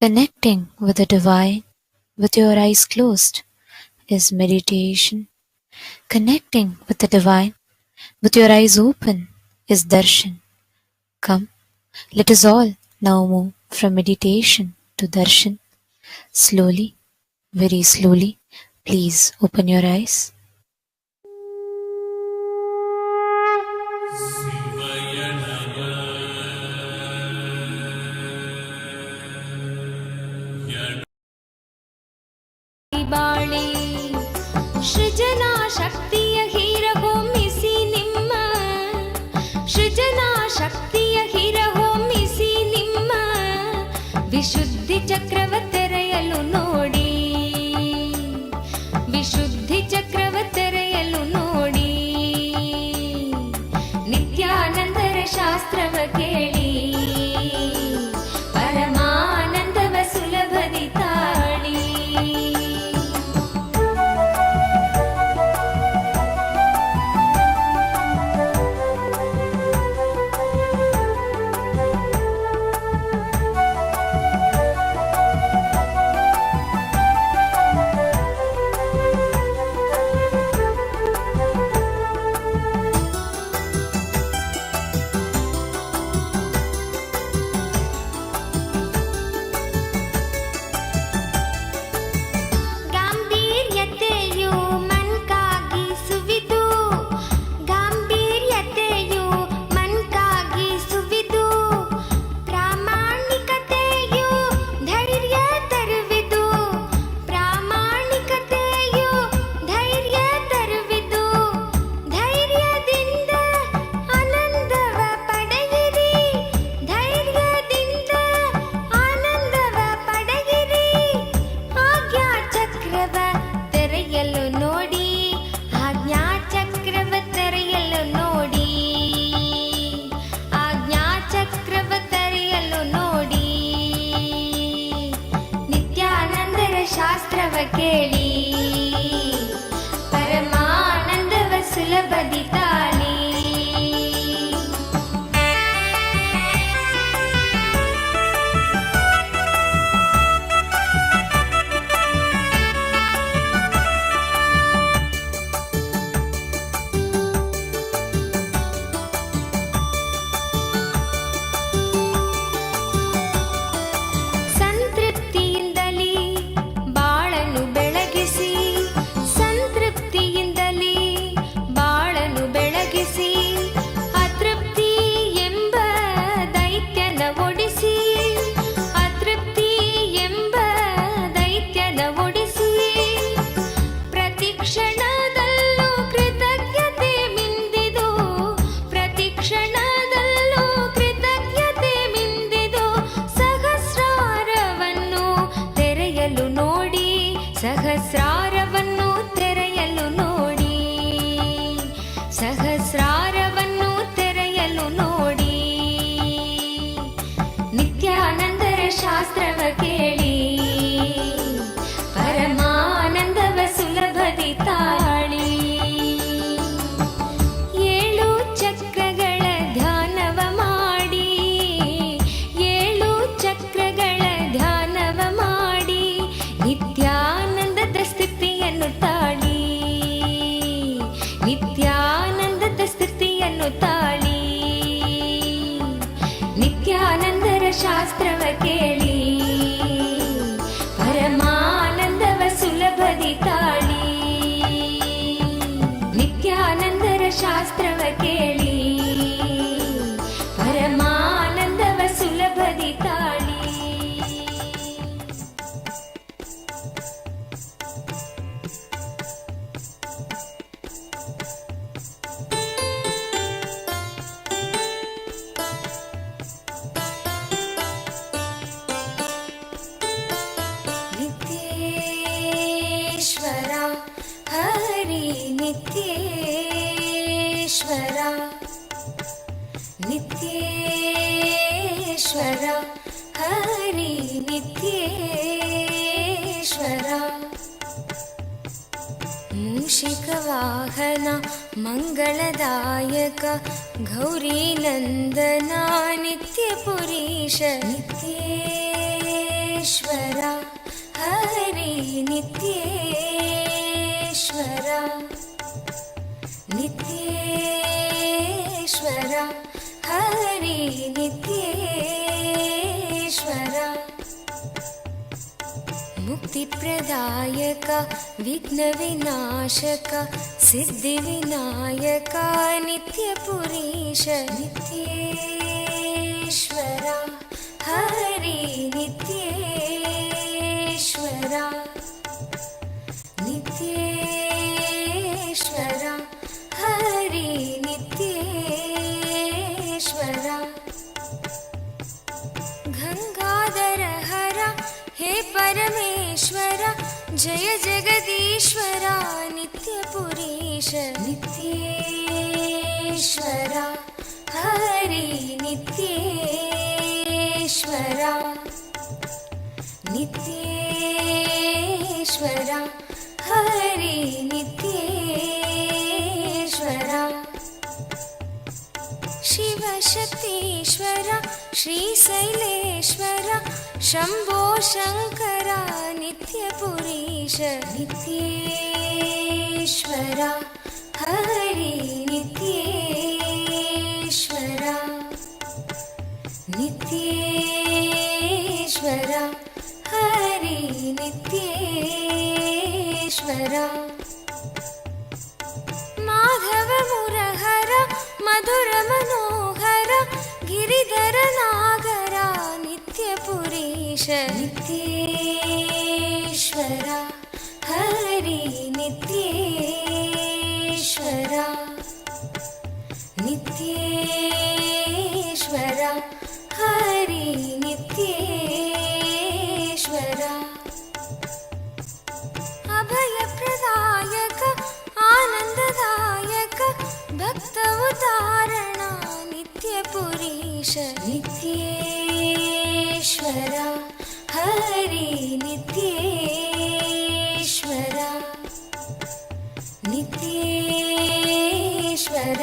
Connecting with the divine with your eyes closed is meditation. Connecting with the divine with your eyes open is darshan. Come, let us all now move from meditation to darshan. Slowly, very slowly, please open your eyes. ಬಾಳಿ ಸೃಜನಾ ಶಕ್ತಿಯ ಹೀರಹೊಮ್ಮಿಸಿ ನಿಮ್ಮ ಸೃಜನಾ ಶಕ್ತಿಯ ಹೀರಹೊಮ್ಮಿಸಿ ನಿಮ್ಮ ವಿಶುದ್ಧಿ ಚಕ್ರವ ತೆರೆಯಲು ನೋಡಿ ವಿಶುದ್ಧಿ ಚಕ್ರವ ತೆರೆಯಲು ನೋಡಿ ನಿತ್ಯಾನಂದರ ಶಾಸ್ತ್ರವ ಕೇಳಿ ಪರಮಾನಂದವ ಸುಲಭದಿ ತಾಳಿ ಶಾಸ್ತ್ರವ ಕೇಳಿ ಪರಮಾನಂದವ ಸುಲಭದಿ ತಾಳಿ ಸಹಸ್ರಾರವನ್ನು ತೆರೆಯಲು ನೋಡಿ ಸಹಸ್ರಾರವನ್ನು ತೆರೆಯಲು ನೋಡಿ ನಿತ್ಯಾನಂದರ ಶಾಸ್ತ್ರವ ಕೇಳಿ ಪರಮಾನಂದವ ಸುಲಭದಿ ತಾಳಿ ಏಳು ಚಕ್ರಗಳ ಧ್ಯಾನವ ಮಾಡಿ ಏಳು ಚಕ್ರಗಳ ಧ್ಯಾನವ ಮಾಡಿ ನಿತ್ಯಾನಂದದ ಸ್ಥಿತಿಯನ್ನು ತಾಳಿ ನಿತ್ಯಾನಂದದ ಸ್ಥಿತಿಯನ್ನು ತಾಳಿ ನಿತ್ಯಾನಂದರ ಶಾಸ್ತ್ರವ ಕೇಳಿ ಪರಮಾನಂದವ ಸುಲಭದಿ ತಾಳಿ ನಿತ್ಯಾನಂದರ ಶಾಸ್ತ್ರವ ಕೇಳಿ ಪರಮಾನಂದವ ಸುಲಭದಿ ತಾಳಿ ನಿತ್ಯೇಶ್ವರ ಹರಿ ನಿತ್ಯೇಶ್ವರ ನಿತ್ಯೇಶ್ವರ ಹರಿ ನಿತ್ಯೇಶ್ವರ ಮೂಷಿಕ ವಾಹನ ಮಂಗಳದಾಯಕ ಗೌರಿ ನಂದನ ನಿತ್ಯ ಪುರೀಶ ನಿತ್ಯೇಶ್ವರ हरि नित्येश्वर नित्येश्वर हरि नित्येश्वर मुक्तिप्रदायक विघ्नविनाशक सिद्धिविनायक नित्यपुरीश नित्येश्वर हरि नित्येश्वर नित्येश्वर हरि नित्येश्वर गंगाधर हर हे परमेश्वर जय जगदीश्वर नित्यपुरीश नित्येश्वर हरि नित्येश्वर नित्येश्वर हरि नित्येश्वर शिवशक्तीश्वर श्रीशैलेश्वर शम्भो शङ्कर नित्यपुरीश नित्येश्वर हरि नित्येश्वर नित्येश्वर हरि नित्येश्वर माधव मुरहर मधुर मनोहर गिरिधर नागर नित्यपुरीश नित्येश्वर हरि नित्येश्वर नित्येश्वर हरि नित्येश्वर अभयप्रदायक आनन्ददायक भक्त उदाहरण नित्यपुरीश नित्येश्वर हरि नित्येश्वर नित्येश्वर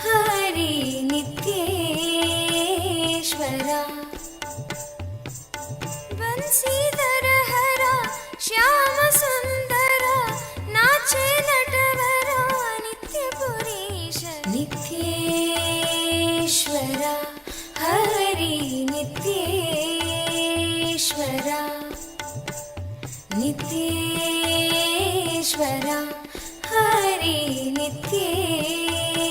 हरि नित्येश्वर बंसीधर हर श्याम सुंदर नाचे नटवर नित्यपुरीश नित्येश्वर हरि नित्येश्वर नित्येश्वर हरि नित्येश्वर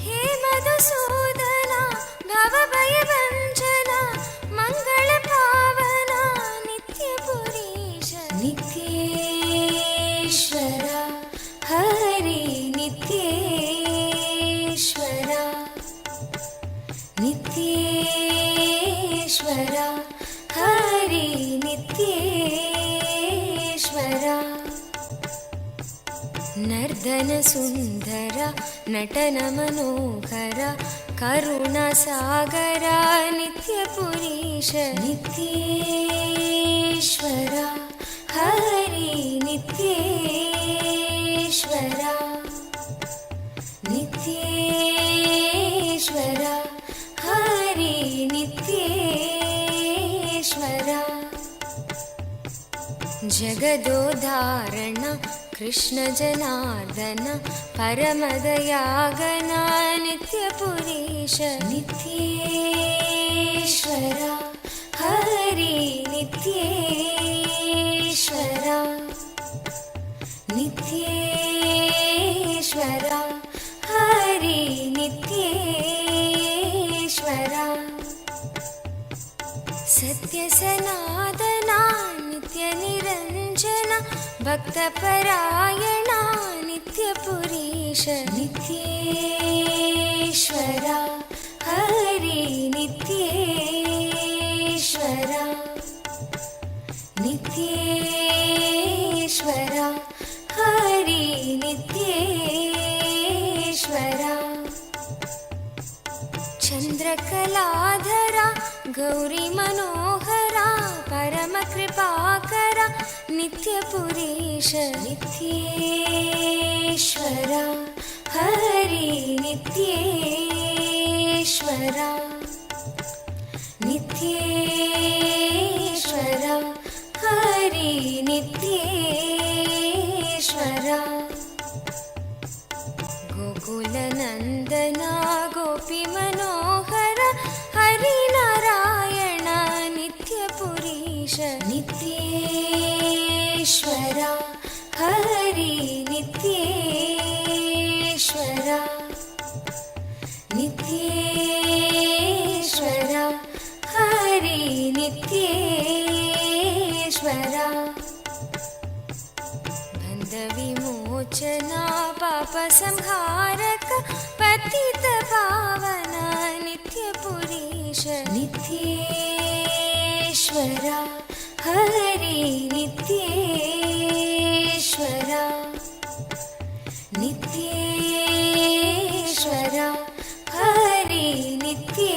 हे मधुसूदन भवभयभञ्जन मंगल पावन नित्यपुरीश नित्येश्वर हरि नित्येश्वर नित्येश्वर हरि नित्येश्वर नर्दन सुंदर नटन मनोहर करुण सागर नित्यपुरीश नित्येश्वर हरि नित्येश्वर नित्येश्वर हरि नित्येश्वर जगदोधारण कृष्ण जनार्दन परमदयागन नित्यपुरीश नित्येश्वर हरि नित्येश्वर नित्येश्वर हरि नित्येश्वर सत्य सनातन नित्य निरंजन भक्तपरायण नित्यपुरीश नित्येश्वर हरि नित्येश्वर नित्येश्वर हरि नित्येश्वर चंद्रकलाधर गौरी मनोहरा परम कृपाकर नित्यपुरीश नित्येश्वर हरि नित्येश्वर नित्येश्वरा बन्धविमोचना पापसंहारक पतितपावना नित्यपुरीश नित्येश्वरा हरि नित्येश्वरा नित्येश्वरा हरि नित्येश्वरा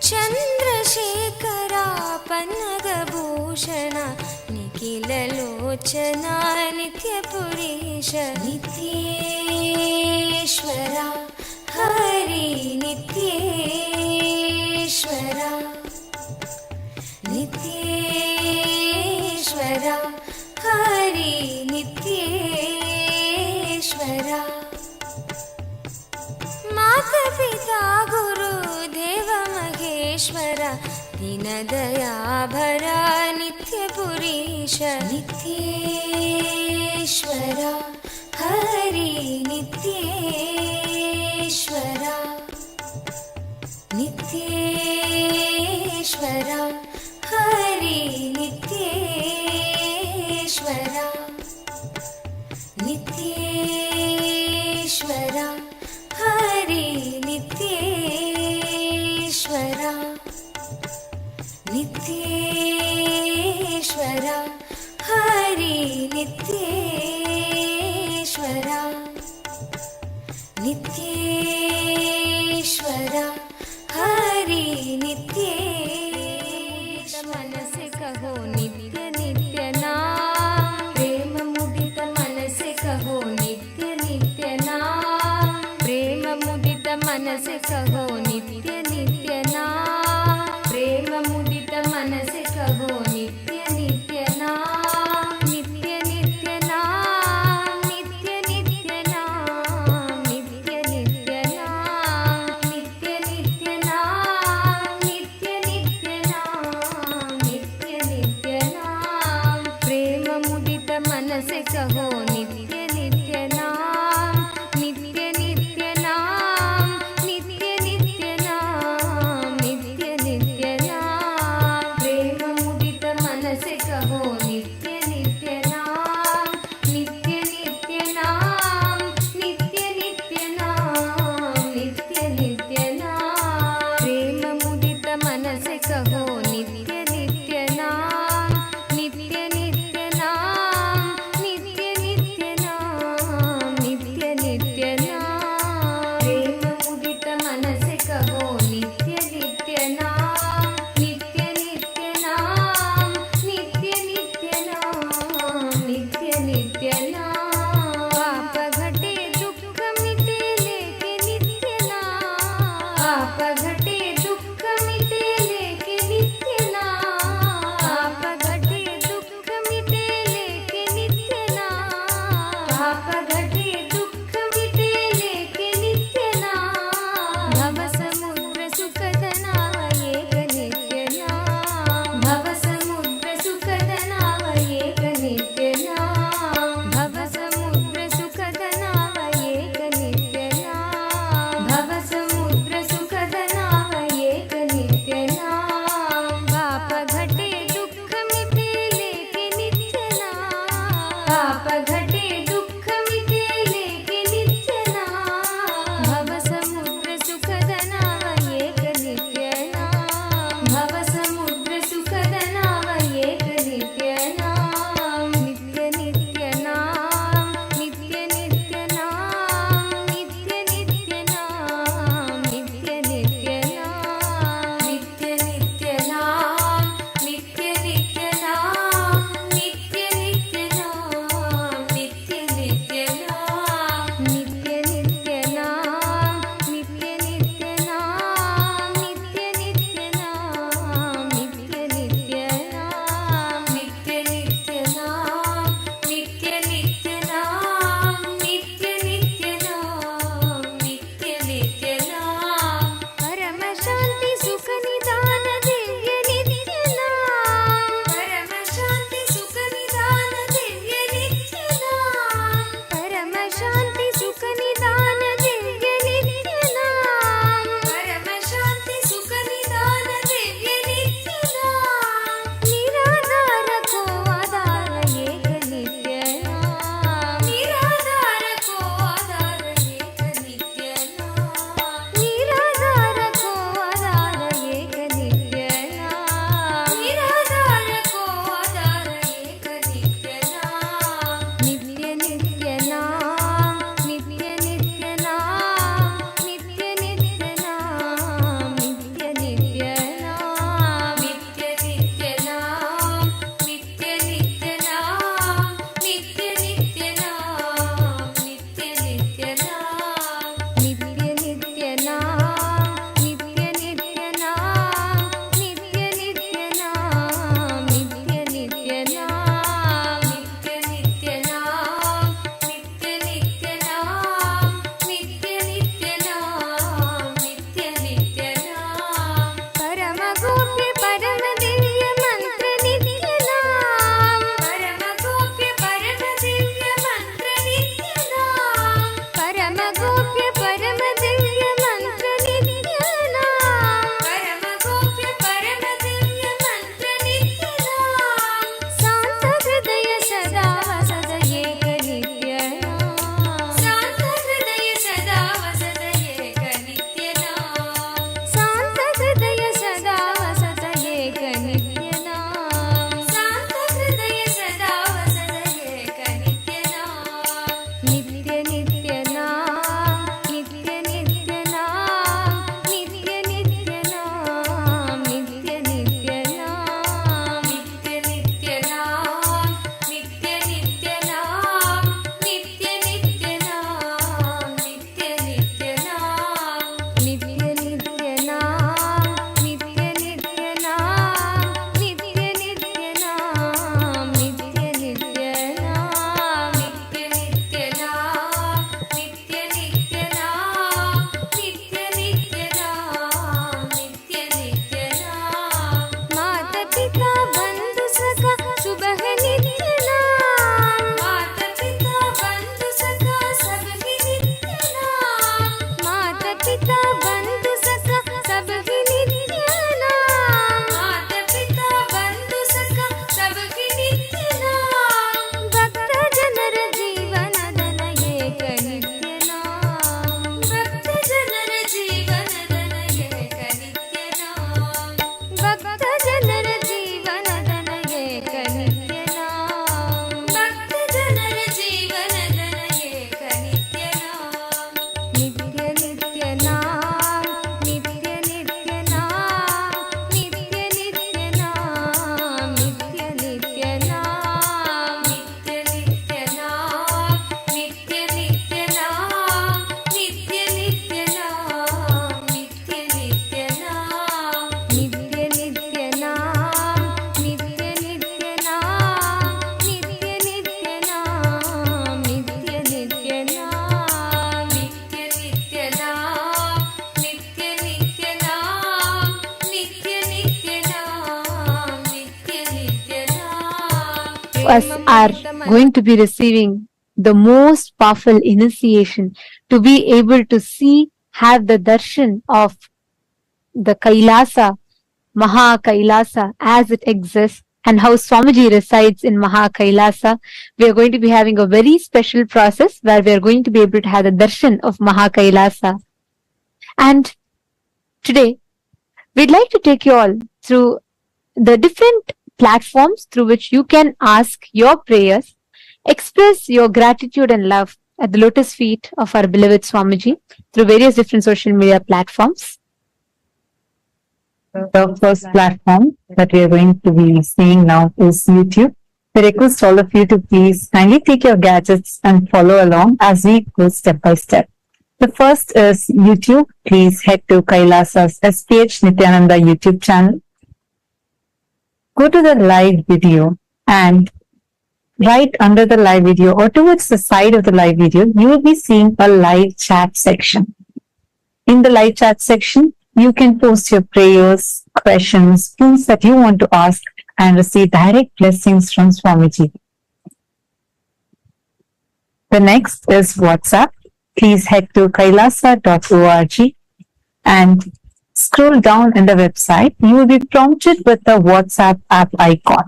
चन्द्रशेखरा पन्नगभूषण निखिललोचना नित्यपुरीश नित्येश्वरा हरि नित्येश्वरा नित्येश्वरा हरि नित्येश्वरा मातापिता गुरुदेव महेश्वर दीनदयाभरा नित्यपुरीश नित्येश्वरा हरि नित्येश्वरा नित्येश्वरा हरि नित्येश्वरा नित्येश्वरा हरि नित्येश्वरा नित्येश्वरा हरि नित्येश्वरा नित्येश्वरा हरि नित्येश्वरा मन से कहो नित्य नित्य नाम प्रेम मुदित मन से कहो नित्य नित्य नाम प्रेम मुदित मन से कहो नित्य नित्य नाम प्रेम मुदित मन से कहो नित्य नित्य नाम नित्य नित्य नाम नित्य नित्य नाम नित्य नित्य नाम नित्य नित्य नाम नित्य नित्य नाम नित्य नित्य नाम प्रेम मुदित मन से कहो नित्य नित्य नाम नित्य नित्य नाम नित्य नित्य नाम नित्य नित्य नाम प्रेम मुदित मन से कहो नित्य नित्य नाम नित्य नित्य नाम नित्य नित्य नाम नित्य नित्य नाम प्रेम मुदित मन से कहो नित्य नित्य नाम नित्य नित्य नाम नित्य नित्य नाम नित्य नित्य नाम प्रेम मुदित मन से कहो नित्य नित्य नाम नित्य नित्य नाम नित्य नित्य नाम नित्य नित्य नाम पाप घटे दुख मिटे लेके नित्य नाम पाप घटे दुख मिटे लेके नित्य नाम पाप घटे दुख मिटे लेके नित्य नाम पाप घटे दुख मिटे लेके नित्य नाम भव समुद्र सुखदना एक नित्य नाम भव समुद्र सुखदना एक नित्य नाम भव समुद्र सुखदना एक नित्य नाम भव समुद्र सुखदना us are going to be receiving the most powerful initiation to be able to see, have the darshan of the Kailasa, Maha Kailasa as it exists, and how Swamiji resides in Maha Kailasa. We are going to be having a very special process where we are going to be able to have the darshan of Maha Kailasa. And today, we'd like to take you all through the different platforms through which you can ask your prayers, express your gratitude and love at the lotus feet of our beloved Swamiji through various different social media platforms. The first platform that we are going to be seeing now is YouTube. I request all of you to please kindly take your gadgets and follow along as we go step by step. The first is YouTube. Please head to Kailasa's SPH Nityananda YouTube channel. Go to the live video, and right under the live video or towards the side of the live video, you will be seeing a live chat section. In the live chat section, you can post your prayers, questions, things that you want to ask and receive direct blessings from Swamiji. The next is WhatsApp. Please head to kailasa.org and scroll down in the website. You will be prompted with the WhatsApp app icon.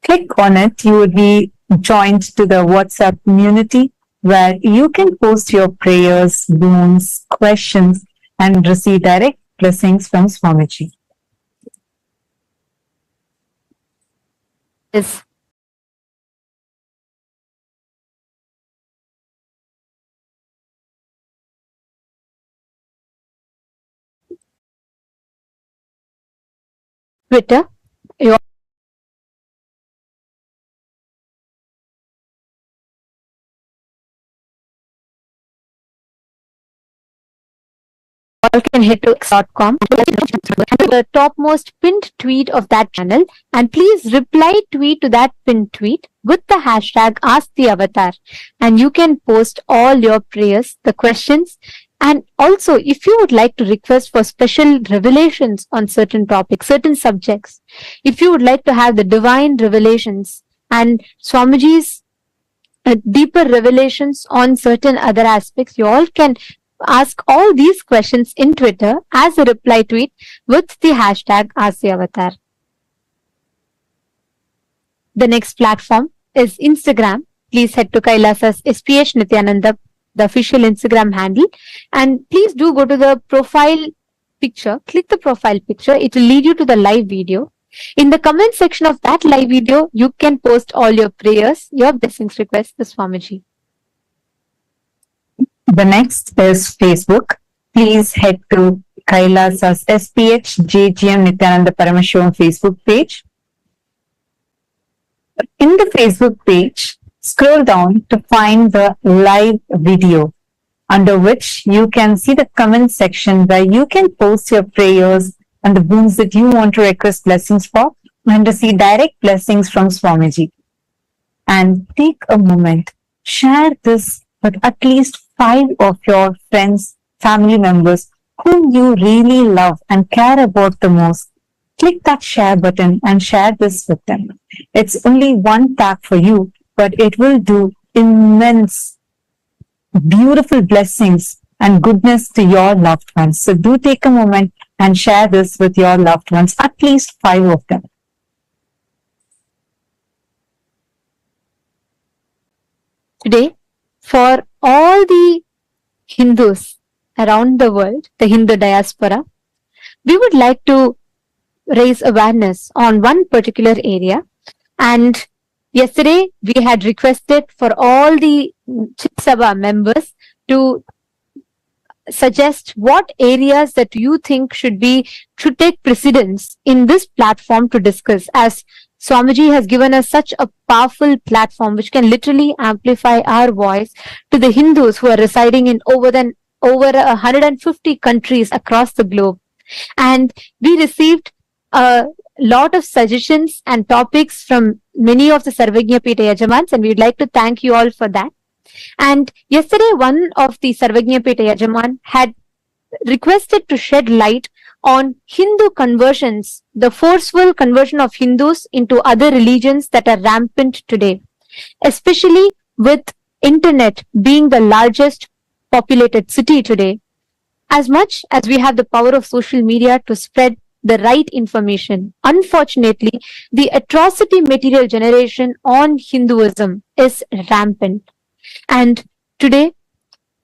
Click on it. You will be joined to the WhatsApp community where you can post your prayers, boons, questions, and receive direct blessings from Swamiji. Is Twitter. You all can head to x.com, the topmost pinned tweet of that channel, and please reply tweet to that pinned tweet with the hashtag #AskTheAvatar, and you can post all your prayers, the questions, and also if you would like to request for special revelations on certain topics, certain subjects, if you would like to have the divine revelations and Swamiji's deeper revelations on certain other aspects, you all can ask all these questions in Twitter as a reply tweet with the hashtag #AskTheAvatar. The next platform is Instagram. Please head to Kailasa's SPH Nityananda, the official Instagram handle, and please do go to the profile picture. Click the profile picture. It will lead you to the live video. In the comment section of that live video, you can post all your prayers, your blessings requests to Swamiji. The next is Facebook. Please head to Kailasa's SPH JGM Nityananda Paramashivam Facebook page. In the Facebook page, scroll down to find the live video, under which you can see the comment section where you can post your prayers and the boons that you want to request blessings for and receive direct blessings from Swamiji. And take a moment, share this with at least 5 of your friends, family members whom you really love and care about the most. Click that share button and share this with them. It's only one tap for you, but it will do immense, beautiful blessings and goodness to your loved ones. So do take a moment and share this with your loved ones, at least 5 of them. Today, for all the Hindus around the world, the Hindu diaspora, we would like to raise awareness on one particular area. And yesterday, we had requested for all the Chit Sabha members to suggest what areas that you think should take precedence in this platform to discuss, as Swamiji has given us such a powerful platform which can literally amplify our voice to the Hindus who are residing in over 150 countries across the globe. And we received a lot of suggestions and topics from many of the Sarvagnya Pita Yajamans, and we would like to thank you all for that. And yesterday, one of the Sarvagnya Pita Yajaman had requested to shed light on Hindu conversions, the forceful conversion of Hindus into other religions that are rampant today, especially with internet being the largest populated city today. As much as we have the power of social media to spread the right information, unfortunately, the atrocity material generation on Hinduism is rampant. And today,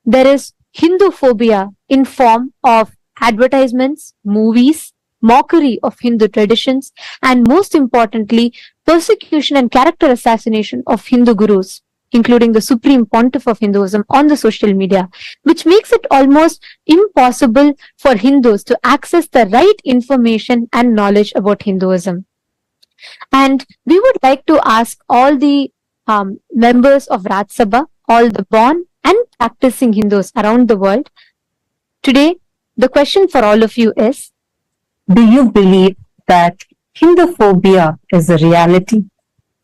there is Hinduphobia in form of advertisements, movies, mockery of Hindu traditions, and most importantly, persecution and character assassination of Hindu gurus, including the supreme pontiff of Hinduism on the social media, which makes it almost impossible for Hindus to access the right information and knowledge about Hinduism. And we would like to ask all the members of Raj Sabha, all the born and practicing Hindus around the world. Today, the question for all of you is, Do you believe that Hinduphobia is a reality?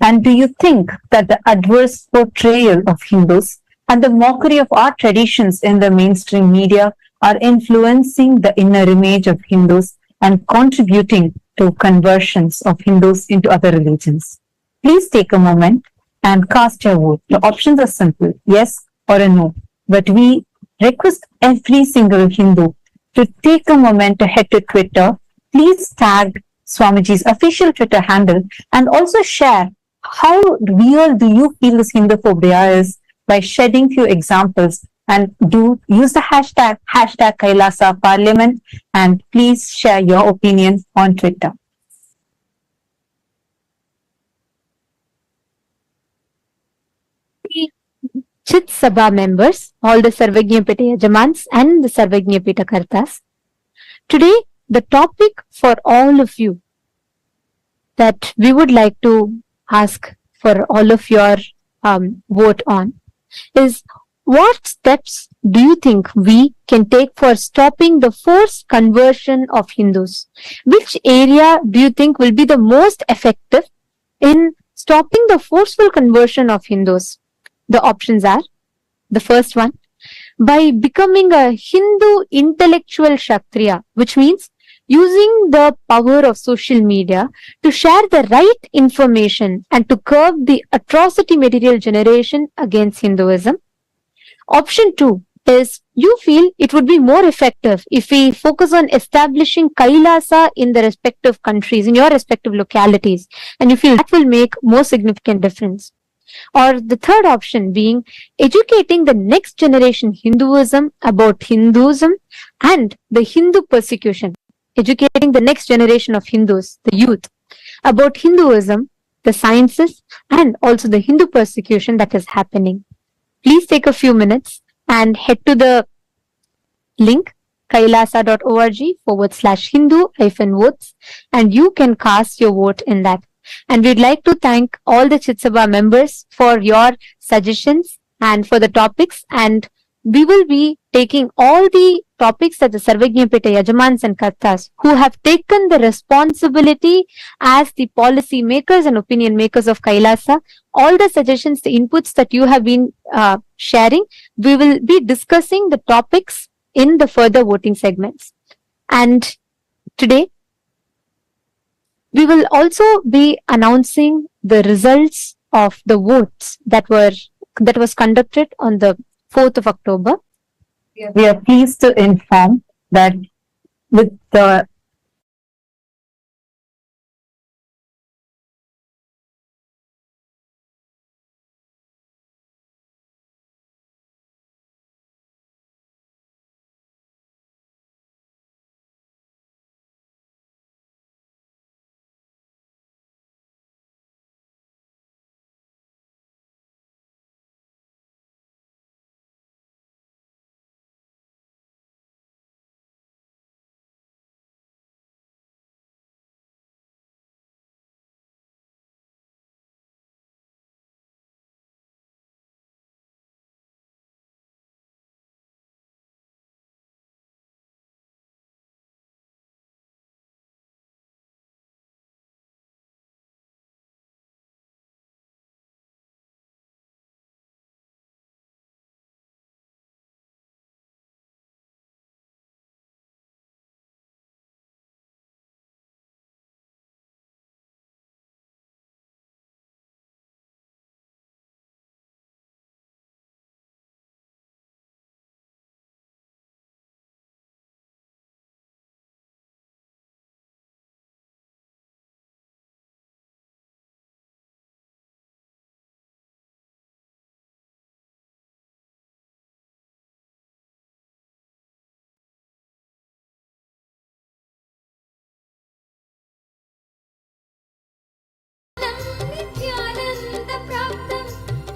And do you think that the adverse portrayal of Hindus and the mockery of our traditions in the mainstream media are influencing the inner image of Hindus and contributing to conversions of Hindus into other religions? Please take a moment and cast your vote. The options are simple, yes or a no. But we request every single Hindu to take a moment to head to Twitter. Please tag Swamiji's official Twitter handle and also share how real do you feel this Hinduphobia is by shedding few examples, and do use the hashtag Kailasa Parliament, and please share your opinion on Twitter. the Chit Sabha members, all the Sarvajñapita Yajamans and the Sarvajñapita Kartas. Today, the topic for all of you that we would like to ask for all of your vote on is, what steps do you think we can take for stopping the forced conversion of Hindus? Which area do you think will be the most effective in stopping the forceful conversion of Hindus? The options are, the first one, by becoming a Hindu intellectual Kshatriya, which means using the power of social media to share the right information and to curb the atrocity material generation against Hinduism. Option 2 is, you feel it would be more effective if we focus on establishing Kailasa in the respective countries, in your respective localities, and you feel that will make more significant difference. Or the third option being educating the next generation Hinduism about Hinduism and the Hindu persecution, educating the next generation of Hindus, the youth, about Hinduism, the sciences, and also the Hindu persecution that is happening. Please take a few minutes and head to the link kailasa.org/Hindu-votes, and you can cast your vote in that. And we'd like to thank all the Chit Sabha members for your suggestions and for the topics. And we will be taking all the topics that the Sarvajñapita Yajamans and Kartas, who have taken the responsibility as the policy makers and opinion makers of Kailasa, all the suggestions, the inputs that you have been sharing, we will be discussing the topics in the further voting segments. And today, we will also be announcing the results of the votes that was conducted on the 4th of October. We are pleased to inform that with the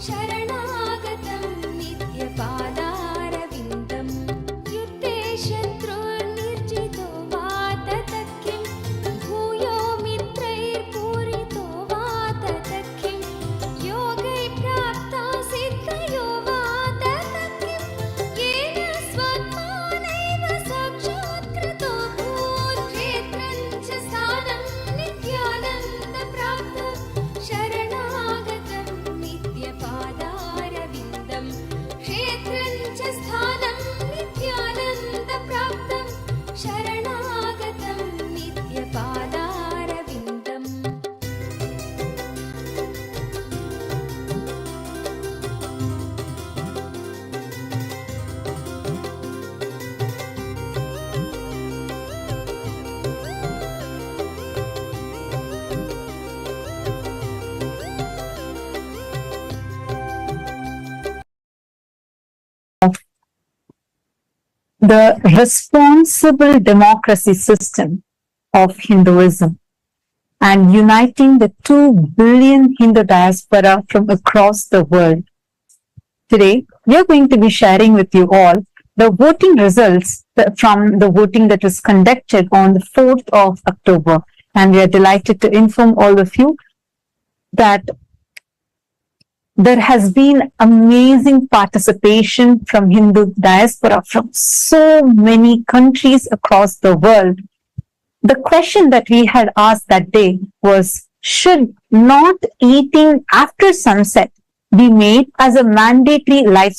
शरणागतं नित्यपादारविन्दम् युद्धे शत्रुर्निर्जितो वा ततः किं भूयो मित्रैर्पूरितो वा ततः किं योगैः प्राप्ता सिद्धयो वा ततः किं येन स्वात्मानैव साक्षात्कृतो भूत् क्षेत्रं च स्थानं नित्यानन्दप्राप्तं शरणागतं नित्यपादारविन्दम् क्षेत्रं च स्थानं नित्यानन्दप्राप्तं शरणागतं नित्यपादारविन्दम् The responsible democracy system of Hinduism and uniting the 2 billion Hindu diaspora from across the world. Today, we are going to be sharing with you all the voting results from the voting that was conducted on the 4th of October. And we are delighted to inform all of you that there has been amazing participation from Hindu diaspora from so many countries across the world. The question that we had asked that day was, should not eating after sunset be made as a mandatory life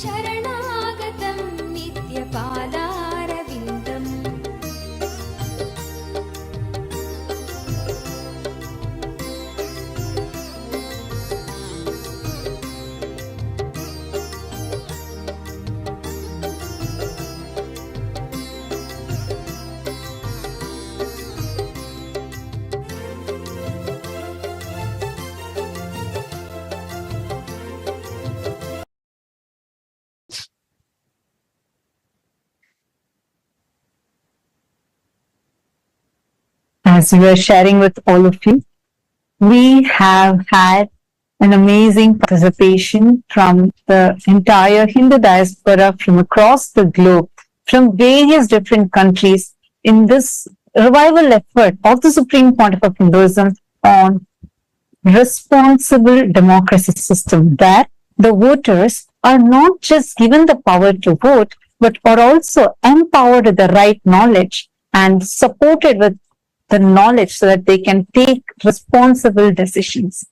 शरणागतं नित्यपादारविन्दम् As we were sharing with all of you, we have had an amazing participation from the entire Hindu diaspora from across the globe, from various different countries in this revival effort of the Supreme Pontiff of Hinduism on responsible democracy system, where the voters are not just given the power to vote, but are also empowered with the right knowledge and supported with the knowledge so that they can take responsible decisions.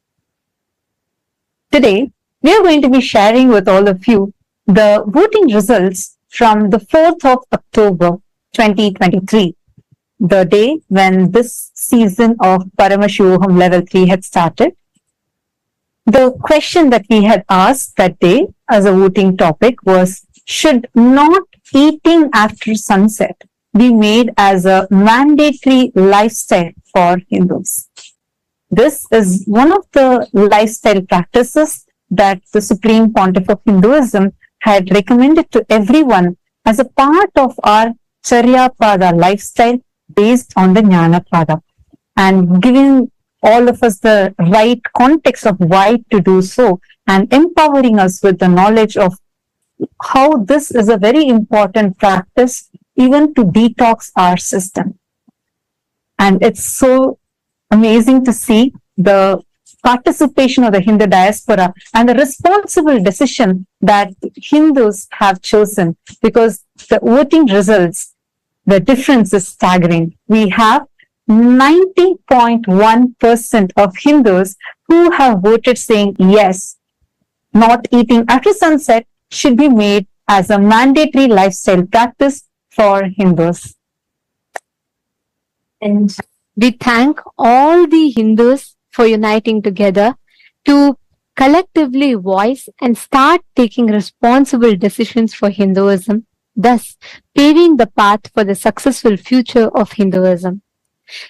Today, we are going to be sharing with all of you the voting results from the 4th of October 2023, the day when this season of Paramashivoham Level 3 had started. The question that we had asked that day as a voting topic was, should not eating after sunset be made as a mandatory lifestyle for Hindus? This is one of the lifestyle practices that the Supreme Pontiff of Hinduism had recommended to everyone as a part of our Charya Pada lifestyle based on the Jnana Pada, and giving all of us the right context of why to do so, and empowering us with the knowledge of how this is a very important practice even to detox our system. And it's so amazing to see the participation of the Hindu diaspora and the responsible decision that Hindus have chosen, because the voting results, the difference is staggering. We have 90.1% of Hindus who have voted saying yes, not eating after sunset should be made as a mandatory lifestyle practice for Hindus. And we thank all the Hindus for uniting together to collectively voice and start taking responsible decisions for Hinduism, thus paving the path for the successful future of Hinduism.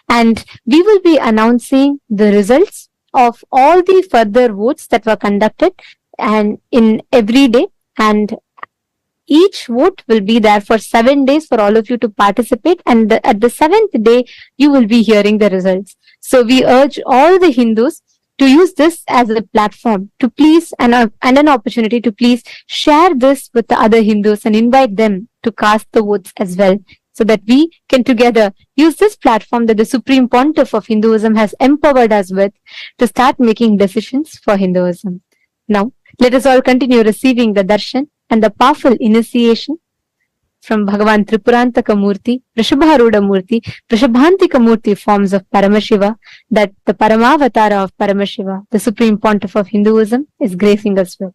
And we will be announcing the results of all the further votes that were conducted and in every day, and each vote will be there for 7 days for all of you to participate, and at the 7th day you will be hearing the results. So we urge all the Hindus to use this as a platform to please and an opportunity to please share this with the other Hindus and invite them to cast the votes as well, so that we can together use this platform that the Supreme Pontiff of Hinduism has empowered us with to start making decisions for Hinduism. Now, let us all continue receiving the darshan and the powerful initiation from Bhagavan Tripurantaka Murthy, Vrishabharuda Murthy, Vrishabhantika Murthy forms of Paramashiva, that the Paramavatara of Paramashiva, the Supreme Pontiff of Hinduism, is gracing us with.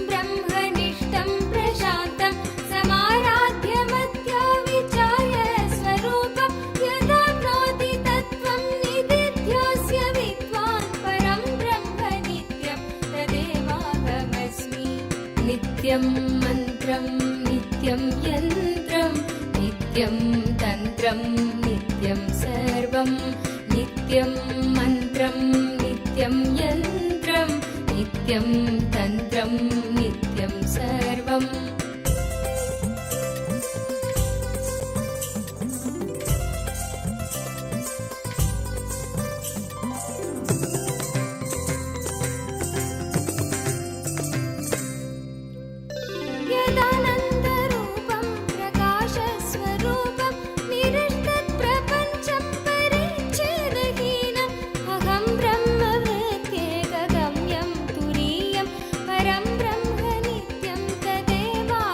ब्रह्मनिष्ठं प्रशान्तं समाराध्यमत्या विचार्य स्वरूपं यदाप्नोति तत्त्वं निदिध्योऽस्य विद्वान् परं ब्रह्म नित्यं तदेवाहमस्मि। नित्यं मन्त्रं नित्यं यन्त्रं नित्यं तन्त्रं नित्यं सर्वं नित्यं मन्त्रं नित्यं यन्त्रं नित्यं तन्त्रं नित्यं सर्वम्। यदानन्दरूपं प्रकाशस्वरूपं निरस्तप्रपञ्चं परिच्छेदहीनम् अहं ब्रह्मवृत्तेकगम्यं तुरीयं परं ब्रह्म नित्यं तदेवाहमस्मि।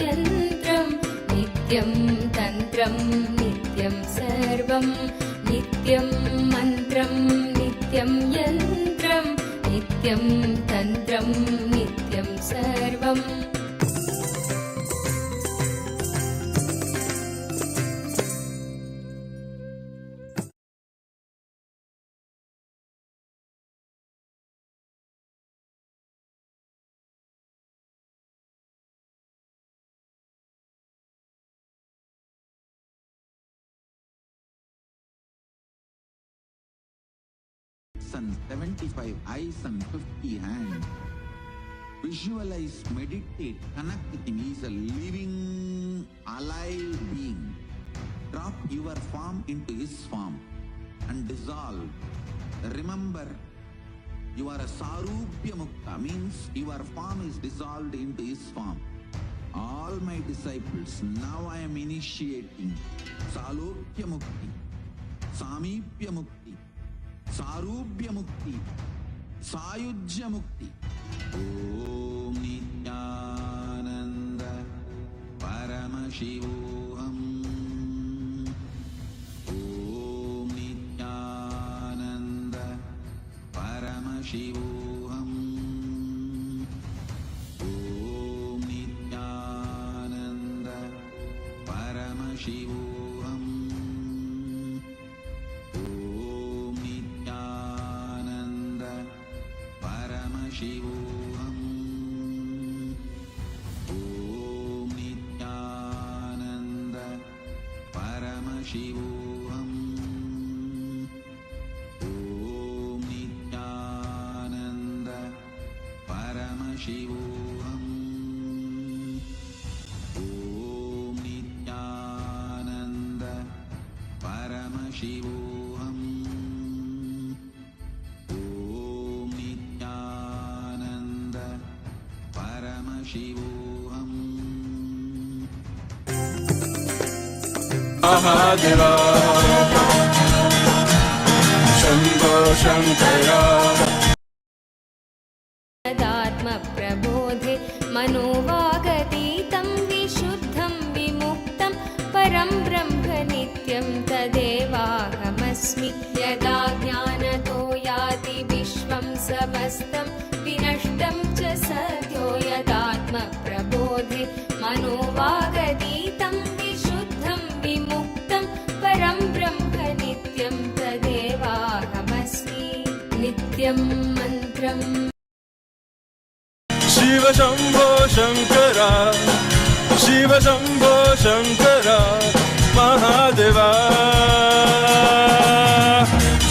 यन्त्रं नित्यं तन्त्रं नित्यं सर्वं नित्यं मन्त्रं नित्यं यन्त्रं नित्यं तन्त्रं नित्यं सर्वम् and 75 eyes and 50 hands. Visualize, meditate, connect with him. He is a living, alive being. Drop your form into his form and dissolve. Remember, you are a Sarupya Mukta, means your form is dissolved into his form. All my disciples, now I am initiating Salokya Mukti, Samipya Mukti, Sarubhya Mukti, Sayujya Mukti. Om Nityananda Paramashivoham. Om Nityananda Paramashivoham. Om Nityananda Paramashivoham. Paramashivoham. Om Nityananda Paramashivoham. Om Nityananda Paramashivoham. Om Nityananda Paramashivoham. Paramashivoham. Mahadeva Shambho Shankara तदात्मप्रबोधे मनोवागतीतं विशुद्धं विमुक्तं परं ब्रह्म नित्यं तदेवाहमस्मि यदा ज्ञानतो याति विश्वं समस्तं विनष्टं च सद्यो यदात्मप्रबोधे मनोवागतीतं विशुद्धं विमुक्तं परं ब्रह्म नित्यं तदेवाहमस्मि नित्यं मन्त्रम् Shiva Shambho Shankara Shiva Shambho Shankara Mahadeva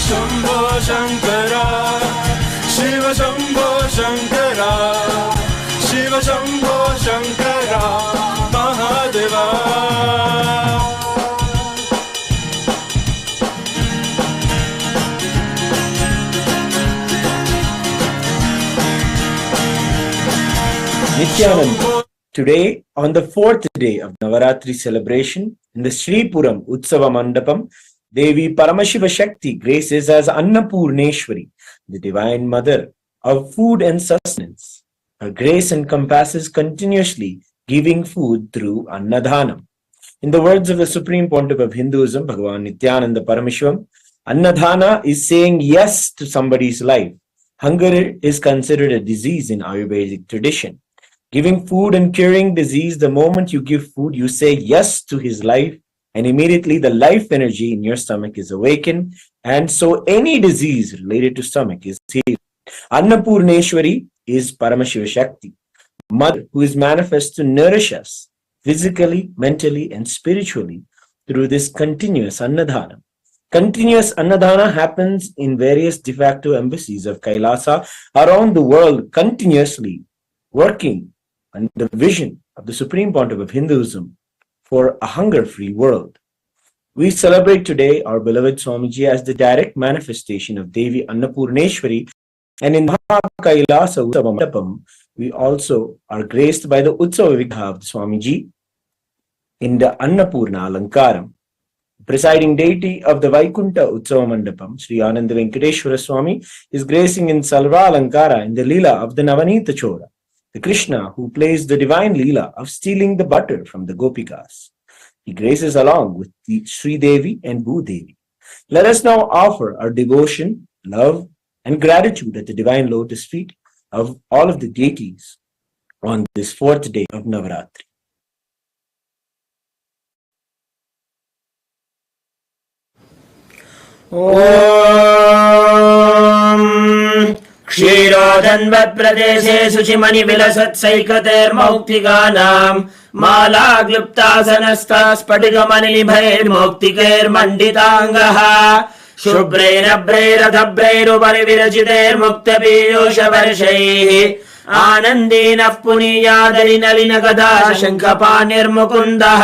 Shambho Shankara Shiva Shambho Shankara Shiva Shambho Shankara Mahadeva Nityananda. Today, on the fourth day of Navaratri celebration, in the Sripuram Utsava Mandapam, Devi Paramashiva Shakti graces as Annapurneshwari, the Divine Mother of food and sustenance. Her grace encompasses continuously giving food through Annadhanam. In the words of the Supreme Pontiff of Hinduism, Bhagavan Nityananda Parameshwaram, Annadhana is saying yes to somebody's life. Hunger is considered a disease in Ayurvedic tradition. Giving food and curing disease, the moment you give food, you say yes to his life, and immediately the life energy in your stomach is awakened, and so any disease related to stomach is healed. Annapurneshwari is Paramashiva Shakti, Mother who is manifest to nourish us physically, mentally, and spiritually through this continuous Annadhana. Continuous Annadhana happens in various de facto embassies of Kailasa around the world, continuously working on the vision of the Supreme Pontiff of Hinduism for a hunger-free world. We celebrate today our beloved Swamiji as the direct manifestation of Devi Annapurneshwari, and in Kailasa Utsava Mandapam, we also are graced by the Utsava Vigha of Swamiji in the Annapurna Alankaram. Presiding deity of the Vaikunta Utsava Mandapam, Sri Ananda Venkateshwara Swami, is gracing in Salva Alankara in the Leela of the Navanita Chora. the Krishna who plays the divine Leela of stealing the butter from the Gopikas. He graces along with the Sri Devi and Bhu Devi. Let us now offer our devotion, love, and gratitude at the divine lotus feet of all of the deities on this fourth day of Navaratri. ॐ क्षीरोदन्वत्प्रदेशे शुचिमणिविलसत्सैकतैर्मौक्तिकानाम् मालाग्लुप्तासनस्था स्फटिकमणिनिभैर्मौक्तिकैर्मण्डिताङ्गः शुभ्रैरभ्रैरधभ्रैरुपरि विरचितैर्मुक्तपीयूषवर्षैः आनन्दीनः पुनीयादलिनलिनगदा शङ्खपाणिर्मुकुन्दः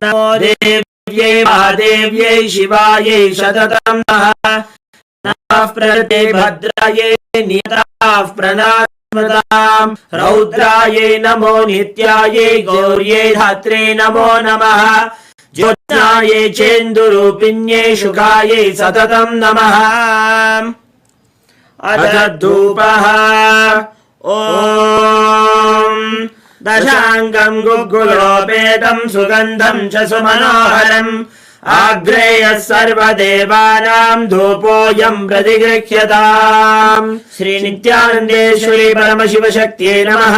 नमो देव्यै महादेव्यै शिवायै सततं नमः प्रकृते भद्रायै नियताः प्रणास्मताम् रौद्रायै नमो नित्यायै गौर्यै धात्रे नमो नमः ज्योत्स्नायै चेन्दुरूपिण्यै शुकायै सततं नमः अथ धूपः ॐ दशाङ्गं गुग्गुलोपेतं सुगन्धं च सुमनोहरम् आग्रेयः सर्वदेवानां धूपोऽयं प्रतिगृह्यताम् श्री नित्यानन्देश्वरी परमशिवशक्त्यै नमः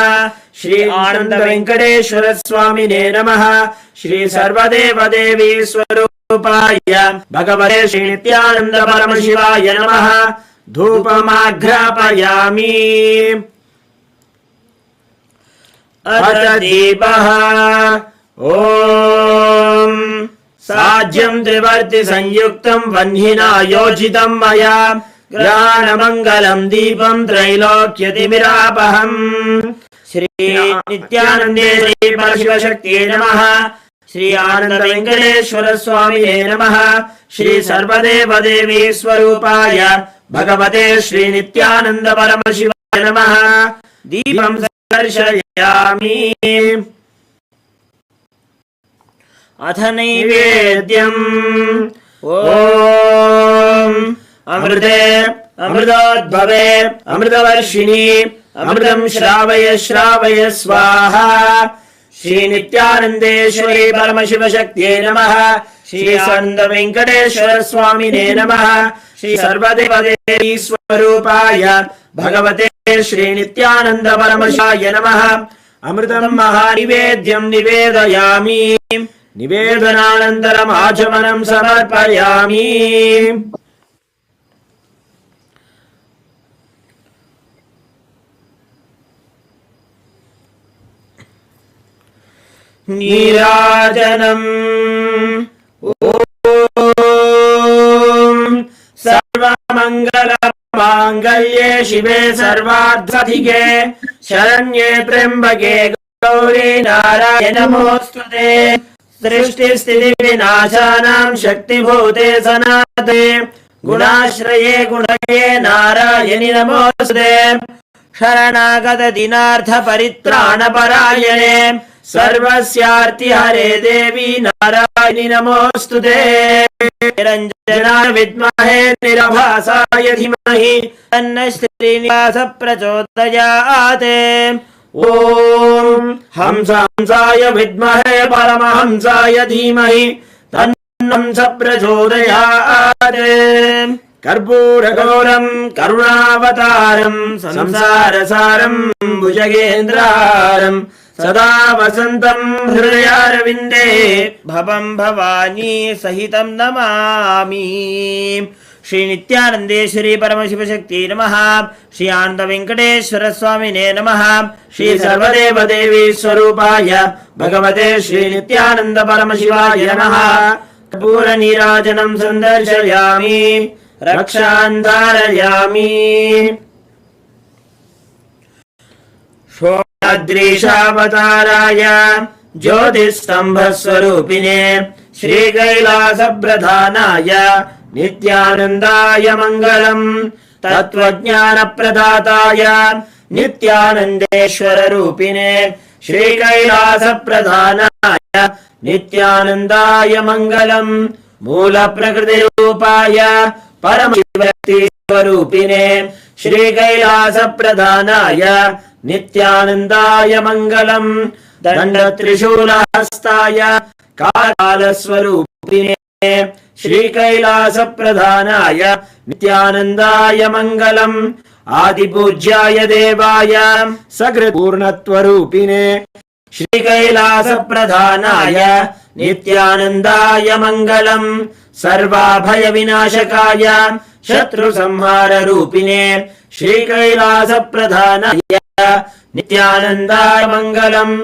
श्री आनन्द वेङ्कटेश्वर स्वामिने नमः श्री सर्वदेवदेवी स्वरूपाय भगवते श्री नित्यानन्द परमशिवाय नमः धूपमाघ्रापयामि अथ दीपः ॐ साज्यं त्रिवर्ति संयुक्तं वह्निना योजितं मया ग्रहाणमङ्गलं दीपं त्रैलोक्यतिमिरापहम् श्री नित्यानन्देश्वरी परमशिवशक्त्यै नमः श्री आनन्द वेङ्कटेश्वर स्वामिने नमः श्री सर्वदेवदेवी स्वरूपाय भगवते श्री नित्यानन्द परमशिवाय नमः दीपं दर्शयामि अथ नैवेद्यम् ॐ अमृते अमृतोद्भवे अमृतवर्षिणि अमृतं श्रावय श्रावय स्वाहा श्री नित्यानन्देश्वरी परमशिवशक्त्यै नमः श्री आनन्द वेङ्कटेश्वर स्वामिने नमः श्री सर्वदेवदेवी स्वरूपाय भगवते श्री नित्यानन्द परमशिवाय नमः अमृतं महानिवेद्यं निवेदयामि निवेदनानन्तरम् आचमनं समर्पयामि नीराजनम् ॐ सर्वमङ्गलमाङ्गल्ये शिवे सर्वार्थसाधिके शरण्ये त्र्यम्बके गौरी नारायणि नमोऽस्तुते सृष्टिस्थितिविनाशानां शक्तिभूते सनातने गुणाश्रये गुणये नारायणि नमोऽस्तुते शरणागत दिनार्थ परित्राणपरायणे सर्वस्यार्तिहरे देवी नारायणि नमोऽस्तुते निरञ्जनाय विद्महे निरभासाय धीमहि तन्नः श्रीनिवास प्रचोदयात् ॐ हंसाय विद्महे परमहंसाय धीमहि तन्नः प्रचोदयात् कर्पूरगौरं करुणावतारं संसारसारं भुजगेन्द्रहारं सदा वसन्तं हृदयारविन्दे भवं भवानी सहितं नमामि श्री नित्यानन्देश्वरी परमशिवशक्त्यै नमः श्री आनन्द वेङ्कटेश्वर स्वामिने नमः श्री सर्वदेवदेवी स्वरूपाय भगवते श्री नित्यानन्द परमशिवाय नमः कर्पूरनीराजनं सन्दर्शयामि रक्षान् धारयामि षोडद्रीशावताराय ज्योतिस्तम्भस्वरूपिणे श्रीकैलासप्रधानाय नित्यानन्दाय मङ्गलम् तत्त्वज्ञानप्रदाताय नित्यानन्देश्वररूपिणे श्रीकैलासप्रधानाय नित्यानन्दाय मङ्गलम् मूलप्रकृतिरूपाय परमशिवशक्तिस्वरूपिणे श्रीकैलासप्रधानाय नित्यानन्दाय मङ्गलम् दण्डत्रिशूलहस्ताय कालस्वरूपिणे श्रीकैलासप्रधानाय नित्यानन्दाय मङ्गलम् आदिपूज्याय देवाय सकृत्पूर्णत्वरूपिणे श्रीकैलासप्रधानाय नित्यानन्दाय मङ्गलम् सर्वाभयविनाशकाय शत्रुसंहाररूपिणे श्रीकैलासप्रधानाय नित्यानन्दाय मङ्गलम्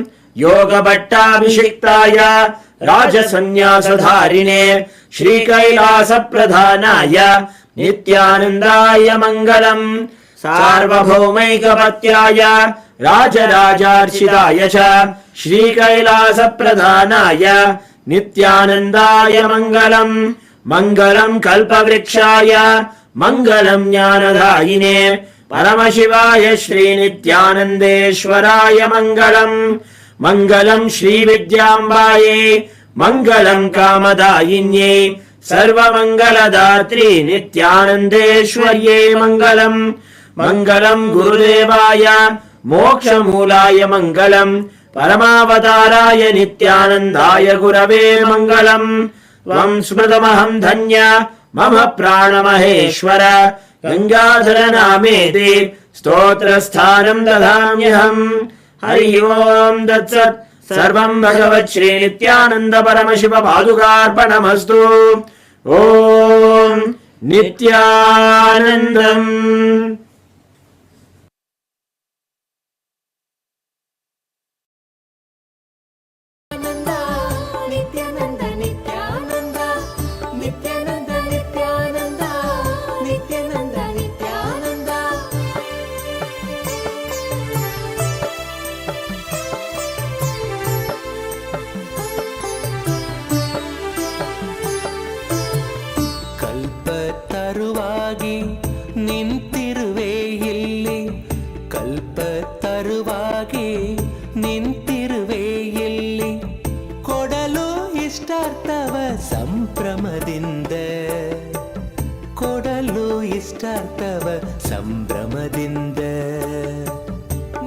योगभट्टाभिषिक्ताय राजसन्न्यासधारिणे श्रीकैलासप्रधानाय नित्यानन्दाय मङ्गलम् सार्वभौमैकपत्याय राजराजार्चिताय च श्रीकैलासप्रधानाय नित्यानन्दाय मङ्गलम् मङ्गलम् कल्पवृक्षाय मङ्गलम् ज्ञानदायिने परमशिवाय श्रीनित्यानन्देश्वराय मङ्गलम् मङ्गलम् श्रीविद्याम्बायै मङ्गलम् कामदायिन्यै सर्वमङ्गलदात्री नित्यानन्देश्वर्यै मङ्गलम् मङ्गलम् गुरुदेवाय मोक्षमूलाय मङ्गलम् परमावताराय नित्यानन्दाय गुरवे मङ्गलम् त्वम् स्मृतमहम् धन्य मम प्राणमहेश्वर गङ्गाधर नामेति स्तोत्रस्थानम् ददाम्यहम् हरि ओम् तत्सत् सर्वम् भगवत् श्री नित्यानन्द परमशिव पादुकार्पणमस्तु ओम् नित्यानन्दम् नित्यानन्द नित्यानन्द नित्यानन्द नित्यानन्द नित्यानन्द नित्यानन्द ಕಲ್ಪತರುವಾಗಿ ನಿಂತಿರುವೆ ಇಲ್ಲಿ ಕಲ್ಪತರುವಾಗಿ ನಿಂತಿರುವೆ ಇಲ್ಲಿ ಕೊಡಲು ಇಷ್ಟಾರ್ಥವ ಸಂಭ್ರಮದಿಂದ ಕೊಡಲು ಇಷ್ಟಾರ್ಥವ ಸಂಭ್ರಮದಿಂದ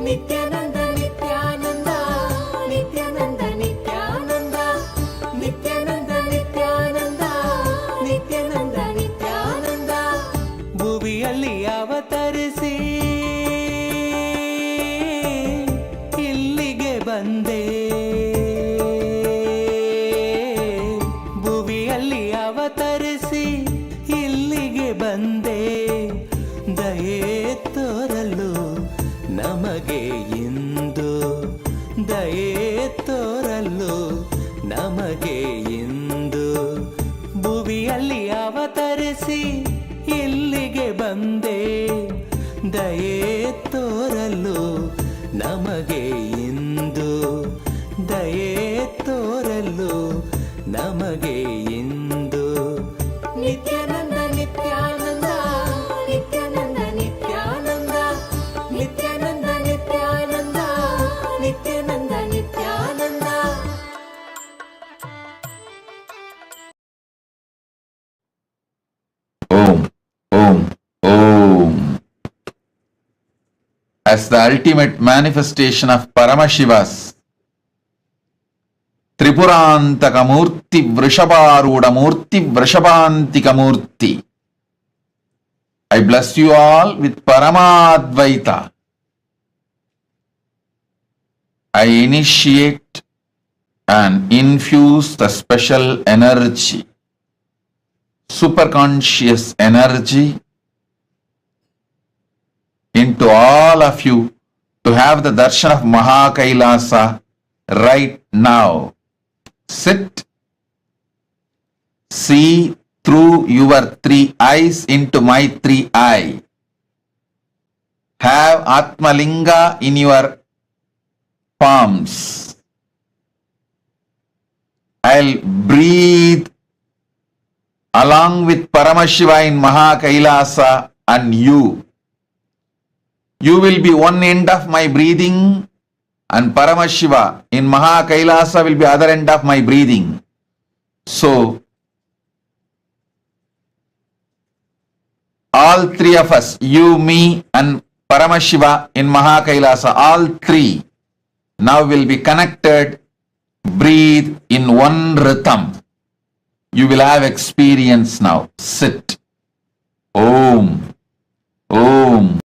ನಿತ್ಯಾನಂದ ನಿತ್ಯಾನಂದ ನಿತ್ಯಾನಂದ ನಿತ್ಯಾನಂದ ನಿತ್ಯಾನಂದ ನಿತ್ಯಾನಂದ ನಿತ್ಯಾನಂದ ನಿತ್ಯಾನಂದ ಭುವಿಯಲ್ಲಿ ಅವತರಿಸಿ ಇಲ್ಲಿಗೆ ಬಂದೆ ಭುವಿಯಲ್ಲಿ ಅವತರಿಸಿ ಇಲ್ಲಿಗೆ ಬಂದೆ ದಯೆ ತೋರಲು ನಮಗೆ ಇಂದು ದಯೆ ತೋರಲು ನಮಗೆ ಇಂದು ಭುವಿಯಲ್ಲಿ ಅವತರಿಸಿ ಇಲ್ಲಿಗೆ ಬಂದೆ ದಯೆ ತೋರಲು ನಮಗೆ ಇಂದು ದಯೆ ತೋರಲು ನಮಗೆ ಇಂದು Nithyananda Nithyananda Nithyananda Nithyananda Nithyananda Nithyananda Nithyananda Nithyananda Om, Om, Om. As the ultimate manifestation of Paramashiva's Tripurantaka Murthy Vrishabharuda Murthy Vrishabhantika Murthy. I bless you all with Paramadvaita. I initiate and infuse the special energy, superconscious energy into all of you to have the darshan of Mahakailasa right now. Sit, see through your three eyes into my three eyes. Have Atmalinga in your palms. I'll breathe along with Paramashiva in Mahakailasa and you. You will be one end of my breathing and Paramashiva in Mahakailasa will be other end of my breathing. So, all three of us, you, me, and Paramashiva in Mahakailasa, all three now will be connected. Breathe in one rhythm. You will have experience now. Sit. Om. Om.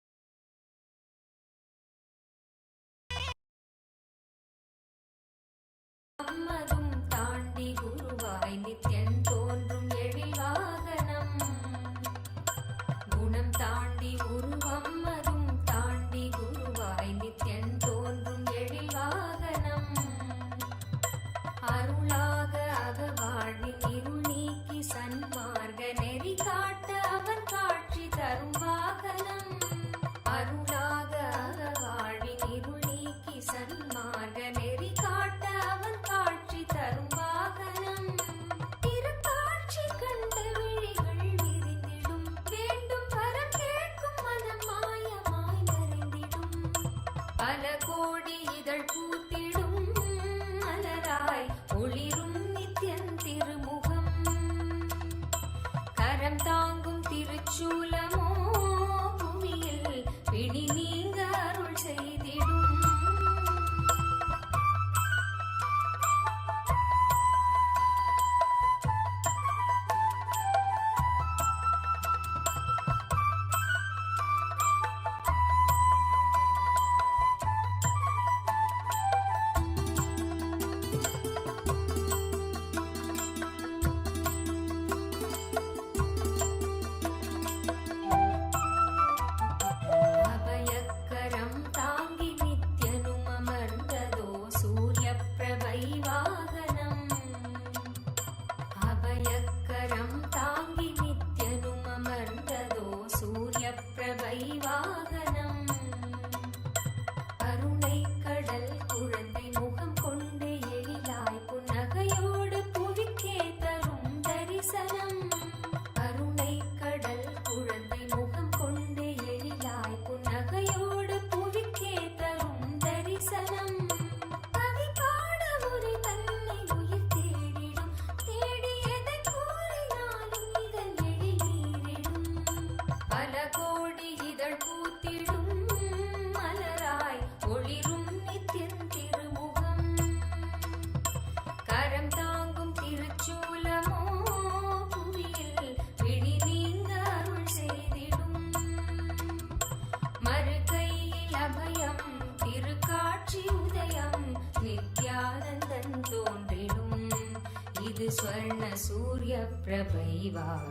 ஸ்வர்ண சூரிய பிரபைவாக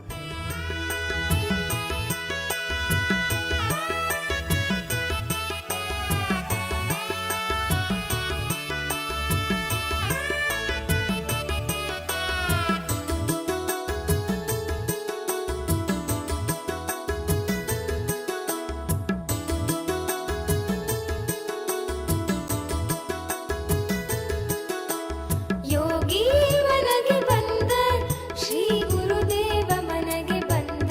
ಯೋಗಿ ಮನಗೆ ಬಂದ ಶ್ರೀ ಗುರುದೇವ ಮನಗೆ ಬಂದ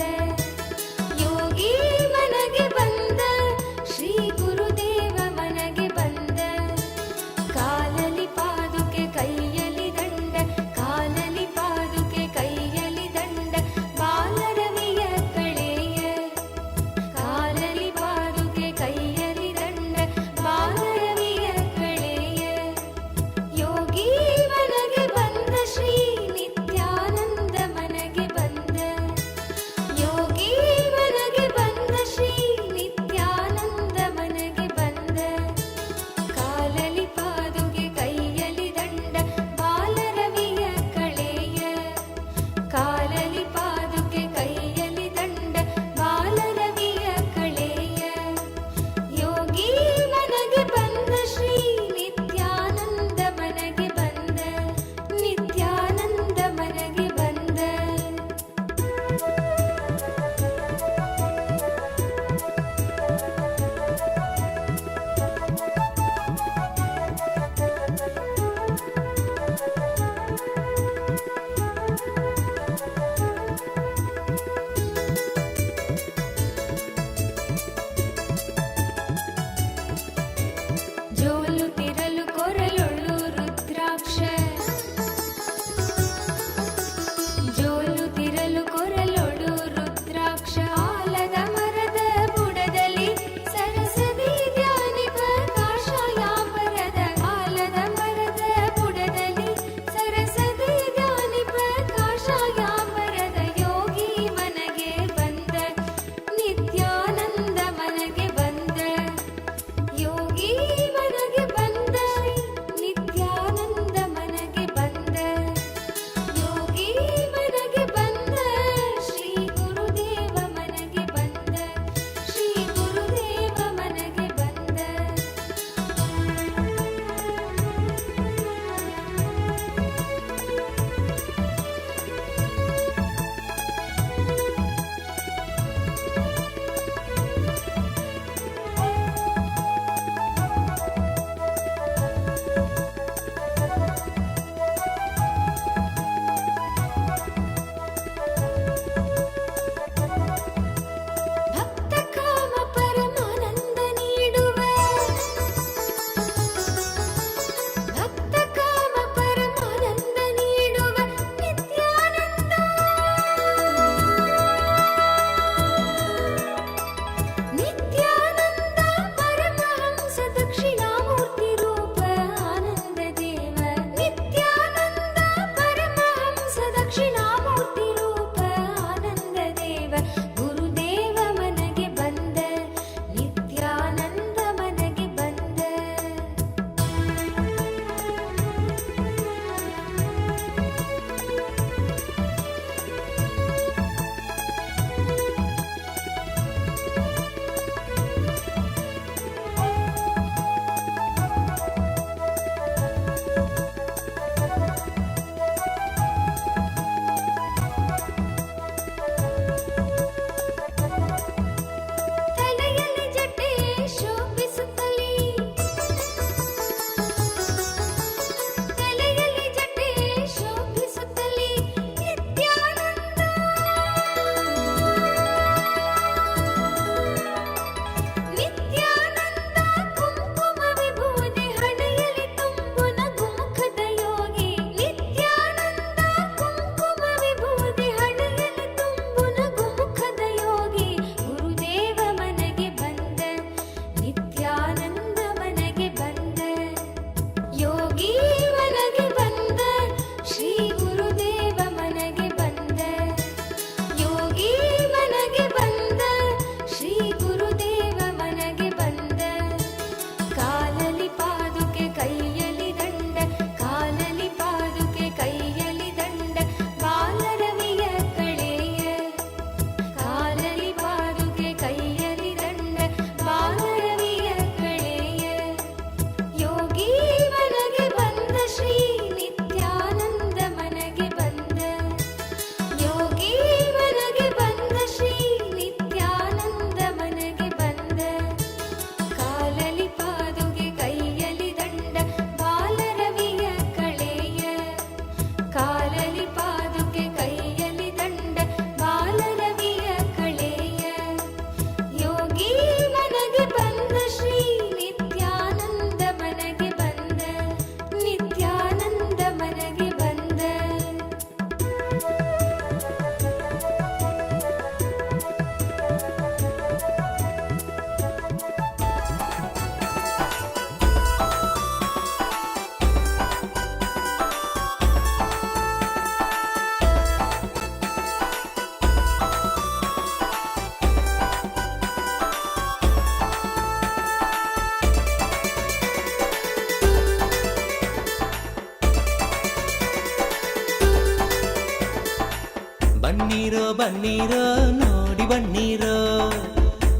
ಬನ್ನೀರೋ ಬನ್ನೀರೋ ನೋಡಿ ಬನ್ನೀರೋ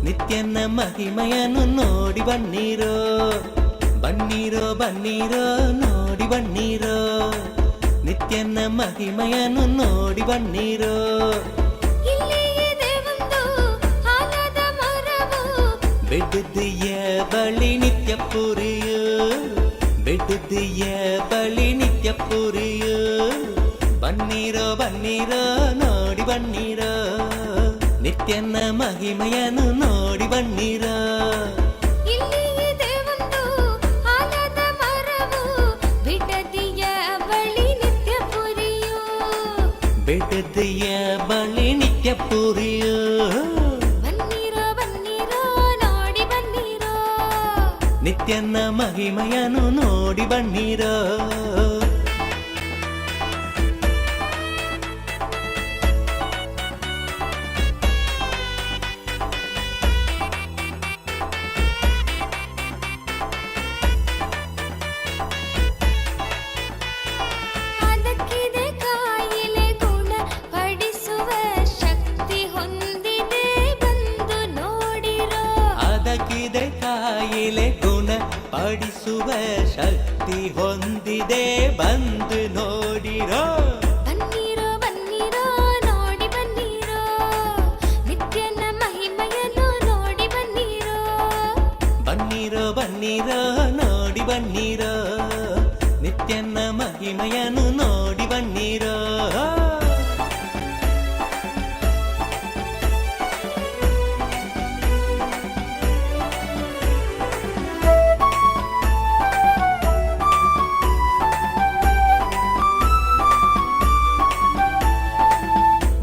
ನಿತ್ಯನ ಮಹಿಮೆಯನ್ನು ನೋಡಿ ಬನ್ನೀರೋ ಬನ್ನೀರೋ ಬನ್ನೀರೋ ನೋಡಿ ಬನ್ನೀರೋ ನಿತ್ಯನ ಮಹಿಮೆಯನ್ನು ನೋಡಿ ಬನ್ನೀರೋ ಬೆಟ್ಟದೆಯ ಬಳಿ ನಿತ್ಯ ಪುರಿಯೋ ಬೆಟ್ಟದೆಯ ಬಳಿ ನಿತ್ಯ ಪುರಿಯೋ ಬನ್ನೀರೋ ಬನ್ನೀರೋ ನೋಡಿ ಬನ್ನೀರೋ ನಿತ್ಯನ ಮಹಿಮೆಯನ್ನು ನೋಡಿ ಬನ್ನೀರೋ ಬೆಟ್ಟದೆಯ ಬಳಿ ನಿತ್ಯ ಪುರಿಯೋ ನಿತ್ಯನ ಮಹಿಮೆಯನ್ನು ನೋಡಿ ಬನ್ನೀರೋ ಕಾಯಿಲೆ ಗುಣ ಪಡಿಸುವ ಶಕ್ತಿ ಹೊಂದಿದೆ ಬಂದು ನೋಡಿರೋ ಬನ್ನೀರೋ ಬನ್ನೀರೋ ನೋಡಿ ಬನ್ನೀರೋ ನಿತ್ಯನ ಮಹಿಮೆಯನ್ನು ನೋಡಿ ಬನ್ನೀರೋ ಬನ್ನೀರೋ ಬನ್ನೀರೋ ನೋಡಿ ಬನ್ನೀರೋ ನಿತ್ಯನ ಮಹಿಮೆಯನ್ನು ನೋಡಿ ಬನ್ನೀರೋ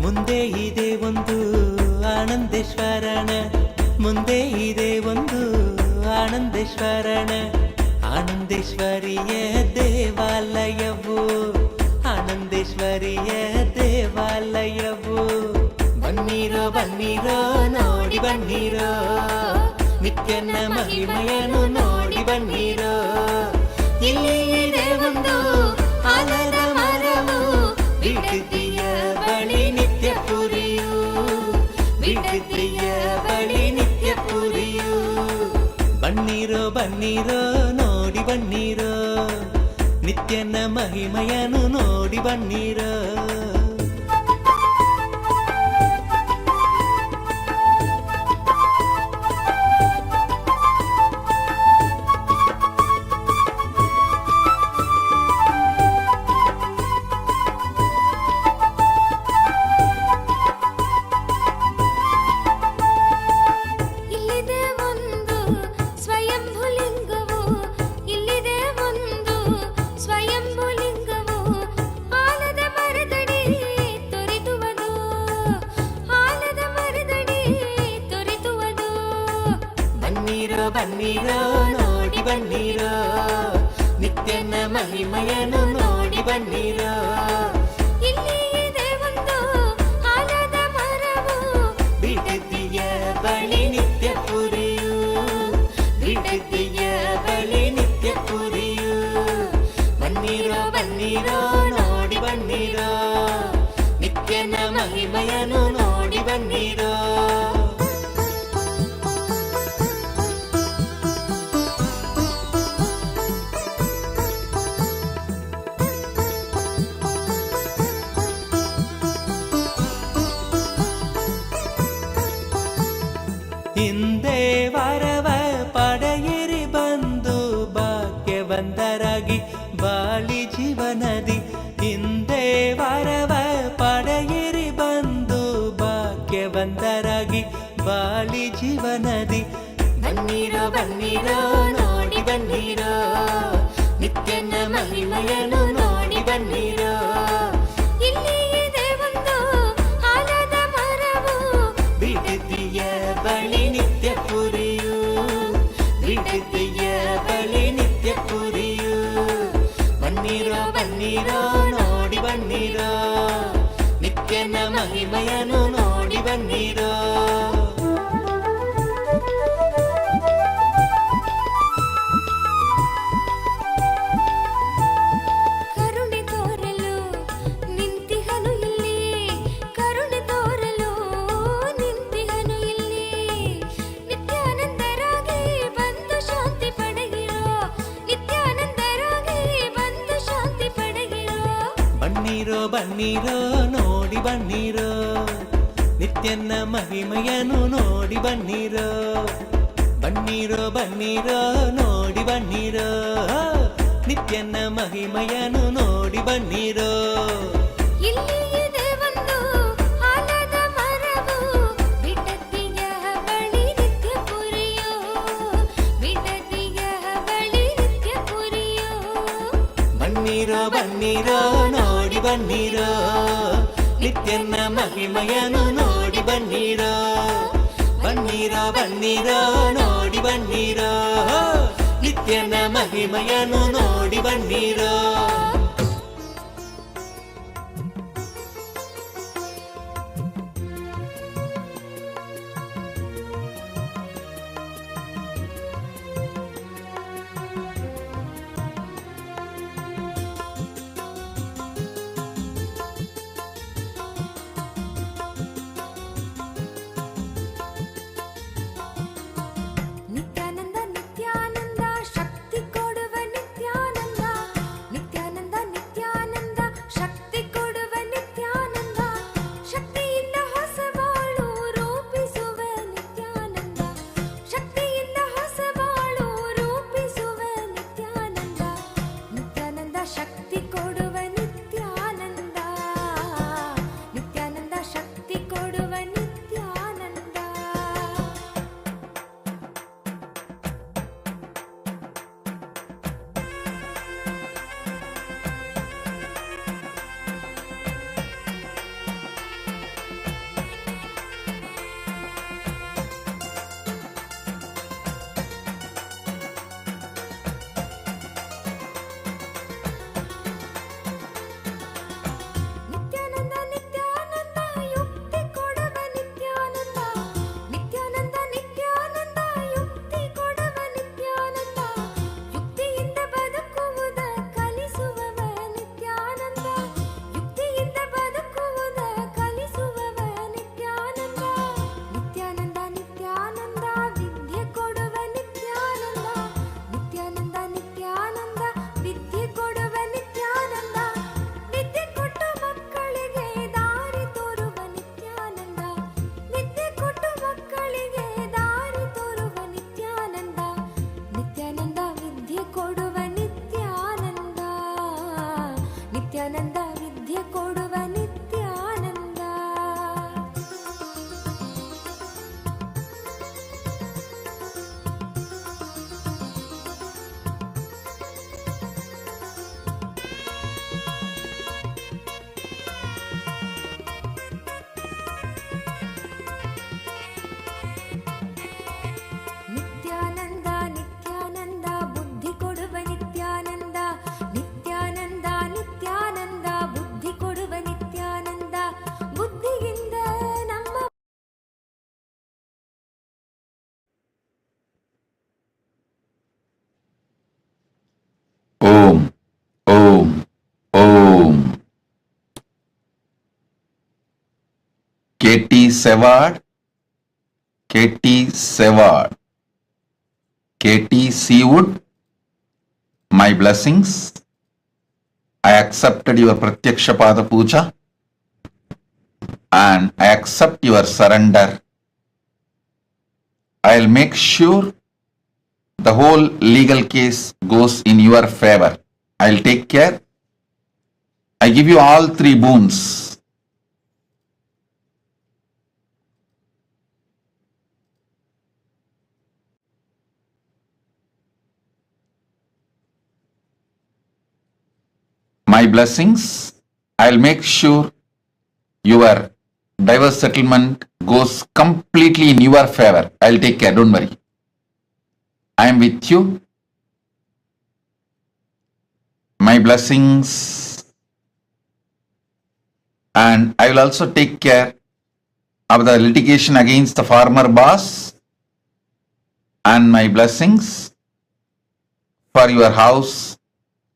ಮುಂದೆ ಇದೆ ಒಂದು ಆನಂದೇಶ್ವರನ ಮುಂದೆ ಇದೆ ಒಂದು ಆನಂದೇಶ್ವರನ ಆನಂದೇಶ್ವರಿಯ ದೇವಾಲಯವು ಆನಂದೇಶ್ವರಿಯ ದೇವಾಲಯವು ಬನ್ನೀರೋ ಬನ್ನೀರೋ ನೋಡಿ ಬನ್ನೀರೋ ನಿತ್ಯನ ಮಹಿಮೆಯನ್ನು ನೋಡಿ ಬನ್ನೀರೋ ಇಲ್ಲಿ ಇದೆ ಒಂದು ಆಲದ ಮರವು ಬಿಡದಿಯ ಬಳಿ ನಿತ್ಯ ಪುರಿಯು ಬಿಡದಿಯ ಬಳಿ ನಿತ್ಯ ಪುರಿಯು ಬನ್ನೀರೋ ಬನ್ನೀರೋ ನೋಡಿ ಬನ್ನೀರೋ ನಿತ್ಯನ ಮಹಿಮೆಯನ್ನು ನೋಡಿ ಬನ್ನೀರೋ ಬನ್ನೀರೋ ನೋಡಿ ಬನ್ನೀರೋ ನಿತ್ಯನ ಮಹಿಮೆಯನ್ನು ನೋಡಿ ಬನ್ನೀರೋ ಇಲ್ಲಿ ಇದೆ ಒಂದು ಆಲದ ಮರವು ಬಿಡದಿಯ ಬಳಿ ನಿತ್ಯ ಪುರಿಯು ಬಿಡದಿಯ ಬಳಿ ನಿತ್ಯ ಪುರಿಯು ಬನ್ನೀರೋ ಬನ್ನೀರೋ ನೋಡಿ ಬನ್ನೀರೋ ನಿತ್ಯನ ಮಹಿಮೆಯನ್ನು ನೋಡಿ ಬನ್ನೀರೋ ಹಿಂದೆ ವರವ ಪಡೆಯಿರಿ ಬಂದು ಭಾಗ್ಯವಂತರಾಗಿ ಬಾಳಿ ಜೀವನದಿ ಹಿಂದೆ ವರವ ಪಡೆಯಿರಿ ಬಂದು ಭಾಗ್ಯವಂತರಾಗಿ ಬಾಳಿ ಜೀವನದಿ ಬನ್ನೀರೋ ಬನ್ನೀರೋ ನೋಡಿ ಬನ್ನೀರೋ ನಿತ್ಯನ ಮಹಿಮೆಯನ್ನು ನೋಡಿ ಬನ್ನೀರೋ ಇಲ್ಲಿ ಇದೆ ಒಂದು ಆಲದ ಮರವು ಬಿಡದಿಯ ಬಳಿ ನಿತ್ಯ ಪುರಿಯು ಬಿಡದಿಯ ಬಳಿ ನಿತ್ಯ ಪುರಿಯು ಬನ್ನೀರೋ ಬನ್ನೀರೋ ನೋಡಿ ಬನ್ನೀರೋ ನಿತ್ಯನ ಮಹಿಮೆಯನ್ನು ನೋಡಿ ಬನ್ನೀರೋ ಕರುಣೆ ತೋರಲು ನಿಂತಿಹನು ಇಲ್ಲಿ ಕರುಣೆ ಬನ್ನಿರೋ ಬನ್ನಿರೋ ನೋಡಿ ಬನ್ನಿರೋ ನಿತ್ಯನ ಮಹಿಮೆಯನ್ನು ನೋಡಿ ಬನ್ನಿರೋ ಬನ್ನಿರೋ ಬನ್ನಿರೋ ನೋಡಿ ಬನ್ನಿರೋ ನಿತ್ಯನ ಮಹಿಮೆಯನ್ನು ನೋಡಿ ಬನ್ನಿರೋ ಇಲ್ಲಿ ಇದೆ ಒಂದು ಆಲದ ಮರವು ಬಿಡದಿಯ ಬಳಿ ನಿತ್ಯ ಪುರಿಯೋ ಬಿಡದಿಯ ಬಳಿ ನಿತ್ಯ ಪುರಿಯೋ ಬನ್ನಿರೋ ಬನ್ನಿರೋ ನೋಡಿ ಬನ್ನಿರೋ ನಿತ್ಯನ ಮಹಿಮೆಯನ್ನು ನೋಡಿ ಬನ್ನಿರೋ ಬನ್ನಿರೋ ಬನ್ನಿರೋ ನೋಡಿ ಬನ್ನಿರೋ ನಿತ್ಯನ ಮಹಿಮೆಯನ್ನು ನೋಡಿ ಬನ್ನಿರೋ ನಿತ್ಯಾನಂದ ನಿತ್ಯಾನಂದ ಶಕ್ತಿ ಕೊಡುವ ನಿತ್ಯಾನಂದ ನಿತ್ಯಾನಂದ ನಿತ್ಯಾನಂದ ಶಕ್ತಿ ಕೊಡುವ ನಿತ್ಯಾನಂದ ಶಕ್ತಿಯಿಂದ ಹೊಸ ಬಾಳು ರೂಪಿಸುವ ನಿತ್ಯಾನಂದ ಶಕ್ತಿಯಿಂದ ಹೊಸ ಬಾಳು ರೂಪಿಸುವ ನಿತ್ಯಾನಂದ ನಿತ್ಯಾನಂದ ಶಕ್ತಿ ಕೊಡುವ ನಿತ್ಯಾನಂದ ನಿತ್ಯಾನಂದ ಶಕ್ತಿ ಕೊಡುವ ನಿತ್ಯಾನಂದ ನಿತ್ಯಾನಂದ ನಿತ್ಯಾನಂದ ಯುಕ್ತಿ ಕೊಡುವ ನಿತ್ಯಾನಂದ ನಿತ್ಯಾನಂದ ನಿತ್ಯಾನಂದ ಯುಕ್ತಿ ಕೊಡುವ ನಿತ್ಯಾನಂದ ಯುಕ್ತಿಯಿಂದ ಬದುಕುವುದ ಕಲಿಸುವವ ನಿತ್ಯಾನಂದ ಯುಕ್ತಿಯಿಂದ ಬದುಕುವುದ ಕಲಿಸುವವ ನಿತ್ಯಾನಂದ ನಿತ್ಯಾನಂದ ನಿತ್ಯಾನಂದ ವಿದ್ಯೆ ಕೊಡುವ ನಿತ್ಯಾನಂದ ನಿತ್ಯಾನಂದ ನಿತ್ಯಾನಂದ ವಿದ್ಯೆ ಕೊಡುವ ನಿತ್ಯಾನಂದ ವಿದ್ಯೆ ಕೊಟ್ಟು ಮಕ್ಕಳಿಗೆ ದಾರಿ ತೋರುವ ನಿತ್ಯಾನಂದ ವಿದ್ಯೆ ಕೊಟ್ಟು ಮಕ್ಕಳಿಗೆ ದಾರಿ ತೋರುವ ನಿತ್ಯಾನಂದ ನಿತ್ಯಾನಂದ ವಿದ್ಯೆ ಕೊಡುವ ನಿತ್ಯಾನಂದ ನಿತ್ಯಾನಂದ ವಿದ್ಯೆ ಕೊಡುವ ನಿತ್ಯಾನಂದ ನಿತ್ಯಾನಂದ ನಿತ್ಯಾನಂದ ಬುದ್ಧಿ ಕೊಡುವ ನಿತ್ಯಾನಂದ ನಿತ್ಯಾನಂದ ನಿತ್ಯಾನಂದ ಬುದ್ಧಿ ಕೊಡುವ ನಿತ್ಯಾನಂದ ಬುದ್ಧಿಯಿಂದ ನಮ್ಮ ಓಂ ಓಂ ಓಂ KT Seward, KT Seward, KT Seawood, my blessings. I accepted your Pratyaksha Pada Puja and I accept your surrender. I'll make sure the whole legal case goes in your favor. I'll take care. I give you all three boons. My blessings, I'll make sure your divorce settlement goes completely in your favor. I'll take care, don't worry. I am with you. My blessings, and I will also take care of the litigation against the former boss, and my blessings for your house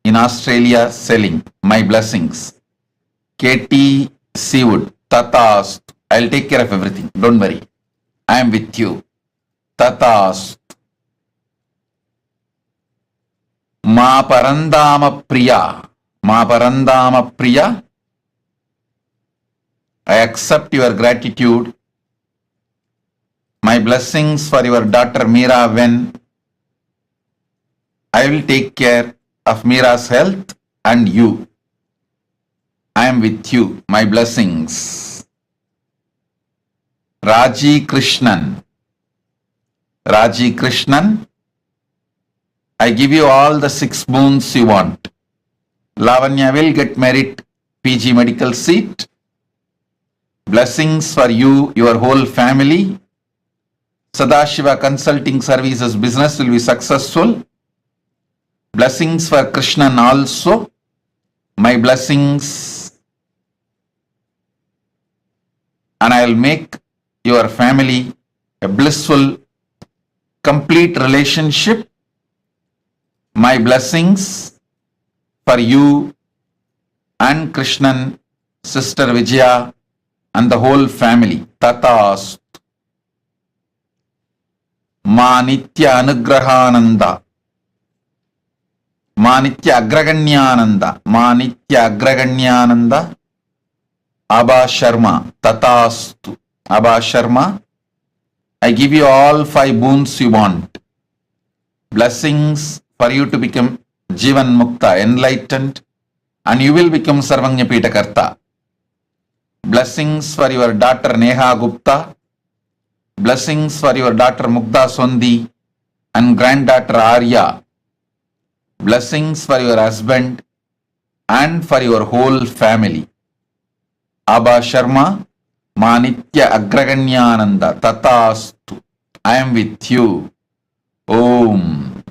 in Australia selling. My blessings. KT Seawood, Tatast. I'll take care of everything. Don't worry. I am with you. Tatast. Ma Parandama Priya, Ma Parandama Priya, I accept your gratitude. My blessings for your daughter Meera when I will take care of Meera's health and you. I am with you. My blessings. Raji Krishnan. Raji Krishnan, I give you all the 6 boons you want. Lavanya will get merit PG medical seat. Blessings for you, your whole family. Sadashiva Consulting Services business will be successful. Blessings for Krishnan also. My blessings. And I will make your family a blissful, complete relationship. My blessings for you and Krishnan, sister Vijaya, and the whole family. Tatast. Ma Nitya Anugrahananda. Ma Nitya Agraganyananda. Ma Nitya Agraganyananda. Abha Sharma. Tatastu. Abha Sharma, I give you all 5 boons you want. Blessings for you to become Jivan Mukta, enlightened, and you will become Sarvanya Pitakarta. Blessings for your daughter Neha Gupta. Blessings for your daughter Mukta Sondi and granddaughter Arya. Blessings for your husband and for your whole family. Abha Sharma, Ma Nitya Agraganyananda Tatastu. I am with you. Om.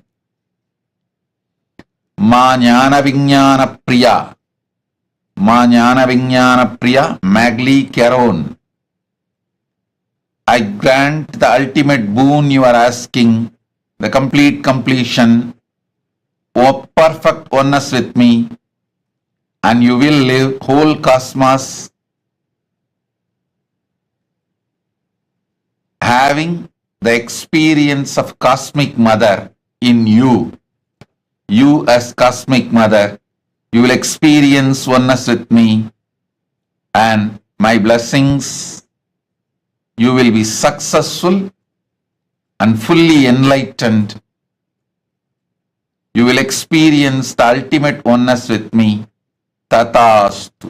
Ma Jnana Vijnana Priya. Ma Jnana Vijnana Priya Magli Caron. I grant the ultimate boon you are asking, the complete completion, O perfect oneness with me, and you will live whole cosmos having the experience of Cosmic Mother in you. You as Cosmic Mother, you will experience oneness with me, and my blessings, you will be successful and fully enlightened. You will experience the ultimate oneness with me. Tatastu.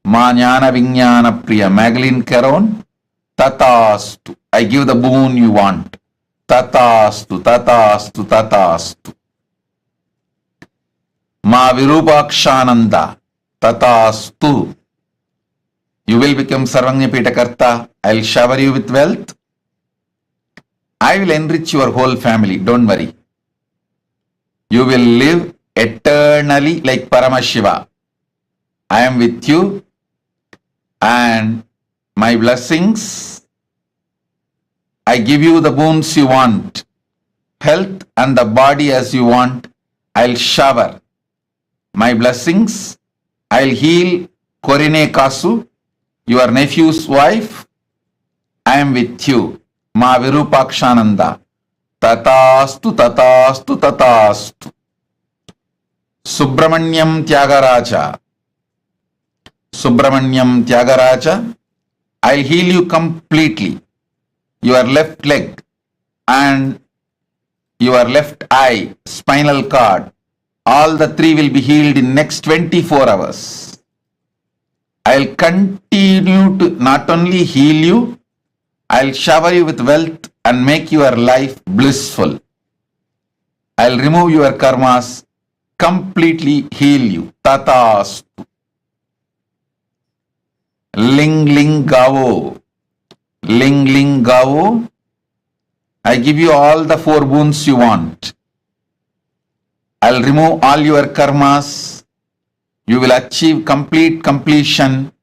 Ma Jnana Vijnana Priya Magdalene Caron. Tatastu. I give the boon you want. Tatastu, Tatastu, Tatastu. Ma Virupakshananda. Tatastu. You will become Sarvanya Pitakarta. I will shower you with wealth. I will enrich your whole family. Don't worry. You will live eternally like Paramashiva. I am with you, and my blessings, I give you the boons you want, health and the body as you want. I'll shower my blessings. I'll heal Korine Kasu, your nephew's wife. I am with you. Ma Virupakshananda. Tatastu, Tatastu, Tatastu. Subramanyam Tyagaraja. Subramanyam Tyagaraja. I'll heal you completely. Your left leg and your left eye, spinal cord, all the 3 will be healed in next 24 hours. I'll continue to not only heal you, I'll shower you with wealth and make your life blissful. I'll remove your karmas, completely heal you. Tatastu. Ling Ling Gavo. Ling Ling Gavo. I give you all the 4 boons you want. I'll remove all your karmas. You will achieve complete completion,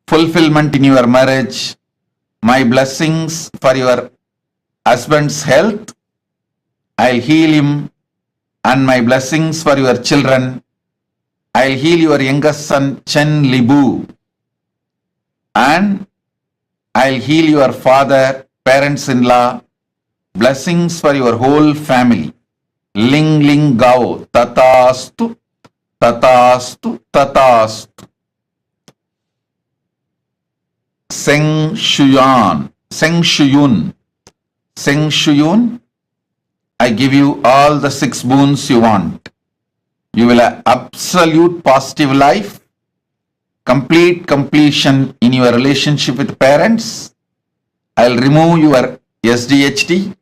fulfillment in your marriage. My blessings for your husband's health. I'll heal him, and my blessings for your children. I'll heal your youngest son Chen Libu, and I'll heal your father, parents-in-law. Blessings for your whole family. Ling Ling Gao. Tatastu. Tatastu, tatastu. Seng Shuyan, Seng Shuyun, Seng Shuyun. I give you all the 6 boons you want. You will have absolute positive life, complete completion in your relationship with parents. I'll remove your SDHD.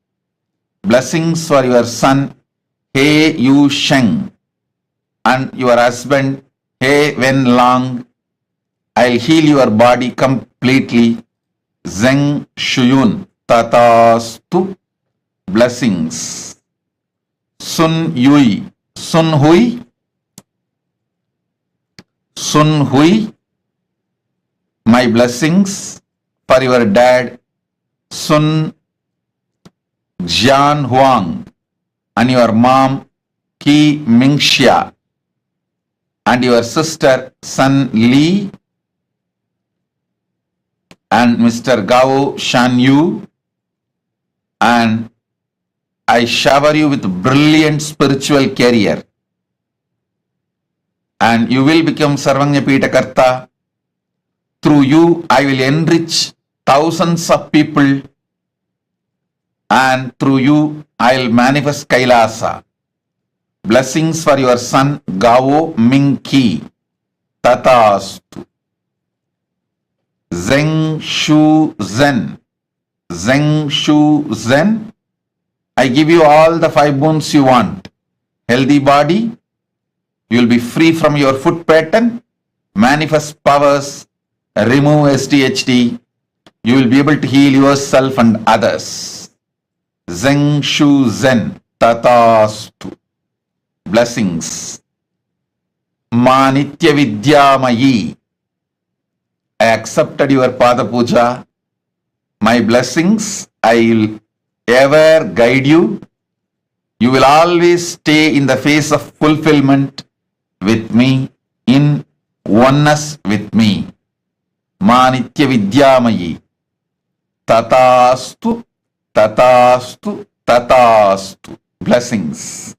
Blessings for your son, He Yu Sheng, and your husband, He Wen Lang. I'll heal your body completely. Zeng Shuyun, Tatastu. Blessings. Sun Yui, Sun Hui, Sun Hui. My blessings for your dad, Sun Jian Huang, and your mom, Ki Mingxia, and your sister, Sun Li, and Mr. Gao Shan Yu, and I shower you with brilliant spiritual career, and you will become Sarvanyapita Karta. Through you, I will enrich thousands of people, and through you, I will manifest Kailasa. Blessings for your son, Gao Mingki. Tatastu. Zeng Shu Zen. Zeng Shu Zen. I give you all the 5 boons you want. Healthy body. You will be free from your foot pattern. Manifest powers. Remove SDHD. You will be able to heal yourself and others. Zeng Shu Zen. Tatastu. Blessings. Ma Nitya Vidyamayi. I accepted your Pada Puja. My blessings, I will ever guide you. You will always stay in the phase of fulfillment with me, in oneness with me. Ma Nitya Vidyamayi. Tatastu, tatastu, tatastu. Blessings.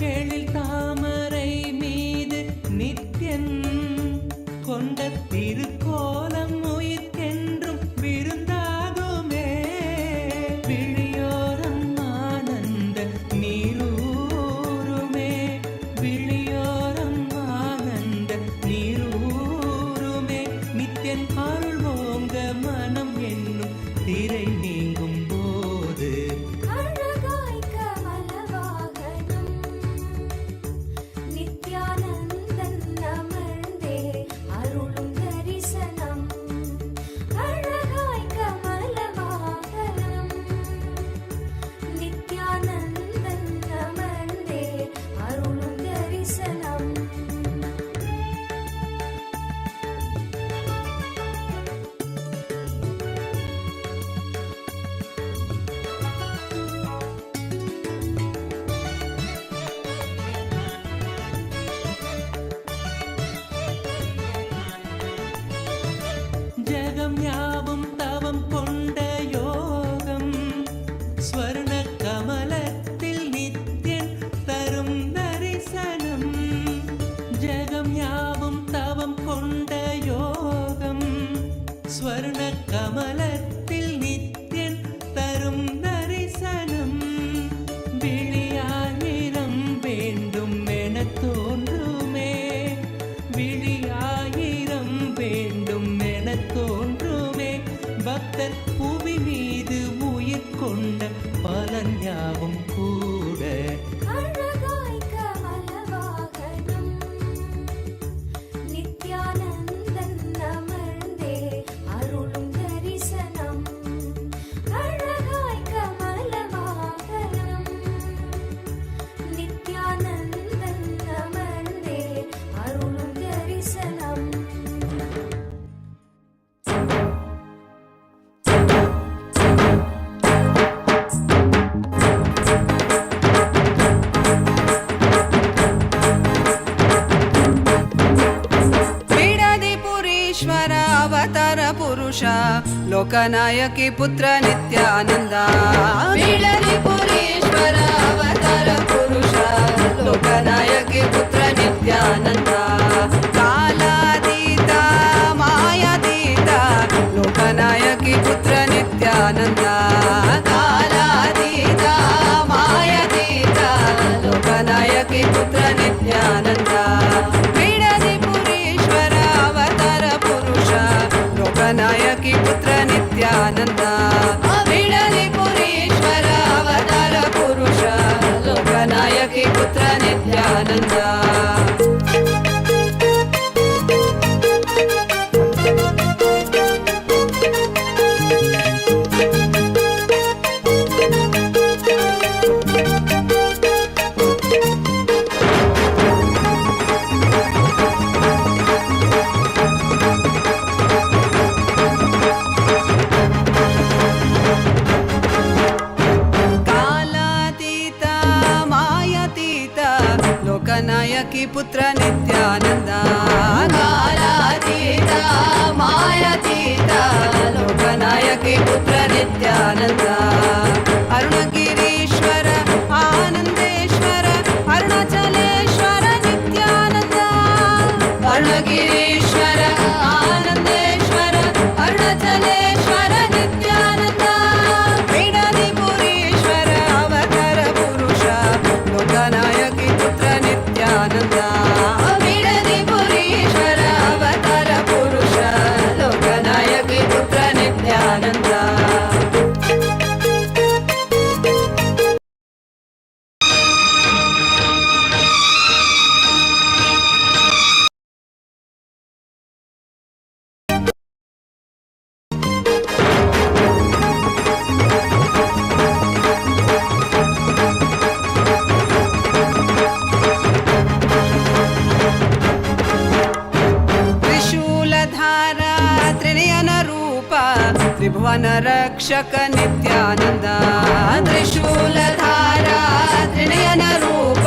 எழில் தாமரை மீது நித்யன் கொண்ட திருக்கோலம் உயிர்க்கென்றும் விருந்தாகுமே. விழியோரம் ஆனந்த நீரூருமே, விழியோரம் ஆனந்த நீரூருமே. நித்யன் அருள் ஓங்க மனம் என்னும் திரை நீங்கும் போது அழகாய் கமலவாகனம் நித்யானந்தன் அமர்ந்தே அருளும் தரிசனம். அழகாய் கமலவாகனம் நித்யானந்தன் அமர்ந்தே அருளும் தரிசனம். ஜகம் யாவும் தவம் கொண்ட யோகம் ஸ்வர்ண கமலத்தில் நித்யன் தரும் தரிசனம். ஜகம் யாவும் தவம் கொண்ட யோகம் ஸ்வர்ண கமலத்தில் நித்யன் தரும் தரிசனம். விழியாயிரம் வேண்டும் என தோன்றுமே, விழியாயிரம் வேண்டும் என தோன்றுமே. பக்தர் புவி மீது உயிர் கொண்ட பலன் யாவும் கூட அழகாய் கமலவாகனம் நித்யானந்தன் அமர்ந்தே அருளும் தரிசனம். அழகாய் கமலவாகனம் நித்யானந்தன் அமர்ந்தே அருளும் தரிசனம். त्रिपुरेश्वर अवतार पुरुष लोकनायकी पुत्र नित्यानंद त्रिपुरेश्वर अवतार पुरुष लोकनायकी पुत्र नित्यानंद कालातीत मायातीत लोकनायकी पुत्र नित्यानंद कालातीत मायातीत लोकनायकी पुत्र नित्यानंद त्रिपुरेश्वर अवतार पुरुष लोकनायकी पुत्र नित्यानंद त्रिपुरेश्वर अवतार पुरुष लोकनायकी पुत्र नित्यानंद लोकनायकी पुत्र नित्यानंद कालातीत मायातीत लोकनायकी पुत्र नित्यानंद अरुणगिरीश्वर आनंदेश्वर अरुणाचलेश्वर नित्यानंद अरुणगिरीश्वर आनंदेश्वर अरुणाचलेश्वर नित्यानंद त्रिपुरेश्वर अवतार पुरुष लोकनायकी पुत्र नित्यानंद त्रिपुरेश्वर अवतार पुरुष लोकनायकी पुत्र नित्यानंद त्रिभुवन रक्षक नित्यानंद त्रिशूलधारा त्रिनयन रूप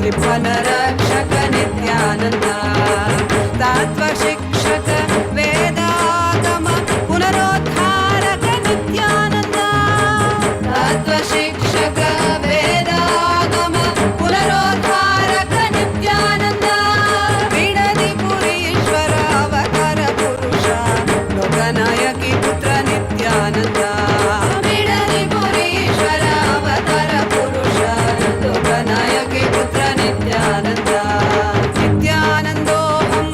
त्रिभुवन रक्षक नित्यानंद तत्व शिक्षक वेदागम पुनरोद्धारक नित्यानंद तत्व शिक्षक वेदागम पुनरोद्धारक नित्यानंद त्रिपुरेश्वर अवतार पुरुष लोकनायकी पुत्र नित्यानंद त्रिपुरेश्वर अवतार पुरुष लोकनायकी पुत्र नित्यानंद नित्यानंदोऽहं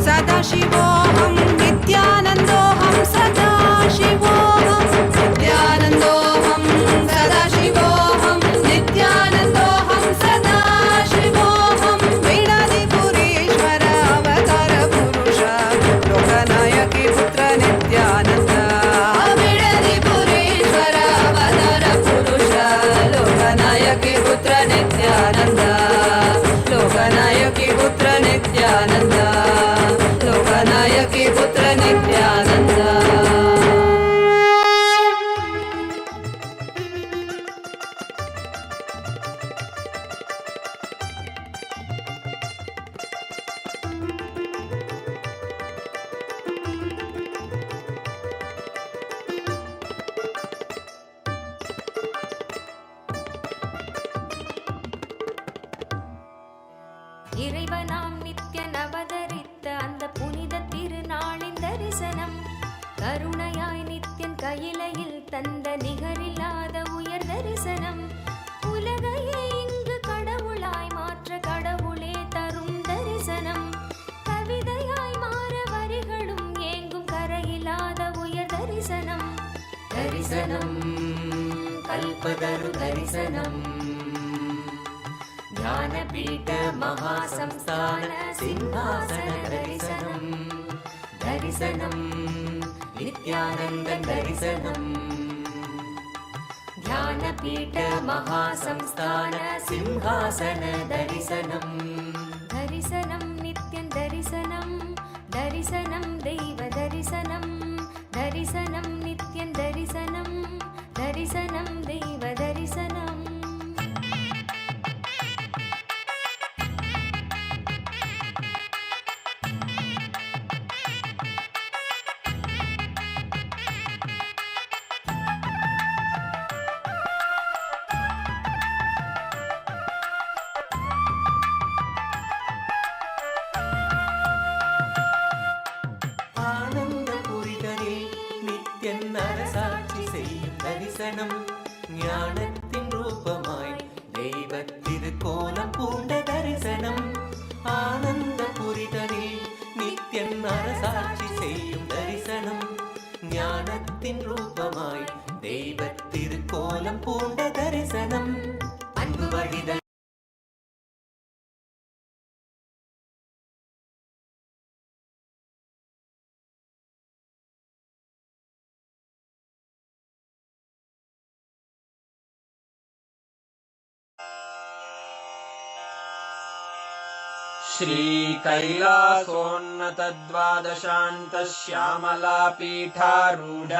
सदाशिवोऽहं नित्यानंदोऽहं सदाशिवोऽहं नित्यानंदोऽहं सदाशिवोऽहं नित्यानंदोऽहं सदाशिवोऽहं त्रिपुरेश्वर अवतार पुरुष लोकनायकी पुत्र नित्यानंद त्रिपुरेश्वर अवतार पुरुष लोकनायकी पुत्र नित्यानंद लोकनायकी पुत्र नित्यानंद लोकनायकी पुत्र नित्यानंद இறைவனாம் நித்யன் அவதரித்த அந்த புனித திருநாளின் தரிசனம் கருணையாய் நித்யன் கையிலையில் தந்த நிகரில்லாத உயர் தரிசனம் உலகையே இங்கு கடவுளாய் மாற்ற கடவுளே தரும் தரிசனம் கவிதையாய் மாற வரிகளும் ஏங்கும் கரையில்லாத உயர் தரிசனம் தரிசனம் கல்பதரு தரிசனம் ज्ञानपीठ महासंस्थान सिंहासन दर्शनम दर्शनम नित्यानंद दर्शनम ज्ञानपीठ महासंस्थान सिंहासन दर्शनम दर्शनम नित्यं दर्शनम दर्शनम दैव दर्शनम दर्शनम नित्यं दर्शनम दर्शनम दैव दर्शनम தரிசனம் ஞானத்தின் ரூபமாய் தெய்வத்திருக்கோலம் பூண்ட தரிசனம் ஆனந்த புரிதலில் நித்யன் அரசாட்சி செய்யும் தரிசனம் ஞானத்தின் ரூபமாய் தெய்வத்திருக்கோலம் பூண்ட தரிசனம் அன்பு வழித श्रीकैलासोन्नतद्वादशान्तश्यामलापीठारूढ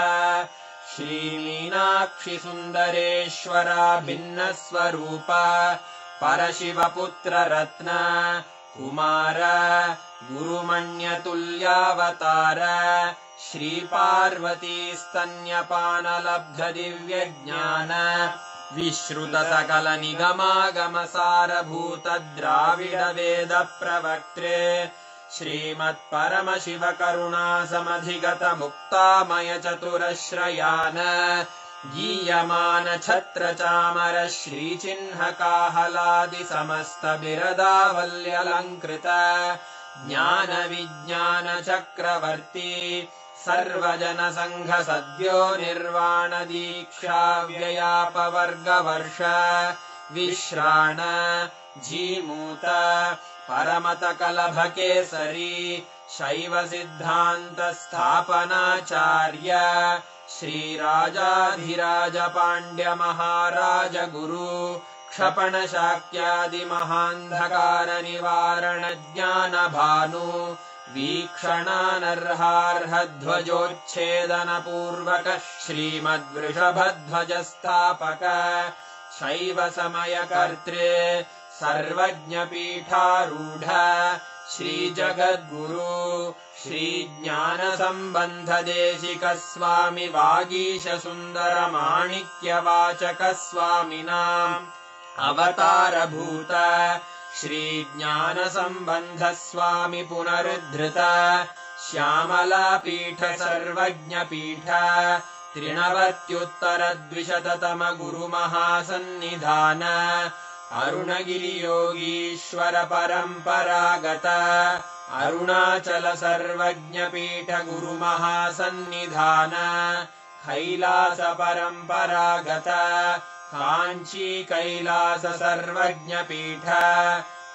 श्रीमीनाक्षिसुन्दरेश्वरा भिन्नस्वरूप परशिवपुत्ररत्न कुमार गुरुमण्यतुल्यावतार श्रीपार्वतीस्तन्यपानलब्धदिव्यज्ञान विश्रुत सकल निगमागमसारभूत द्राविड वेद प्रवक्त्रे श्रीमत्परमशिव करुणा समधिगत मुक्तामय चतुरश्रयान गीयमान छत्र चामर श्रीचिह्न काहलादि समस्त बिरदावल्यलङ्कृत ज्ञान विज्ञान चक्रवर्ती सर्वजन संघ सद्यो निर्वाण दीक्षा व्ययापवर्गवर्ष विश्राण जीमूत परमत कलभ केसरी शैव सिद्धांत स्थापनाचार्य श्रीराजाधिराज पाण्ड्य महाराज गुरु क्षपण शाक्यादि महान्धकार निवारण ज्ञान भानु वीक्षणानर्हार्हध्वजोच्छेदन पूर्वक श्रीमद्वृषभध्वज स्थापक शैव समय कर्त्रे सर्वज्ञ पीठारूढ श्री जगद्गुरु श्री ज्ञान संबंध देशिक स्वामी वागीश सुंदर माणिक्य वाचक स्वामिनाम् अवतार भूत श्री ज्ञान संबंध स्वामी पुनरुद्धृत श्यामला पीठ सर्वज्ञ पीठ त्रिनवत्युत्तर द्विशततम गुरु महासन्निधान अरुणगिरि योगीश्वर परंपरागत अरुणाचल सर्वज्ञ पीठ गुरु महासन्निधान कैलास परंपरागत कांची कैलास सर्वज्ञ पीठ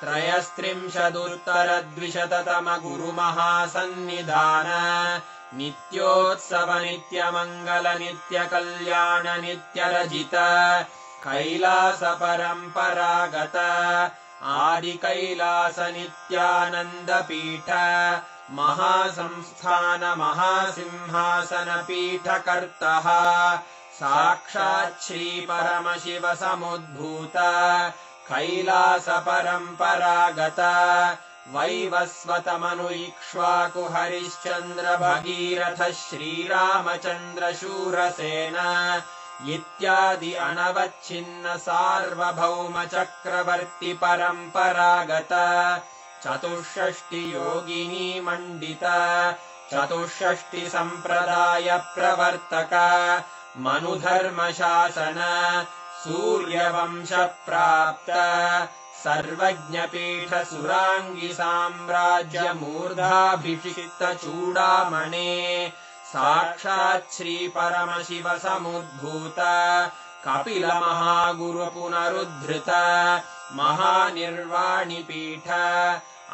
त्रयस्त्रिंशदुत्तर द्विशततम गुरु महासन्निधान नित्योत्सव नित्य मंगल नित्य कल्याण नित्य रजित कैलास परंपरागत आदि कैलास नित्यानंद पीठ महासंस्थान महासिंहासन पीठ कर्तः साक्षात् श्री परमशिव समुद्भूत कैलास परंपरागत वैवस्वत मनु इक्ष्वाकु हरिश्चंद्र भगीरथ श्रीरामचंद्र शूरसेन इत्यादि अनवच्छिन्न सार्वभौम चक्रवर्ति परंपरागत चतुष्षष्टि योगिनी मंडित चतुष्षष्टि संप्रदाय प्रवर्तक मनुधर्म शासन सूर्यवंश प्राप्त सर्वज्ञ पीठ सुरांगी साम्राज्य मूर्धाभिषिक्त चूडामणे साक्षात् श्री परमशिव समुद्भूत कपिल महागुरु पुनरुद्धृत महानिर्वाणि पीठ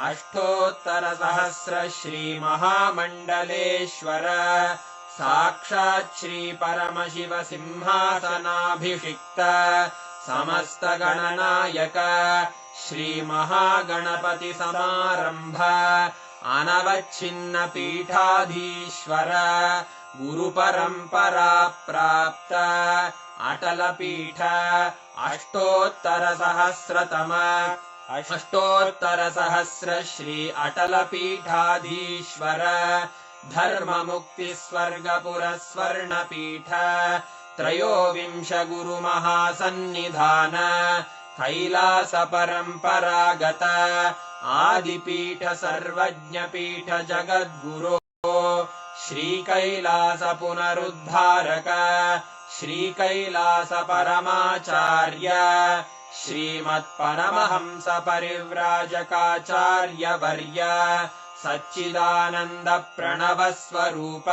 अष्टोत्तर सहस्र श्री महामंडलेश्वर साक्षात् श्री परमशिव सिंहासनाभिषिक्त समस्त गणनायक श्री महागणपति समारंभ अनवच्छिन्न पीठाधीश्वर गुरु परंपरा प्राप्त अटल पीठ अष्टोत्तर सहस्र श्री अटल पीठाधीश्वर धर्म मुक्ति स्वर्गपुर स्वर्ण पीठ त्रयोविंश गुरु महासन्निधान कैलास परंपरागत आदिपीठ सर्वज्ञ पीठ जगद्गुरो श्रीकैलास पुनरुद्धारक श्रीकैलास परमाचार्य श्रीमत्परमहंस परिव्राजकाचार्यवर्य सच्चिदानन्द प्रणव स्वरूप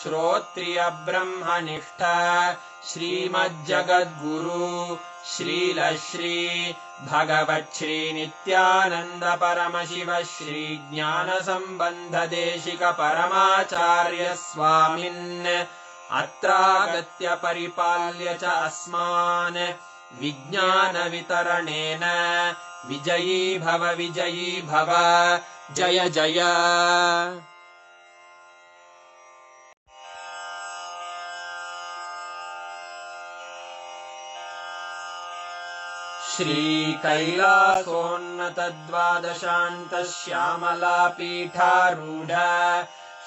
श्रोत्रिय ब्रह्मनिष्ठ श्रीमज्जगद्गुरु श्रीलश्री भगवच्छ्री नित्यानन्द परमशिव श्री ज्ञान संबंध देशिक परमाचार्य स्वामिन् अत्रागत्य परिपाल्य च अस्मान् विज्ञान वितरणेन विजयी भव जय जय। श्रीकैलासोन्नतद्वादशान्त श्यामला पीठारूढ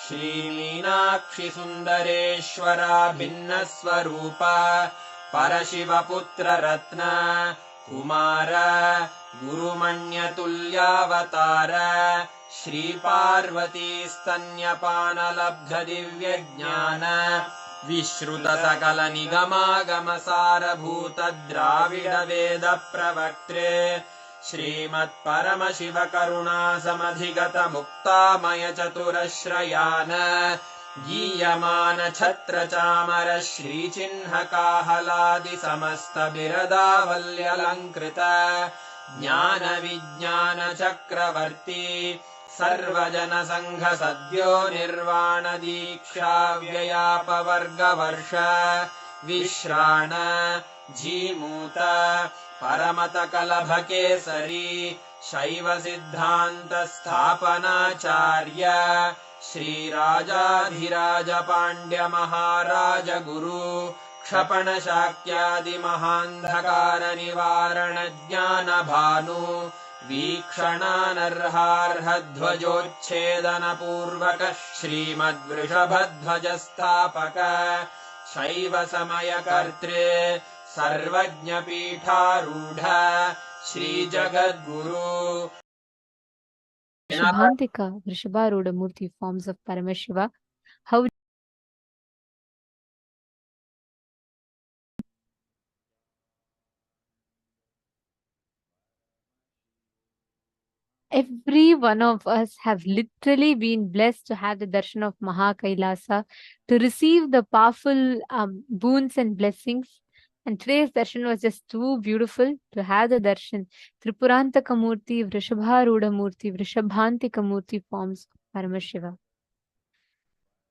श्रीमीनाक्षि सुन्दरेश्वरा भिन्नस्वरूप परशिवपुत्र रत्न कुमार गुरुमण्यतुल्यावतार श्रीपार्वती स्तन्यपानलब्ध दिव्यज्ञान विश्रुत सकल निगमागम सारभूत द्राविड वेद प्रवक्त्रे श्रीमत्परमशिव करुणा समधिगत मुक्तामय चतुरश्रयान गीयमान छत्र चामर श्रीचिह्न काहलादि समस्त बिरदावल्यलङ्कृत ज्ञान विज्ञान चक्रवर्ती सर्वजन संघ सद्यो निर्वाण दीक्षा व्ययापवर्गवर्ष विश्राण जीमूत परमत कलभ केसरी शैव सिद्धान्त स्थापनाचार्य श्रीराजाधिराज पाण्ड्य महाराज गुरु क्षपण शाक्यादि महान्धकार निवारण ज्ञान भानु वीक्षणानर्हार्ह ध्वजोच्छेदन पूर्वक श्रीमद्वृषभध्वज स्थापक शैव समय कर्त्रे सर्वज्ञ पीठारूढ़ श्री जगद्गुरु Shubhantika, Vrishabharuda Murthy, forms of Paramashiva. How every one of us have literally been blessed to have the darshan of Mahakailasa, to receive the powerful boons and blessings. And today's darshan was just too beautiful to have the darshan. Tripurantaka Murthy, Vrishabharuda Murthy, Vrishabhantika Murthy forms of Paramashiva.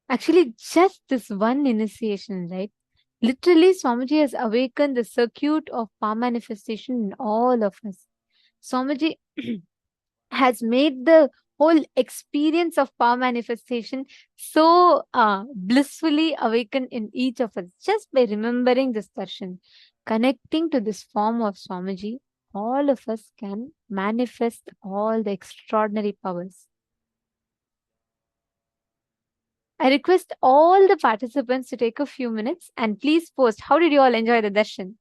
Actually, just this one initiation, right? Literally, Swamiji has awakened the circuit of power manifestation in all of us. Swamiji has made the whole experience of power manifestation so blissfully awakened in each of us. Just by remembering this darshan, connecting to this form of Swamiji, all of us can manifest all the extraordinary powers. I request all the participants to take a few minutes and please post, how did you all enjoy the darshan?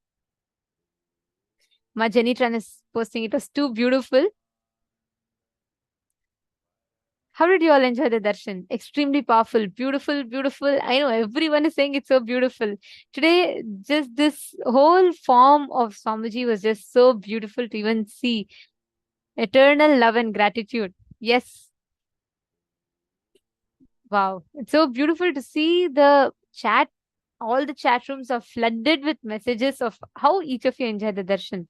Ma Jenitran is posting, it was too beautiful. How did you all enjoy the darshan? Extremely powerful, beautiful, beautiful. I know everyone is saying it's so beautiful. Today, just this whole form of Swamiji was just so beautiful to even see. Eternal love and gratitude. Yes. Wow. It's so beautiful to see the chat. All the chat rooms are flooded with messages of how each of you enjoyed the darshan.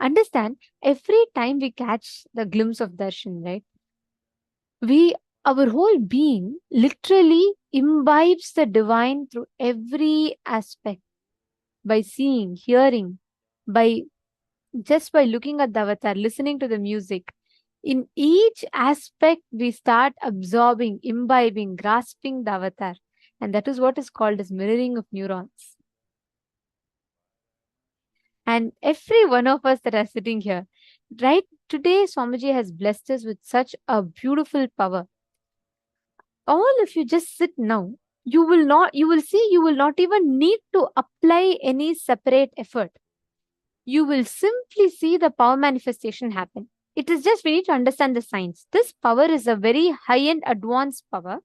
Understand, every time we catch the glimpse of darshan, right? Our whole being literally imbibes the divine through every aspect. By seeing, hearing, just by looking at the avatar, listening to the music. In each aspect, we start absorbing, imbibing, grasping the avatar. And that is what is called as mirroring of neurons. And every one of us that are sitting here, right today, Swamiji has blessed us with such a beautiful power. All of you just sit now. You will not even need to apply any separate effort. You will simply see the power manifestation happen. It is just we need to understand the science. This power is a very high-end advanced power.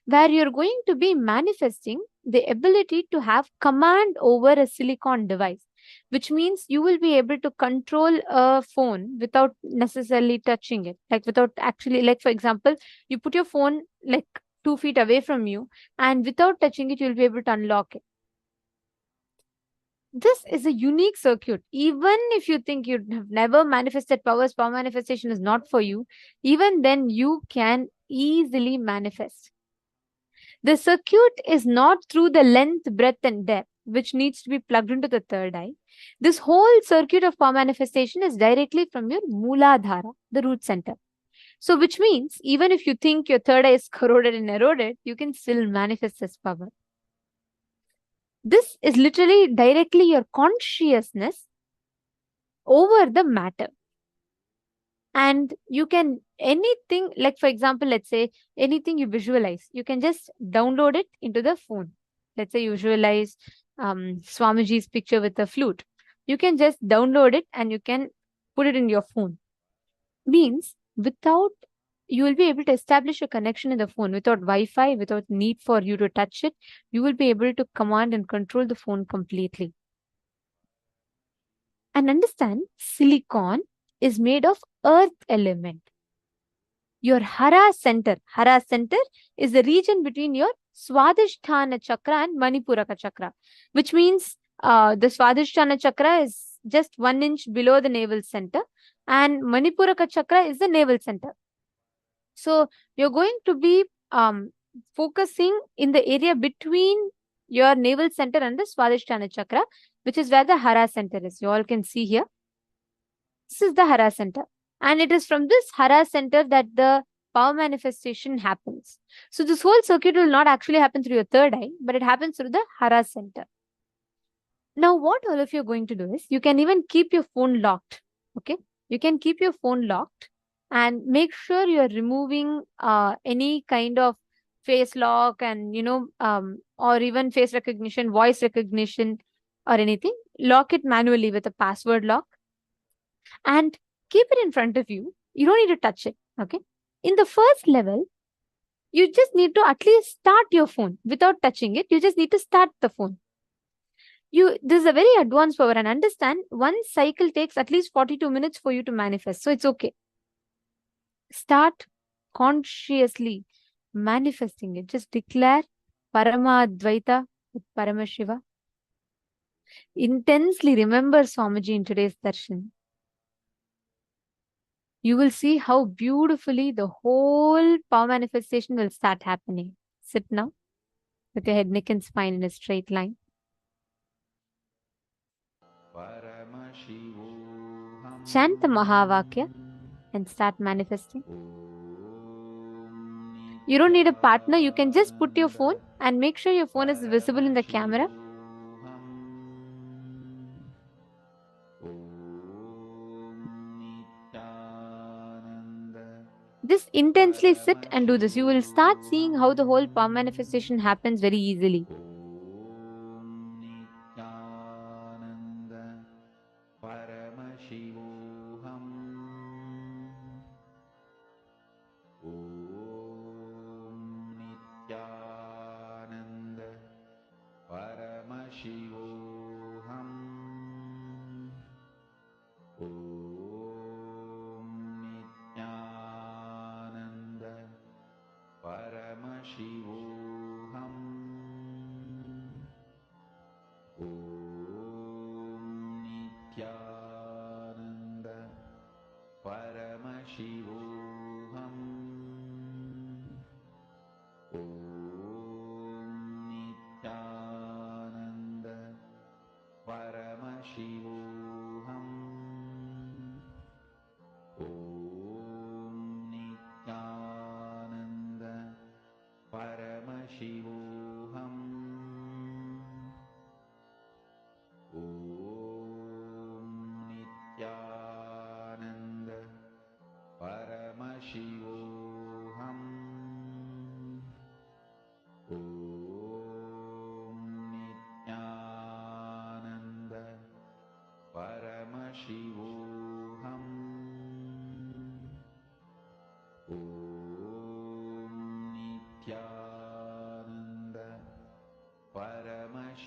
where you're going to be manifesting the ability to have command over a silicon device, which means you will be able to control a phone without necessarily touching it, like without actually, like for example, you put your phone like 2 feet away from you, and without touching it, you'll be able to unlock it. This is a unique circuit. Even if you think you have never manifested powers, power manifestation is not for you, even then you can easily manifest. The circuit is not through the length, breadth, and depth, which needs to be plugged into the third eye. This whole circuit of power manifestation is directly from your Mooladhara, the root center. So, which means even if you think your third eye is corroded and eroded, you can still manifest this power. This is literally directly your consciousness over the matter. And you can, anything, like for example, let's say anything you visualize, you can just download it into the phone. Let's say you visualize Swamiji's picture with a flute. You can just download it and you can put it in your phone. Means without, you will be able to establish a connection in the phone without Wi-Fi, without need for you to touch it. You will be able to command and control the phone completely. And understand, silicon is made of earth element. Your Hara center is the region between your Swadhisthana chakra and Manipuraka chakra, which means the Swadhisthana chakra is just 1 inch below the navel center, and Manipuraka chakra is the navel center. So you're going to be focusing in the area between your navel center and the Swadhisthana chakra, which is where the Hara center is. You all can see here. This is the Hara center. And it is from this Hara center that the power manifestation happens. So this whole circuit will not actually happen through your third eye, but it happens through the Hara center. Now, what all of you are going to do is, you can even keep your phone locked. Okay, you can keep your phone locked and make sure you're removing any kind of face lock and or even face recognition, voice recognition, or anything. Lock it manually with a password lock and keep it in front of you. You don't need to touch it. Okay, in the first level, you just need to at least start your phone without touching it. You just need to start the phone. This is a very advanced power, and understand, one cycle takes at least 42 minutes for you to manifest. So it's okay. Start consciously manifesting it. Just declare Parama Advaita with Paramashiva. Intensely remember Swamiji in today's darshan. You will see how beautifully the whole power manifestation will start happening. Sit now with your head, neck, and spine in a straight line. Chant the Mahavakya and start manifesting. You don't need a partner. You can just put your phone and make sure your phone is visible in the camera. Just intensely sit and do this. You will start seeing how the whole power manifestation happens very easily.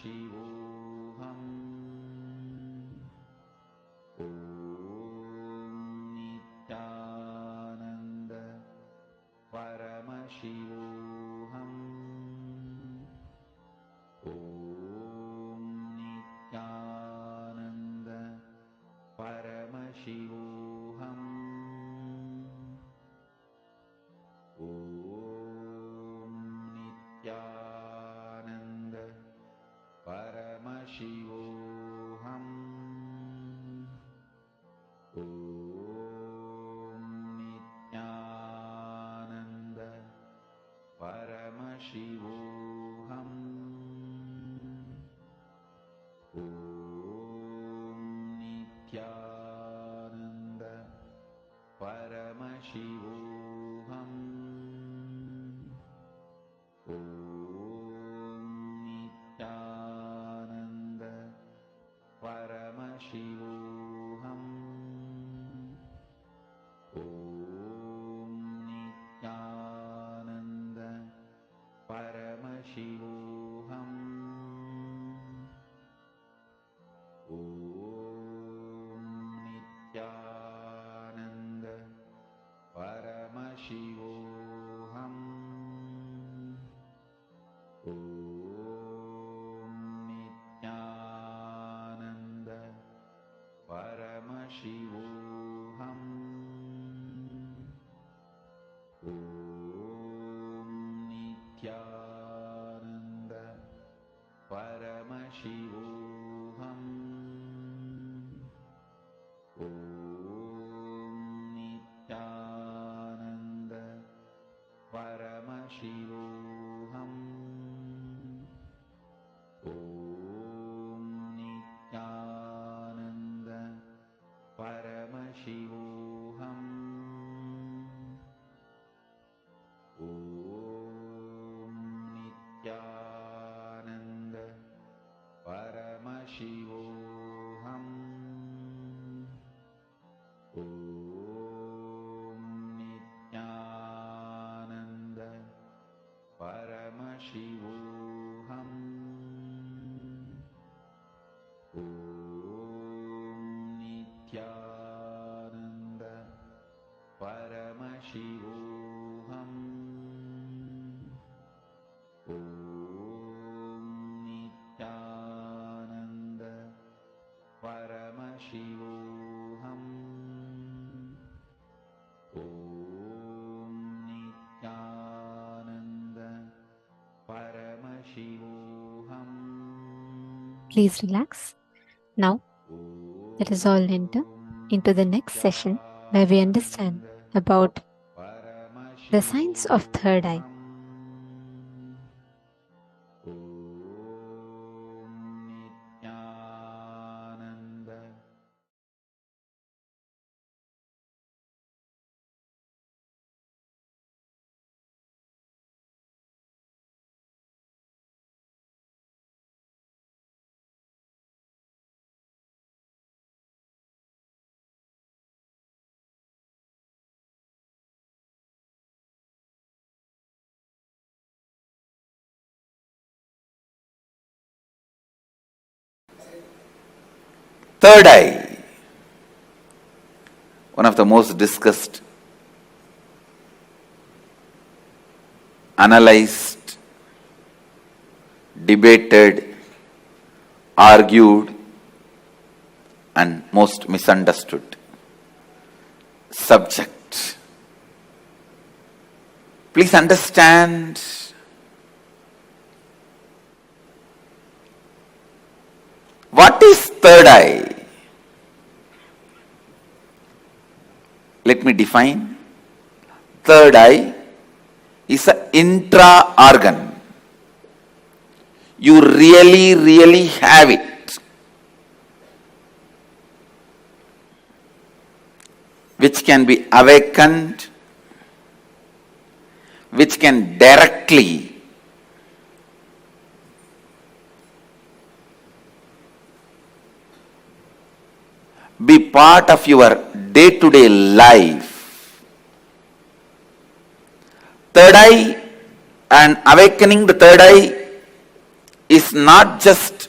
Shivoham. Om Nityananda Paramashivoham. Om Nityananda Paramashivoham. Om Nityananda Paramashivoham. Om Nityananda Paramashivoham. Om Nityananda Paramashivoham. Om Nityananda Paramashivoham. Om Nityananda Paramashivoham. Om Nityananda Paramashivoham. Om Nityananda Paramashivoham. Om Nityananda Paramashivoham. Om Nityananda Paramashivoham. Om Nityananda Paramashivoham. Om Nityananda Paramashivoham. Om Nityananda Paramashivoham. Om Nityananda Paramashivoham. Om Nityananda Paramashivoham. Om Nityananda Paramashivoham. Please relax. Now, let us all enter into the next session where we understand about the science of third eye. Third eye, one of the most discussed, analyzed, debated, argued, and most misunderstood subject. Please understand, what is third eye? Let me define. Third eye is an intra-organ. You really have it, which can be awakened, which can directly be part of your day-to-day life. Third eye and awakening the third eye is not just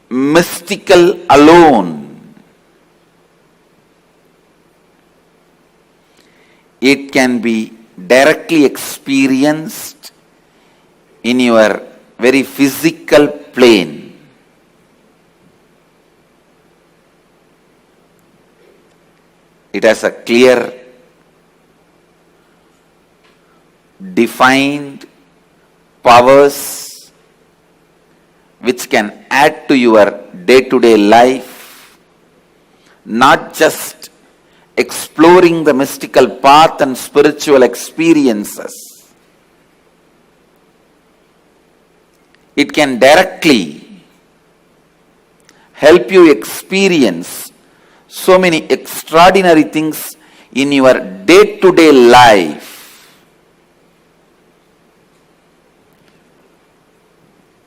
mystical alone. It can be directly experienced in your very physical plane. It has a clear, defined powers which can add to your day-to-day life, not just exploring the mystical path and spiritual experiences. It can directly help you experience so many extraordinary things in your day-to-day life.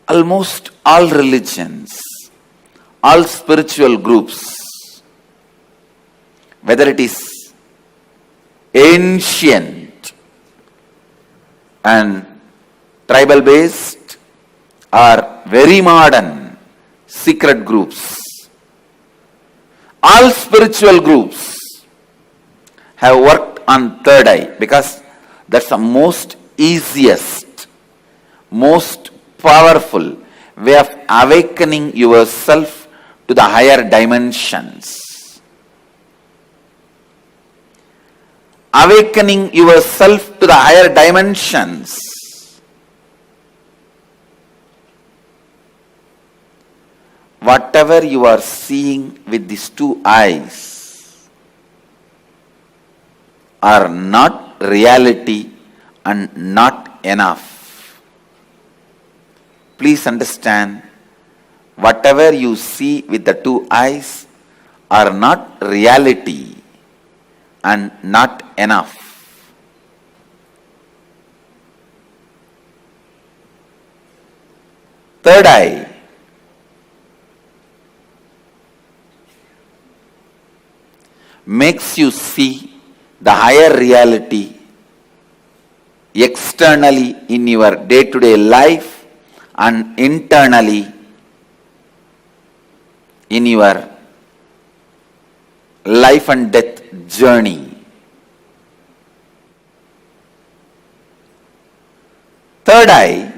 Almost all religions, all spiritual groups, whether it is ancient and tribal based or very modern secret groups, all spiritual groups have worked on third eye because that's the most easiest, most powerful way of awakening yourself to the higher dimensions. Awakening yourself to the higher dimensions. Whatever you are seeing with these two eyes are not reality and not enough. Please understand, whatever you see with the two eyes are not reality and not enough. Third eye makes you see the higher reality externally in your day-to-day life and internally in your life and death journey. Third eye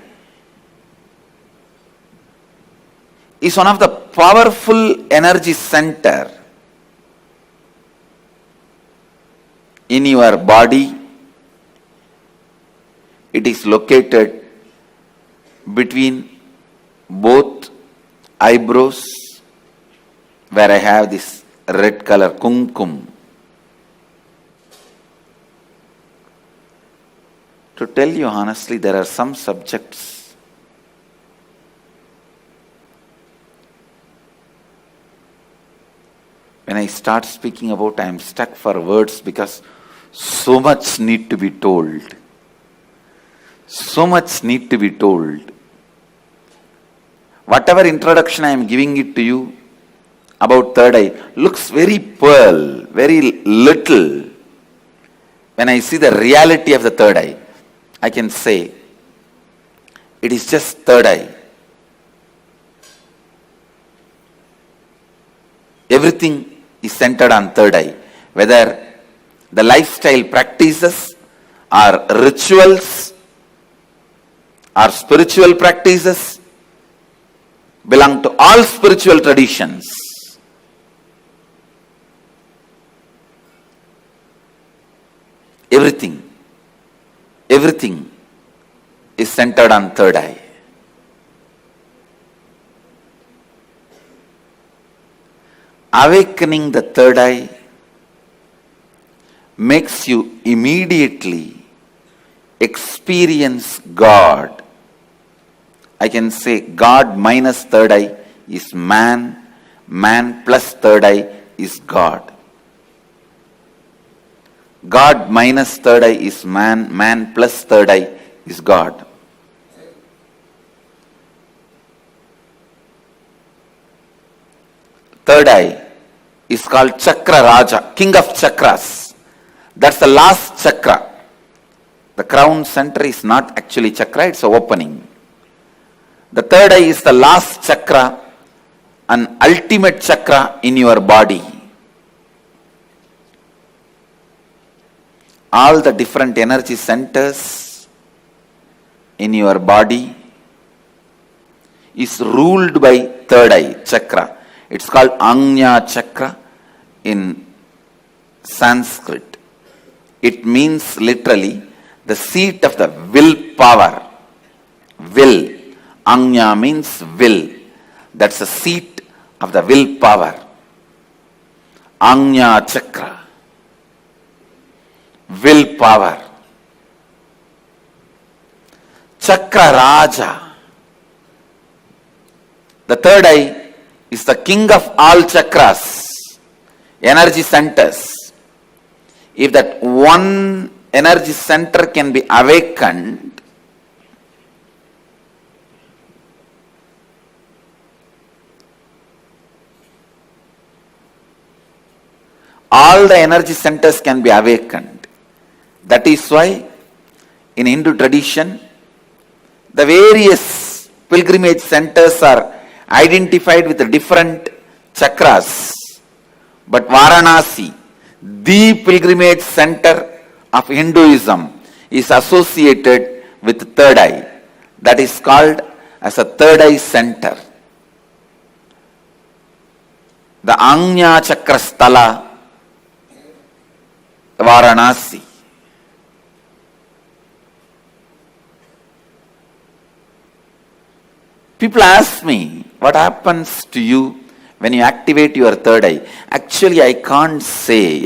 is one of the powerful energy center in your body. It is located between both eyebrows, where I have this red color kumkum. To tell you honestly, there are some subjects when I start speaking about, I am stuck for words because so much need to be told. So much need to be told. Whatever introduction I am giving it to you about third eye looks very pearl, very little. When I see the reality of the third eye, I can say it is just third eye. Everything is centered on third eye. Whether the lifestyle practices or rituals or spiritual practices belong to all spiritual traditions. Everything is centered on third eye. Awakening the third eye makes you immediately experience God. I can say God minus third eye is man, man plus third eye is God. God minus third eye is man, man plus third eye is God. Third eye is called Chakra Raja, King of Chakras. That's the last chakra. The crown center is not actually chakra, it's an opening. The third eye is the last chakra, an ultimate chakra in your body. All the different energy centers in your body is ruled by third eye chakra. It's called Ajna chakra in Sanskrit. It means literally the seat of the will power. Will. Ajna means will. That's the seat of the will power. Ajna chakra. Will power. Chakra Raja. The third eye is the king of all chakras, energy centers. If that one energy center can be awakened, all the energy centers can be awakened. That is why in Hindu tradition, the various pilgrimage centers are identified with the different chakras. But Varanasi, the pilgrimage center of Hinduism, is associated with third eye. That is called as a third eye center. The Ajna Chakra Sthala, Varanasi. People ask me, what happens to you when you activate your third eye? Actually, I can't say.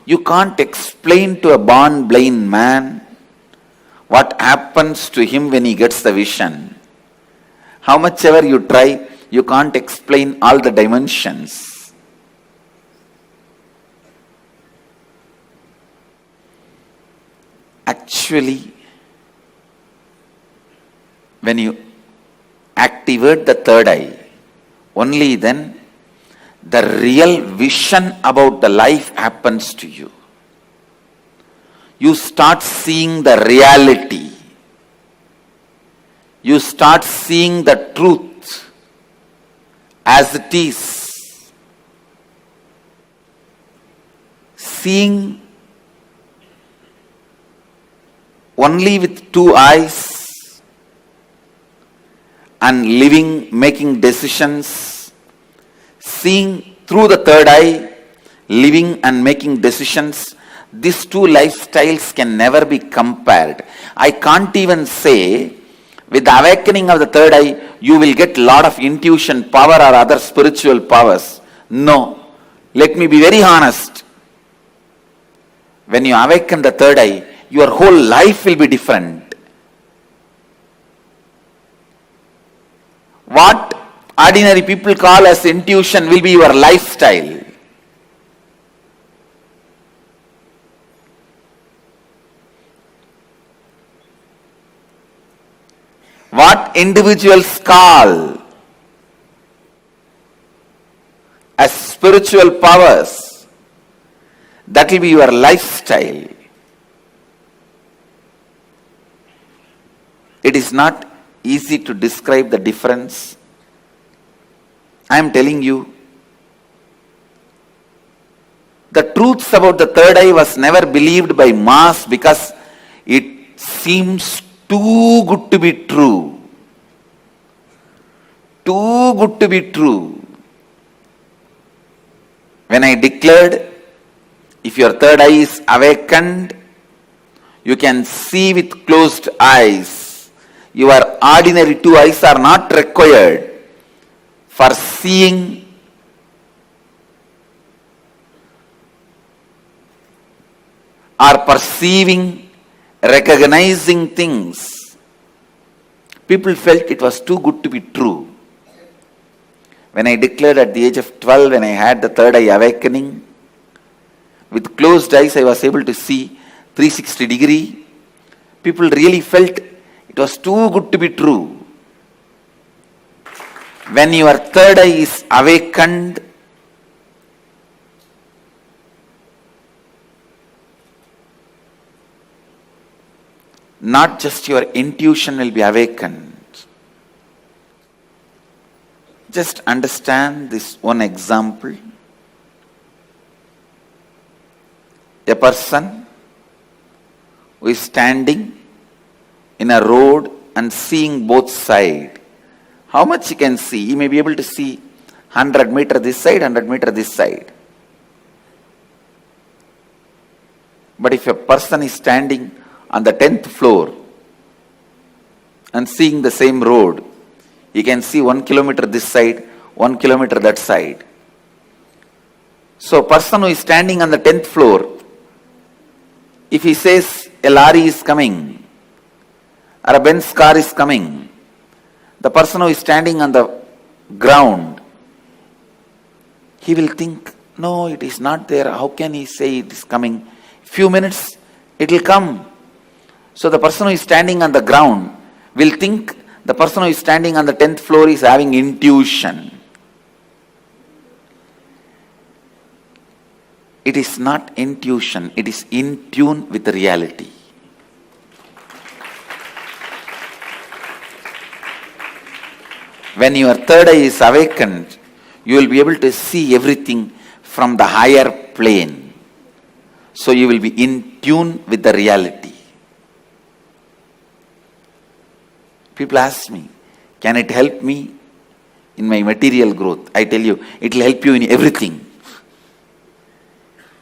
You can't explain to a born blind man what happens to him when he gets the vision. How much ever you try, you can't explain all the dimensions. Actually, when you activate the third eye, only then the real vision about the life happens to you. You start seeing the reality. You start seeing the truth as it is. Seeing only with two eyes and living, making decisions, seeing through the third eye, living and making decisions, these two lifestyles can never be compared. I can't even say, with the awakening of the third eye, you will get a lot of intuition power or other spiritual powers. No. Let me be very honest. When you awaken the third eye, your whole life will be different. What ordinary people call as intuition will be your lifestyle. What individuals call as spiritual powers, that will be your lifestyle. It is not easy to describe the difference. I am telling you, the truths about the third eye was never believed by mass because it seems too good to be true. Too good to be true. When I declared, if your third eye is awakened, you can see with closed eyes. Your ordinary two eyes are not required for seeing or perceiving, recognizing things. People felt it was too good to be true. When I declared at the age of 12, when I had the third eye awakening, with closed eyes I was able to see 360 degree. People really felt it was too good to be true. When your third eye is awakened, not just your intuition will be awakened. Just understand this one example. A person who is standing in a road and seeing both sides. How much he can see? He may be able to see 100 meter this side, 100 meter this side. But if a person is standing on the 10th floor and seeing the same road, he can see 1 kilometer this side, 1 kilometer that side. So a person who is standing on the 10th floor, if he says a lorry is coming or a Benz car is coming, the person who is standing on the ground, he will think, no, it is not there. How can he say it is coming? Few minutes, it will come. So the person who is standing on the ground will think the person who is standing on the 10th floor is having intuition. It is not intuition, it is in tune with the reality. When your third eye is awakened, you will be able to see everything from the higher plane. So you will be in tune with the reality. People ask me, can it help me in my material growth? I tell you, it will help you in everything.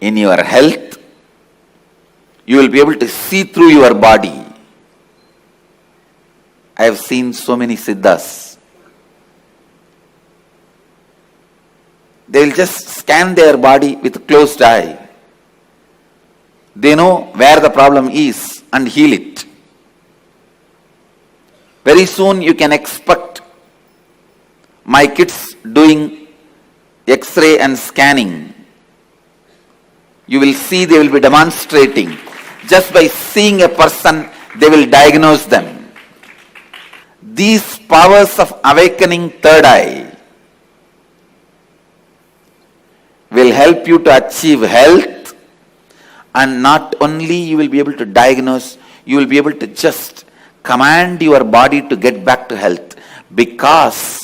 In your health, you will be able to see through your body. I have seen so many siddhas. They will just scan their body with closed eye. They know where the problem is and heal it. Very soon you can expect my kids doing X-ray and scanning. You will see they will be demonstrating. Just by seeing a person, they will diagnose them. These powers of awakening third eye will help you to achieve health, and not only you will be able to diagnose, you will be able to just command your body to get back to health, because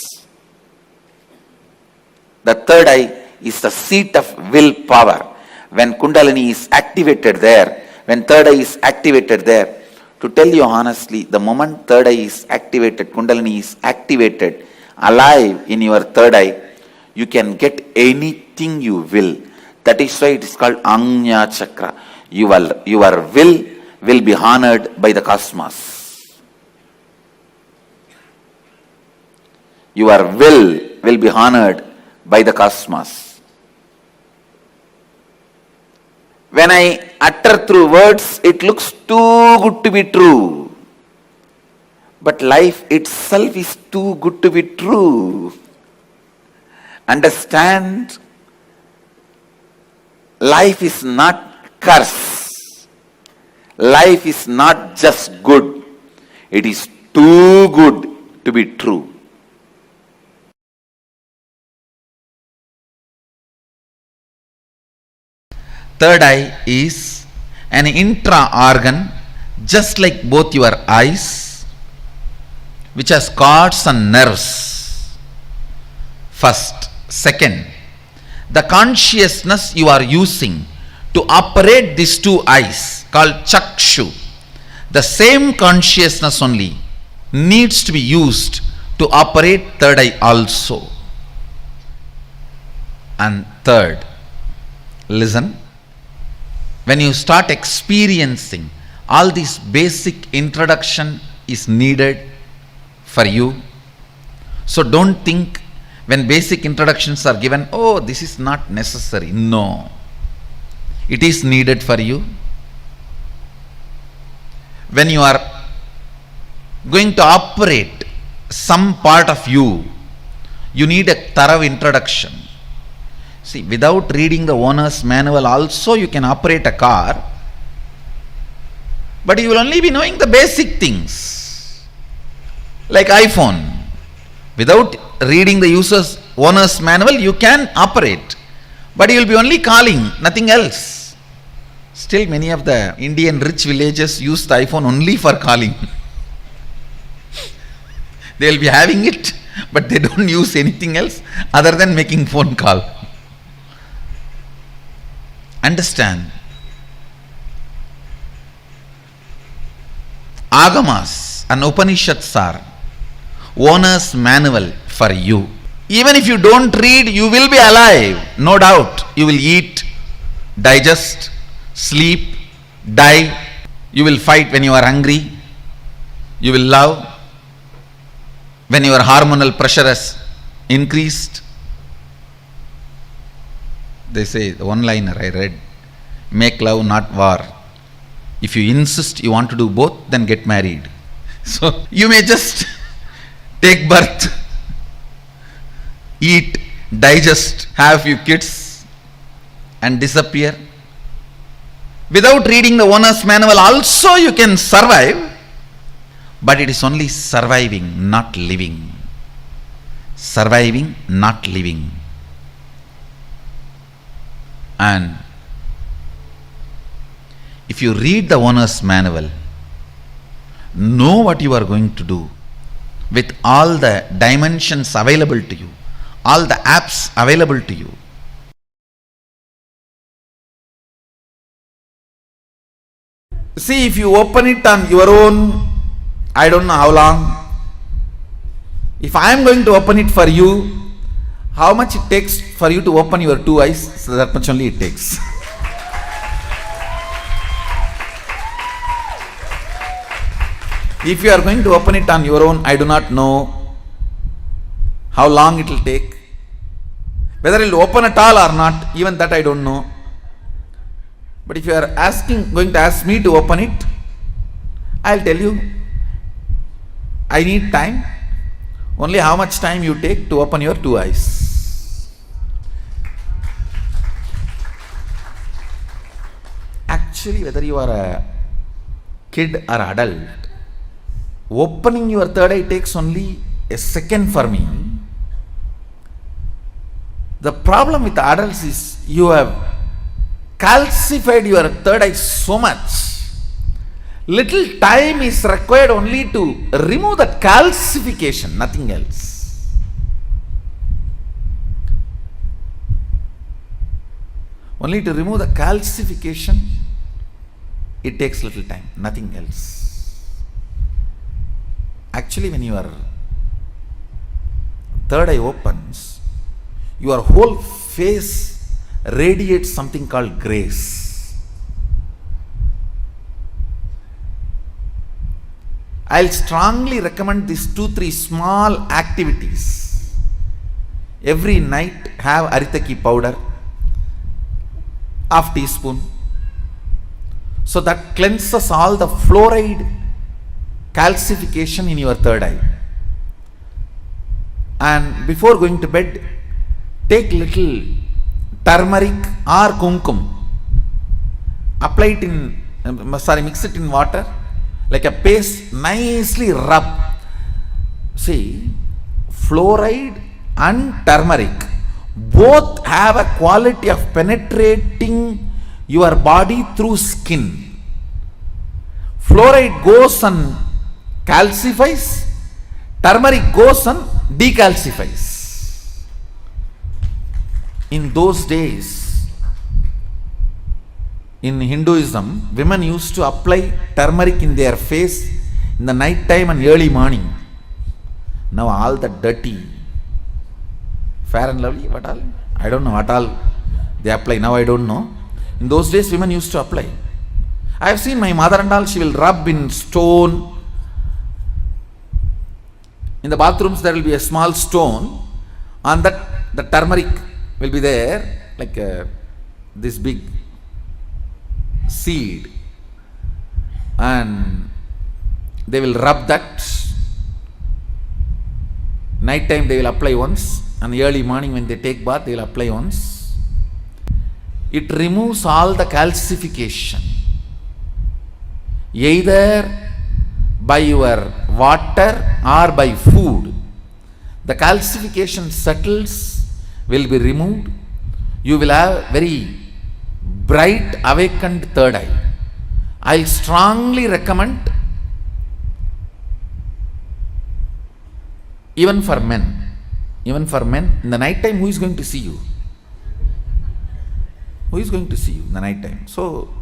the third eye is the seat of willpower. When Kundalini is activated there, when third eye is activated there, to tell you honestly, the moment third eye is activated, Kundalini is activated, alive in your third eye, you can get anything you will. That is why it is called Anya Chakra. Your will be honored by the cosmos. Your will be honored by the cosmos. When I utter through words, it looks too good to be true. But life itself is too good to be true. Understand, life is not curse. Life is not just good. It is too good to be true. Third eye is an intra-organ, just like both your eyes, which has cords and nerves. First. Second, the consciousness you are using to operate these two eyes, called chakshu, the same consciousness only needs to be used to operate third eye also. And third, listen, when you start experiencing, all this basic introduction is needed for you. So don't think when basic introductions are given, oh, this is not necessary. No, it is needed for you. When you are going to operate some part of you, you need a thorough introduction. See, without reading the owner's manual also you can operate a car, but you will only be knowing the basic things. Like iPhone. Without reading the owner's manual, you can operate, but you will be only calling, nothing else. Still, many of the Indian rich villages use the iPhone only for calling. They will be having it but they don't use anything else other than making phone call. Understand? Agamas and Upanishads are owner's manual for you. Even if you don't read, you will be alive, no doubt. You will eat, digest, sleep, die. You will fight when you are hungry. You will love when your hormonal pressure has increased. They say, the one-liner I read, make love, not war. If you insist you want to do both, then get married. So you may just take birth, eat, digest, have a few kids and disappear. Without reading the owner's manual also you can survive, but it is only surviving, not living. Surviving, not living. And if you read the owner's manual, know what you are going to do with all the dimensions available to you, all the apps available to you. See, if you open it on your own, I don't know how long. If I am going to open it for you, how much it takes for you to open your two eyes? So that much only it takes. If you are going to open it on your own, I do not know how long it will take. Whether it will open at all or not, even that I don't know. But if you are going to ask me to open it, I will tell you, I need time. Only how much time you take to open your two eyes. Actually, whether you are a kid or adult, opening your third eye takes only a second for me. The problem with adults is you have calcified your third eye so much. Little time is required only to remove that calcification, nothing else. Only to remove the calcification, it takes little time, nothing else. Actually, when your third eye opens, your whole face radiates something called grace. I'll strongly recommend these 2-3 small activities. Every night have aritaki powder, half teaspoon. So that cleanses all the fluoride calcification in your third eye. And before going to bed, take little turmeric or kumkum. Apply it mix it in water. Like a paste, nicely rub. See, fluoride and turmeric both have a quality of penetrating your body through skin. Fluoride goes and calcifies, turmeric goes and decalcifies. In those days, in Hinduism, women used to apply turmeric in their face in the night time and early morning. Now all the dirty, Fair and Lovely, what all? I don't know what all they apply. Now I don't know. In those days, women used to apply. I have seen my mother and all, she will rub in stone. In the bathrooms, there will be a small stone. On that, the turmeric will be there, like this big seed, and they will rub that. Night time they will apply once, and early morning when they take bath they will apply once. It removes all the calcification, either by your water or by food. The calcification settles, will be removed. You will have very bright awakened third eye. I strongly recommend even for men. Even for men, in the night time, who is going to see you? Who is going to see you in the night time? So,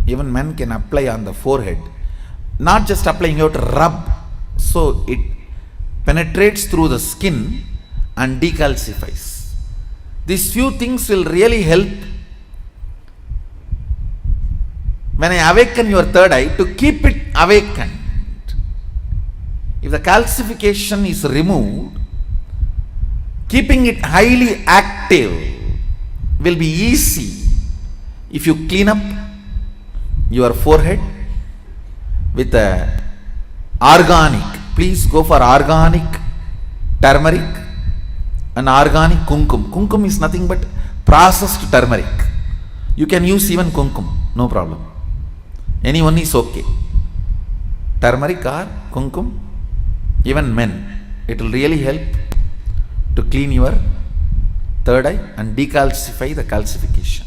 even men can apply on the forehead. Not just applying, you have to rub. So, it penetrates through the skin and decalcifies. These few things will really help when I awaken your third eye to keep it awakened. If the calcification is removed, keeping it highly active will be easy if you clean up your forehead with a organic. Please go for organic turmeric and organic kumkum. Kumkum is nothing but processed turmeric. You can use even kumkum, no problem. Anyone is okay. Turmeric or kumkum, even men, it will really help to clean your third eye and decalcify the calcification.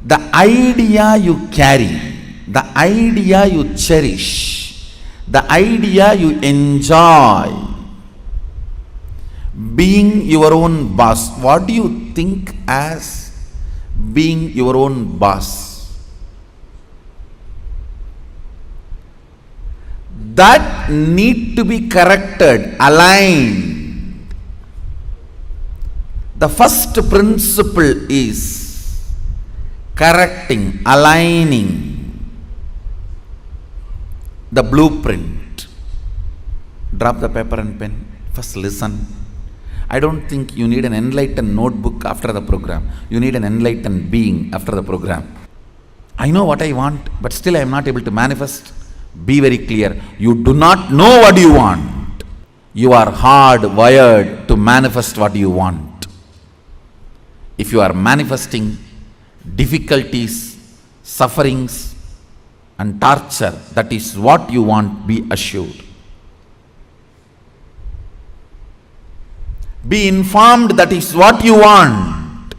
The idea you carry, the idea you cherish, the idea you enjoy, being your own boss. What do you think as being your own boss? That need to be corrected, aligned. The first principle is correcting, aligning the blueprint. Drop the paper and pen. First listen. I don't think you need an enlightened notebook after the program. You need an enlightened being after the program. I know what I want, but still I am not able to manifest. Be very clear. You do not know what you want. You are hardwired to manifest what you want. If you are manifesting difficulties, sufferings and torture, that is what you want, be assured. Be informed that is what you want.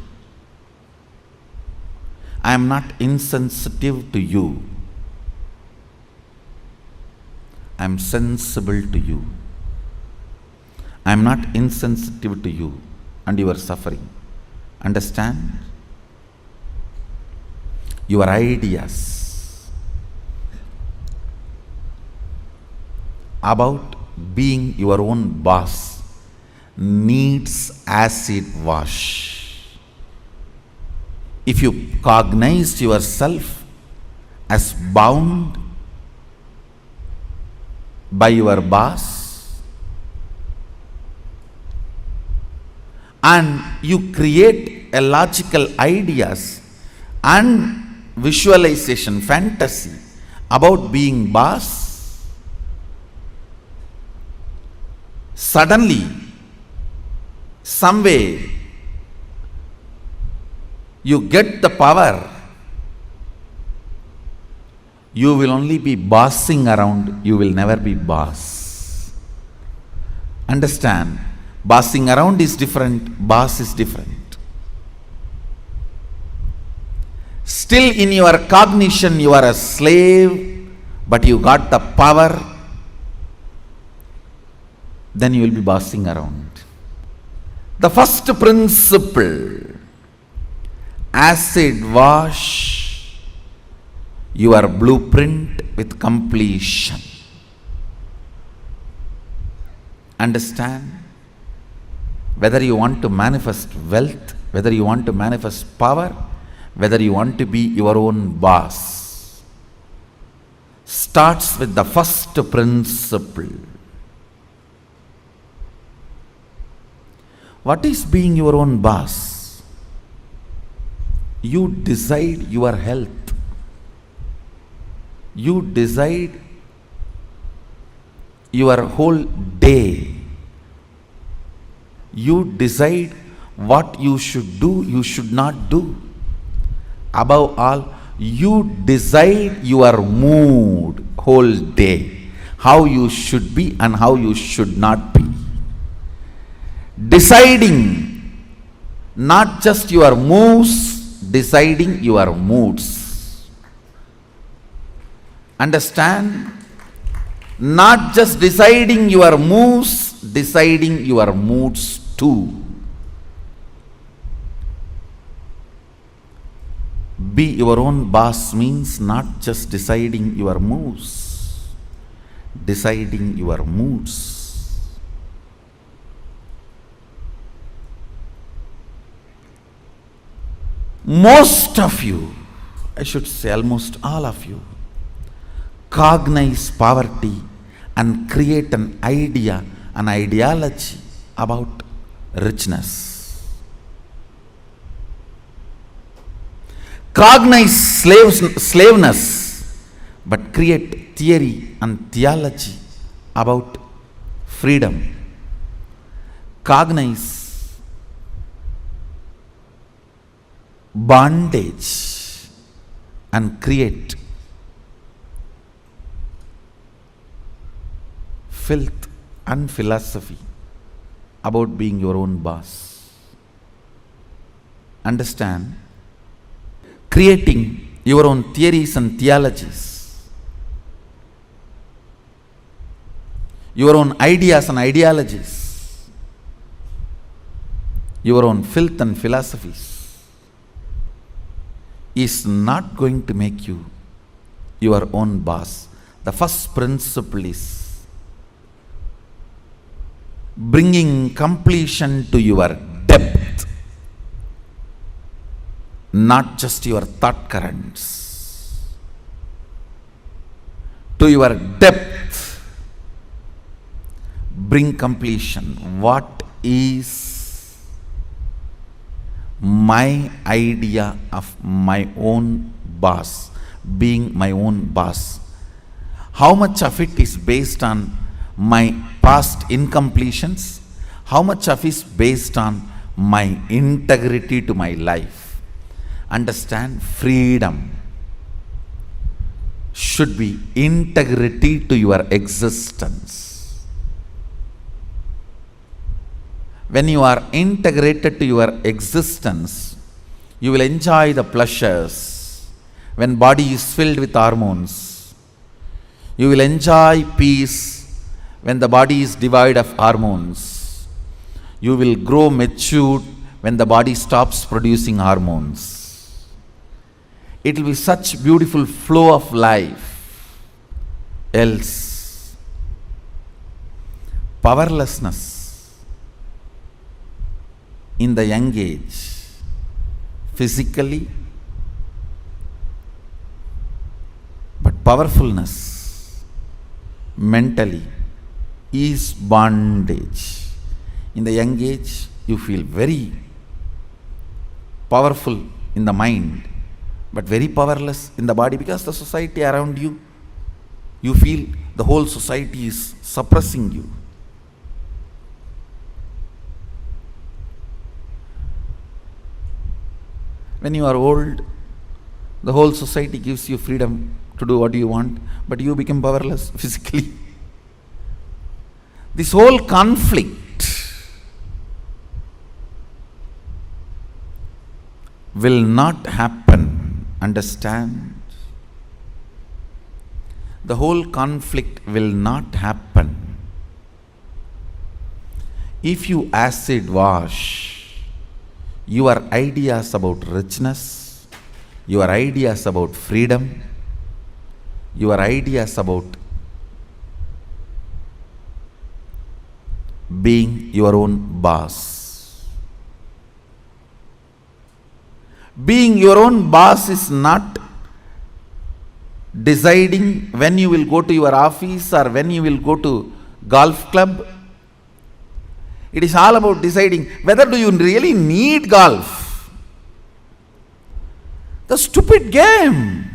I am not insensitive to you. I am sensible to you. I am not insensitive to you and your suffering. Understand? Your ideas about being your own boss needs acid wash. If you cognize yourself as bound by your boss and you create a logical ideas and visualization, fantasy about being boss, suddenly, some way, you get the power, you will only be bossing around, you will never be boss. Understand? Bossing around is different, boss is different. Still in your cognition you are a slave, but you got the power, then you will be bossing around. The first principle, acid wash your blueprint with completion. Understand? Whether you want to manifest wealth, whether you want to manifest power, whether you want to be your own boss, starts with the first principle. What is being your own boss? You decide your health. You decide your whole day. You decide what you should do, you should not do. Above all, you decide your mood whole day, how you should be and how you should not be. Deciding not just your moves, deciding your moods. Understand? Not just deciding your moves, deciding your moods too. Be your own boss means not just deciding your moves, deciding your moods. Most of you, I should say almost all of you, cognize poverty and create an idea, an ideology about richness. Cognize slaveness, but create theory and theology about freedom. Cognize bondage and create filth and philosophy about being your own boss. Understand? Creating your own theories and theologies, your own ideas and ideologies, your own filth and philosophies is not going to make you your own boss. The first principle is bringing completion to your depth, not just your thought currents. To your depth, bring completion. What is my idea of my own boss, being my own boss? How much of it is based on my past incompletions? How much of it is based on my integrity to my life? Understand, freedom should be integrity to your existence. When you are integrated to your existence, you will enjoy the pleasures. When body is filled with hormones, you will enjoy peace. When the body is devoid of hormones, you will grow matured when the body stops producing hormones. It will be such beautiful flow of life. Else, powerlessness in the young age, physically, but powerfulness mentally is bondage. In the young age, you feel very powerful in the mind, but very powerless in the body, because the society around you, you feel the whole society is suppressing you. When you are old, the whole society gives you freedom to do what you want, but you become powerless physically. This whole conflict will not happen. Understand? The whole conflict will not happen if you acid wash your ideas about richness, your ideas about freedom, your ideas about being your own boss. Being your own boss is not deciding when you will go to your office or when you will go to golf club. It is all about deciding whether do you really need golf. The stupid game.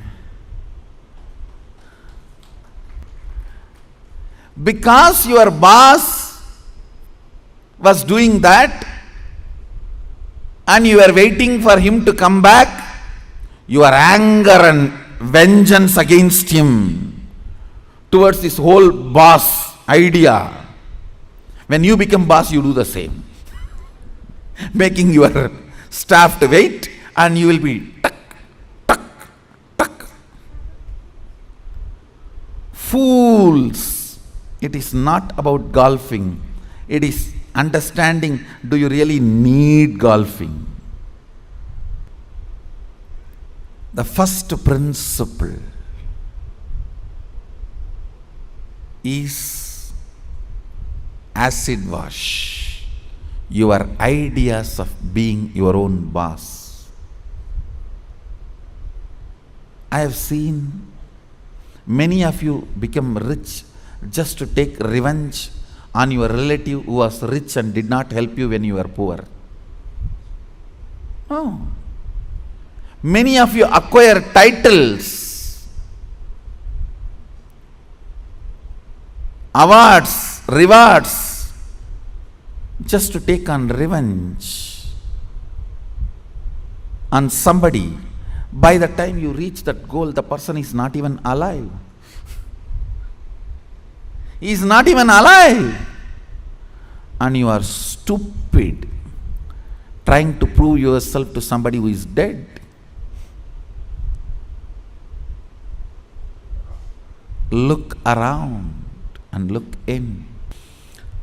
Because your boss was doing that and you were waiting for him to come back, your anger and vengeance against him towards this whole boss idea. When you become boss, you do the same. Making your staff to wait, and you will be tuck, tuck, tuck. Fools. It is not about golfing. It is understanding, do you really need golfing? The first principle is acid wash your ideas of being your own boss. I have seen many of you become rich just to take revenge on your relative who was rich and did not help you when you were poor. Oh. Many of you acquire titles, awards, rewards, just to take on revenge on somebody. By the time you reach that goal, the person is not even alive. He is not even alive. And you are stupid, trying to prove yourself to somebody who is dead. Look around and look in.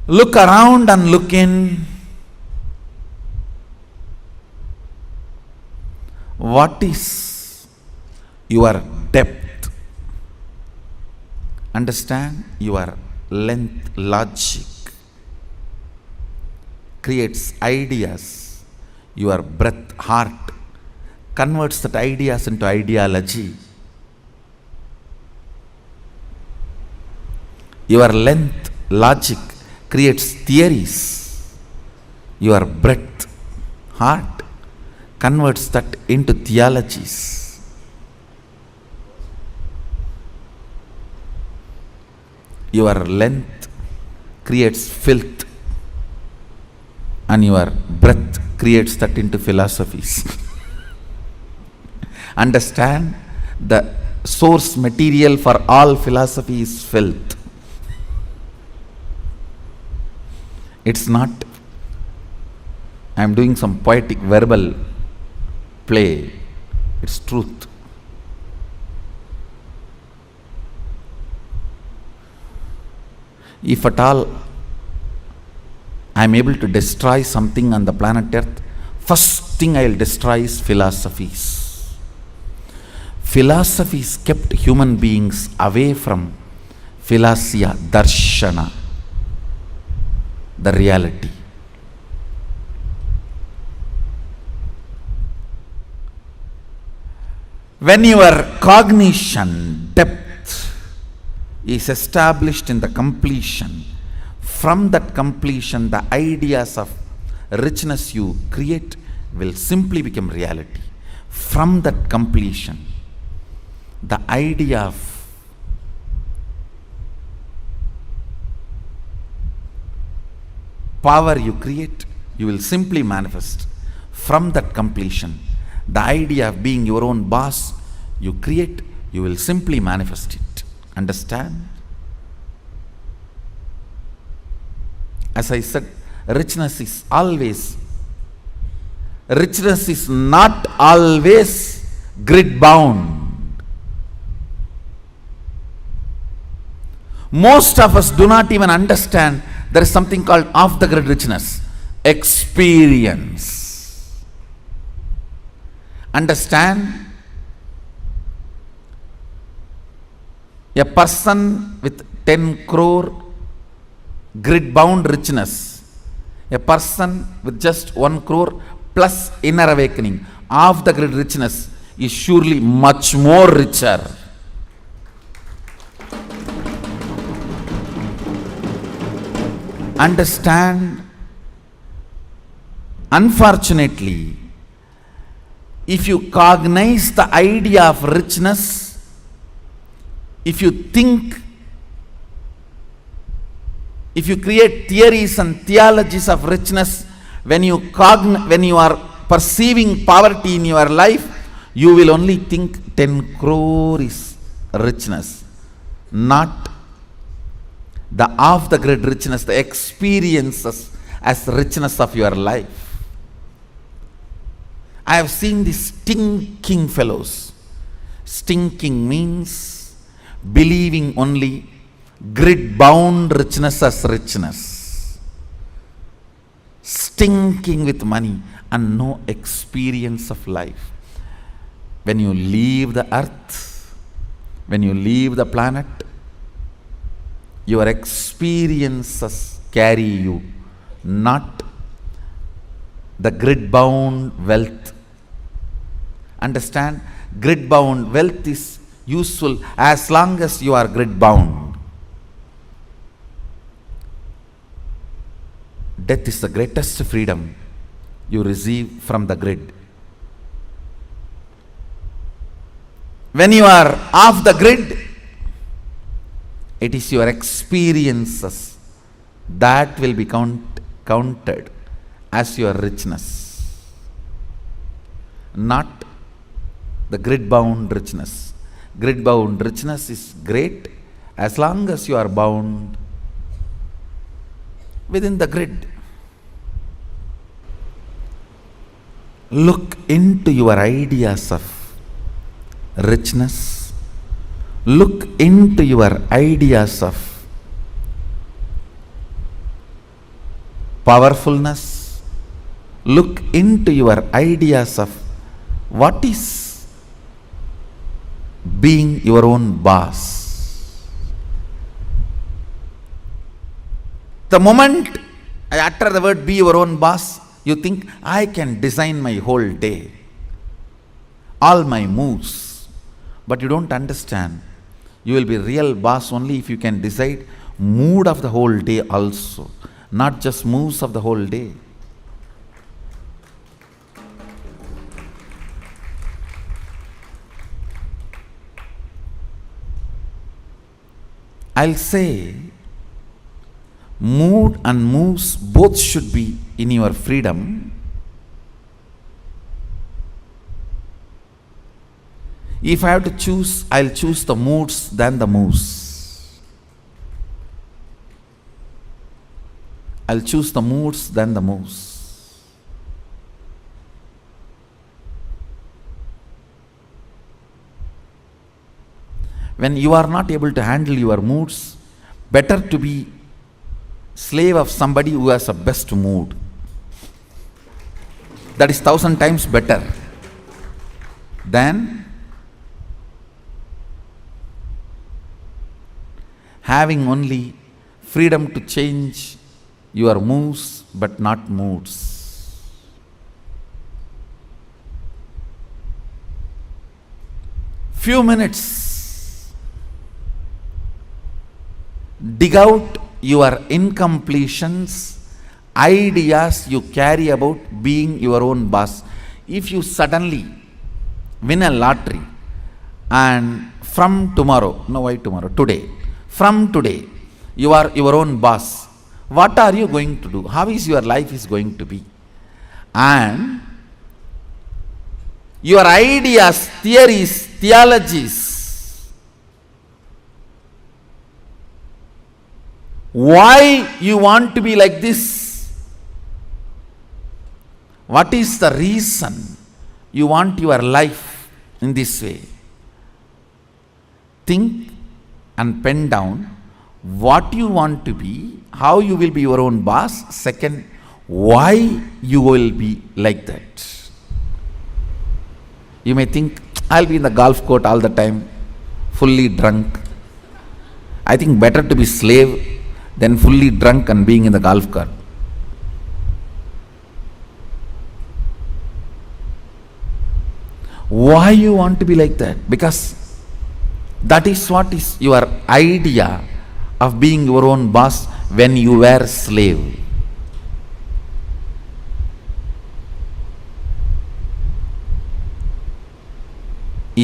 Look around and look in. What is your depth? Understand? Your length, logic creates ideas. Your breath, heart converts that ideas into ideology. Your length, logic creates theories. Your breath, heart converts that into theologies. Your length creates filth, and your breath creates that into philosophies. Understand, the source material for all philosophy is filth. It's not, I am doing some poetic verbal play, it's truth. If at all I am able to destroy something on the planet Earth, first thing I will destroy is philosophies. Philosophies kept human beings away from philosia, darshana, the reality. When your cognition depth is established in the completion, from that completion, the ideas of richness you create will simply become reality. From that completion, the idea of power you create, you will simply manifest. From that completion, the idea of being your own boss you create, you will simply manifest it. Understand? As I said, richness is not always grid bound. Most of us do not even understand there is something called off the grid richness. Experience. Understand? A person with 10 crore grid bound richness, a person with just 1 crore plus inner awakening, off the grid richness is surely much more richer. Understand? Unfortunately, if you cognize the idea of richness, if you think, if you create theories and theologies of richness, when you are perceiving poverty in your life, you will only think 10 crore is richness, not the off the grid richness, the experiences as richness of your life. I have seen these stinking fellows. Stinking means believing only grid bound richness as richness. Stinking with money and no experience of life. When you leave the earth, when you leave the planet, your experiences carry you, not the grid bound wealth. Understand, grid bound wealth is useful as long as you are grid bound. Death is the greatest freedom you receive from the grid. When you are off the grid, it is your experiences that will be counted as your richness, not the grid bound richness. Grid bound richness is great as long as you are bound within the grid. Look into your ideas of richness. Look into your ideas of powerfulness. Look into your ideas of what is being your own boss. The moment I utter the word be your own boss, you think I can design my whole day, all my moves. But you don't understand. You will be real boss only if you can decide mood of the whole day also, not just moves of the whole day. I'll say mood and moves both should be in your freedom. If I have to choose, I'll choose the moods than the moves. I'll choose the moods than the moves. When you are not able to handle your moods, better to be slave of somebody who has a best mood. That is 1,000 times better than having only freedom to change your moves but not moods. Few minutes, dig out your incompletions, ideas you carry about being your own boss. If you suddenly win a lottery and from tomorrow, no why tomorrow, today, from today, you are your own boss, what are you going to do? How is your life is going to be? And your ideas, theories, theologies, why you want to be like this? What is the reason you want your life in this way? Think and pen down what you want to be, how you will be your own boss. Second, why you will be like that. You may think, I'll be in the golf court all the time, fully drunk. I think better to be slave than fully drunk and being in the golf cart. Why you want to be like that? Because that is what is your idea of being your own boss when you were a slave.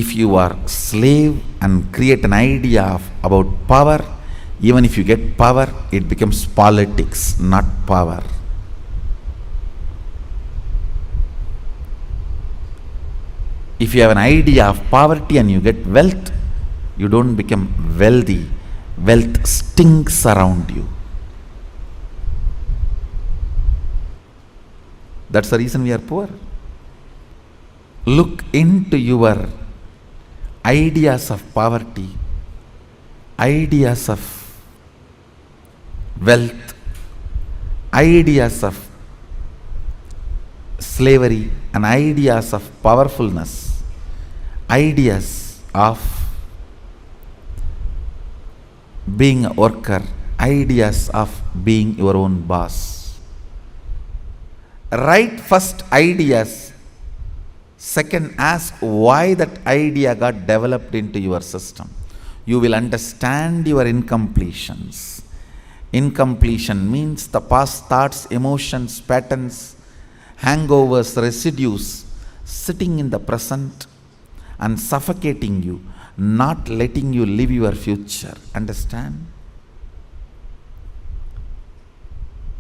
if you are slave and create an idea about power, even if you get power, it becomes politics, not power. If you have an idea of poverty and you get wealth, you don't become wealthy. Wealth stinks around you. That's the reason we are poor. Look into your ideas of poverty, ideas of wealth, ideas of slavery, and ideas of powerfulness, ideas of being a worker, ideas of being your own boss. Write first ideas. Second, ask why that idea got developed into your system. You will understand your incompletions. Incompletion means the past thoughts, emotions, patterns, hangovers, residues sitting in the present and suffocating you, not letting you live your future. Understand?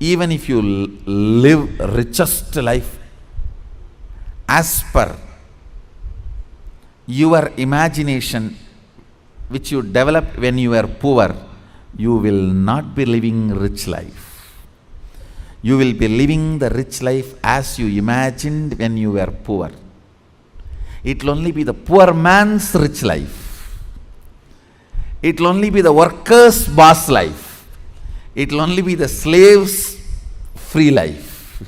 Even if you live richest life as per your imagination which you developed when you were poor, you will not be living rich life. You will be living the rich life as you imagined when you were poor. It will only be the poor man's rich life. It will only be the worker's boss life. It will only be the slave's free life.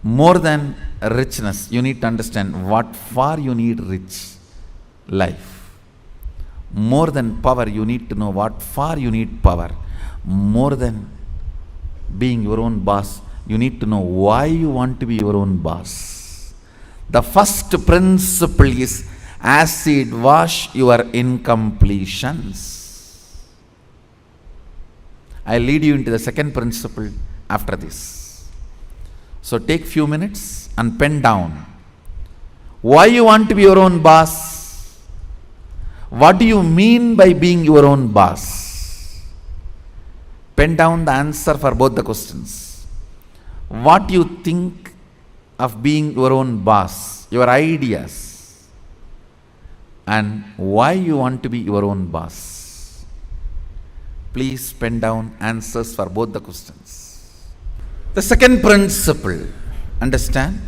More than richness, you need to understand what for you need rich life. More than power, you need to know what for you need power. More than being your own boss, you need to know why you want to be your own boss. The first principle is acid wash your incompletions. I'll lead you into the second principle after this. So take few minutes and pen down why you want to be your own boss. What do you mean by being your own boss? Pen down the answer for both the questions. What you think of being your own boss, your ideas, and why you want to be your own boss. Please pen down answers for both the questions. The second principle, understand?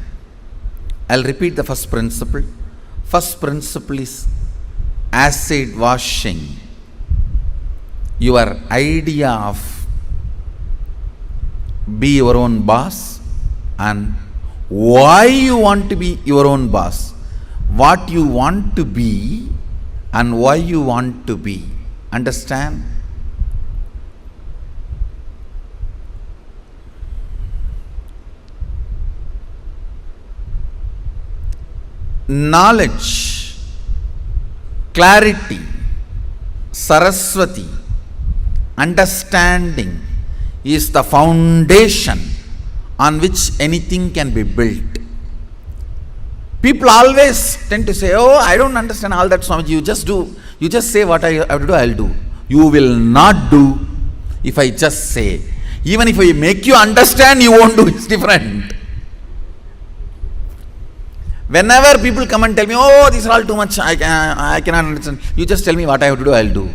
I'll repeat the first principle. First principle is acid washing your idea of be your own boss and why you want to be your own boss, what you want to be and why you want to be. Understand? Knowledge, clarity, Saraswati, understanding is the foundation on which anything can be built. People always tend to say, oh, I don't understand all that, Swamiji. You just say what I have to do, I'll do. You will not do if I just say. Even if I make you understand, you won't do. It's different. Whenever people come and tell me, oh, these are all too much, I cannot understand. You just tell me what I have to do, I'll do.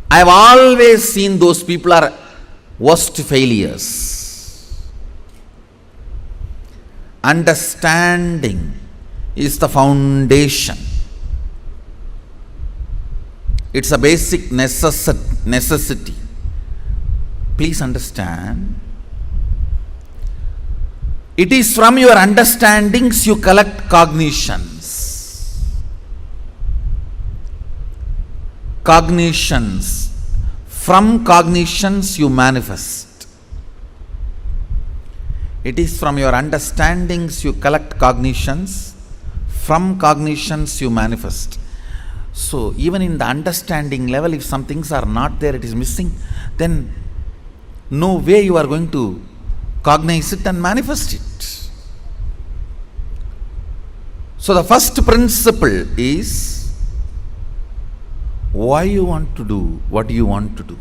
I have always seen those people are worst failures. Understanding is the foundation. It's a basic necessity. Please understand. It is from your understandings you collect cognitions. Cognitions. From cognitions you manifest. It is from your understandings you collect cognitions. From cognitions you manifest. So even in the understanding level, if some things are not there, it is missing, then no way you are going to cognize it and manifest it. So the first principle is why you want to do what you want to do.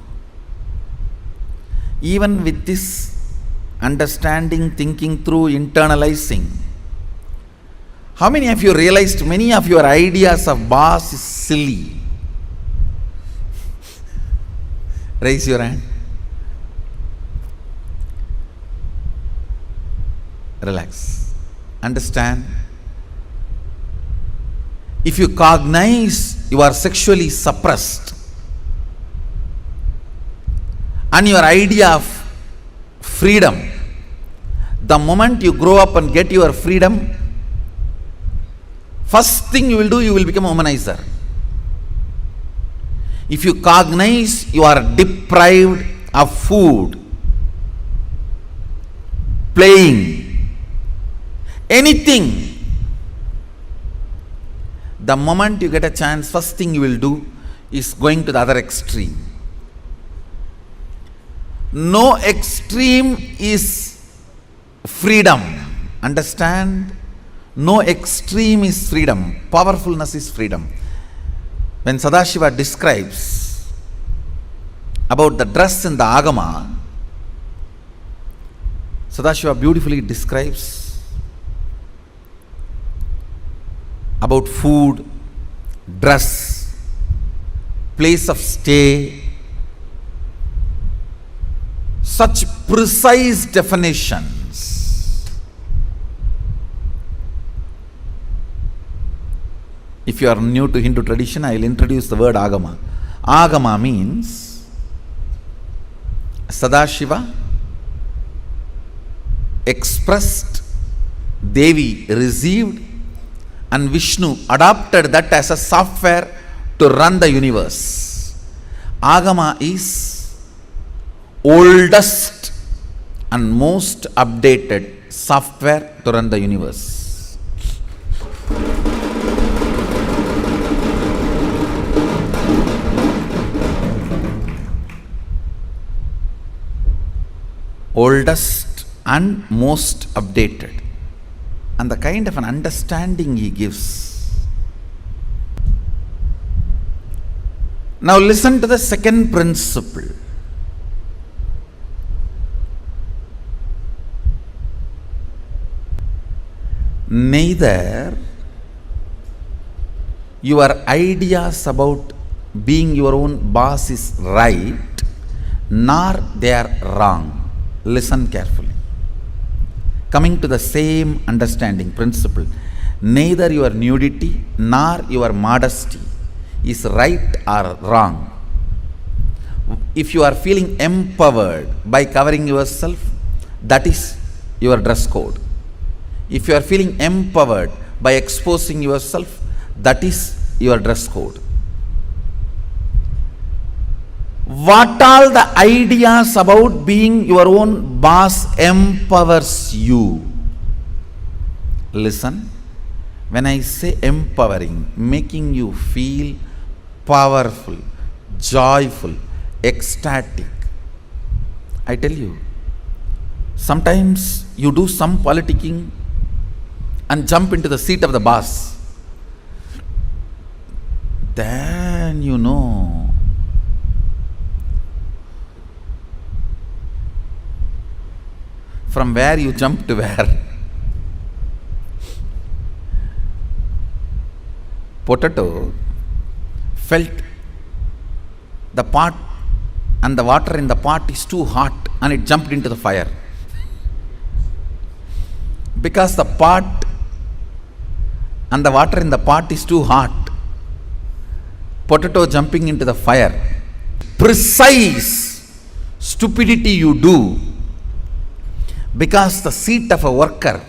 Even with this understanding, thinking through, internalizing, how many of you realized many of your ideas of boss is silly? Raise your hand. Relax. Understand. If you cognize you are sexually suppressed and your idea of freedom, the moment you grow up and get your freedom, first thing you will do, you will become a womanizer. If you cognize you are deprived of food, playing, anything, the moment you get a chance, first thing you will do is going to the other extreme. No extreme is freedom. Understand? No extreme is freedom. Powerfulness is freedom. When Sadashiva describes about the dress in the Agama, Sadashiva beautifully describes about food, dress, place of stay, such precise definitions. If you are new to Hindu tradition, I will introduce the word Agama. Agama means Sadashiva expressed, Devi received, and Vishnu adopted that as a software to run the universe. Agama is oldest and most updated software to run the universe. Oldest and most updated. And the kind of an understanding he gives. Now listen to the second principle. Neither your ideas about being your own boss is right, nor they are wrong. Listen carefully. Coming to the same understanding principle, neither your nudity nor your modesty is right or wrong. If you are feeling empowered by covering yourself, that is your dress code. If you are feeling empowered by exposing yourself, that is your dress code. What all the ideas about being your own boss empowers you? Listen, when I say empowering, making you feel powerful, joyful, ecstatic, I tell you, sometimes you do some politicking and jump into the seat of the boss. Then you know from where you jump to where. Potato felt the pot and the water in the pot is too hot and it jumped into the fire. Because the pot and the water in the pot is too hot, potato jumping into the fire. Precise stupidity you do because the seat of a worker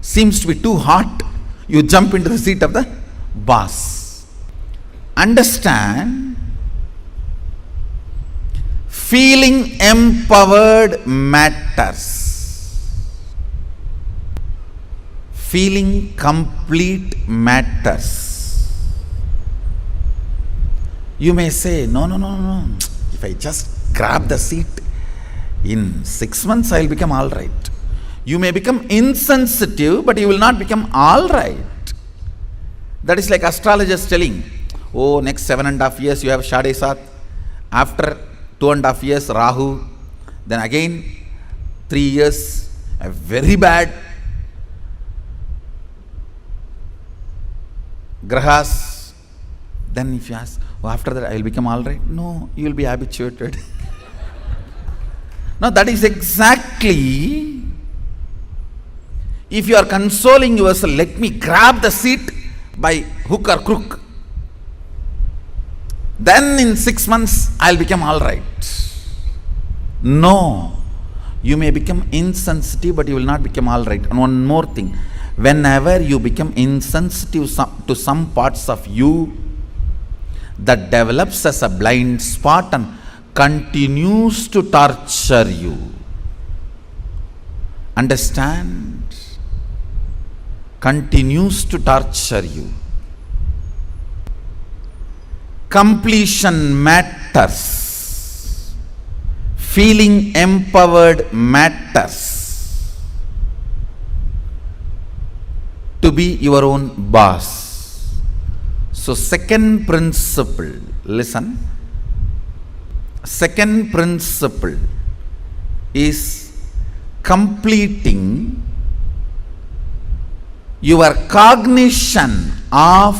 seems to be too hot, you jump into the seat of the boss. Understand, feeling empowered matters. Feeling complete matters. You may say, no. If I just grab the seat, in 6 months I will become all right. You may become insensitive, but you will not become all right. That is like astrologers telling, oh, next 7.5 years you have Shade Sat, after 2.5 years Rahu, then again 3 years a very bad grahas. Then if you ask, oh, after that I will become alright, no, you will be habituated. No, that is exactly, if you are consoling yourself, let me grab the seat by hook or crook, then in 6 months I'll become alright. No, you may become insensitive, but you will not become alright. And one more thing, whenever you become insensitive to some parts of you, that develops as a blind spot and continues to torture you. Understand? Continues to torture you. Completion matters. Feeling empowered matters. To be your own boss. So second principle, listen. Second principle is completing your cognition of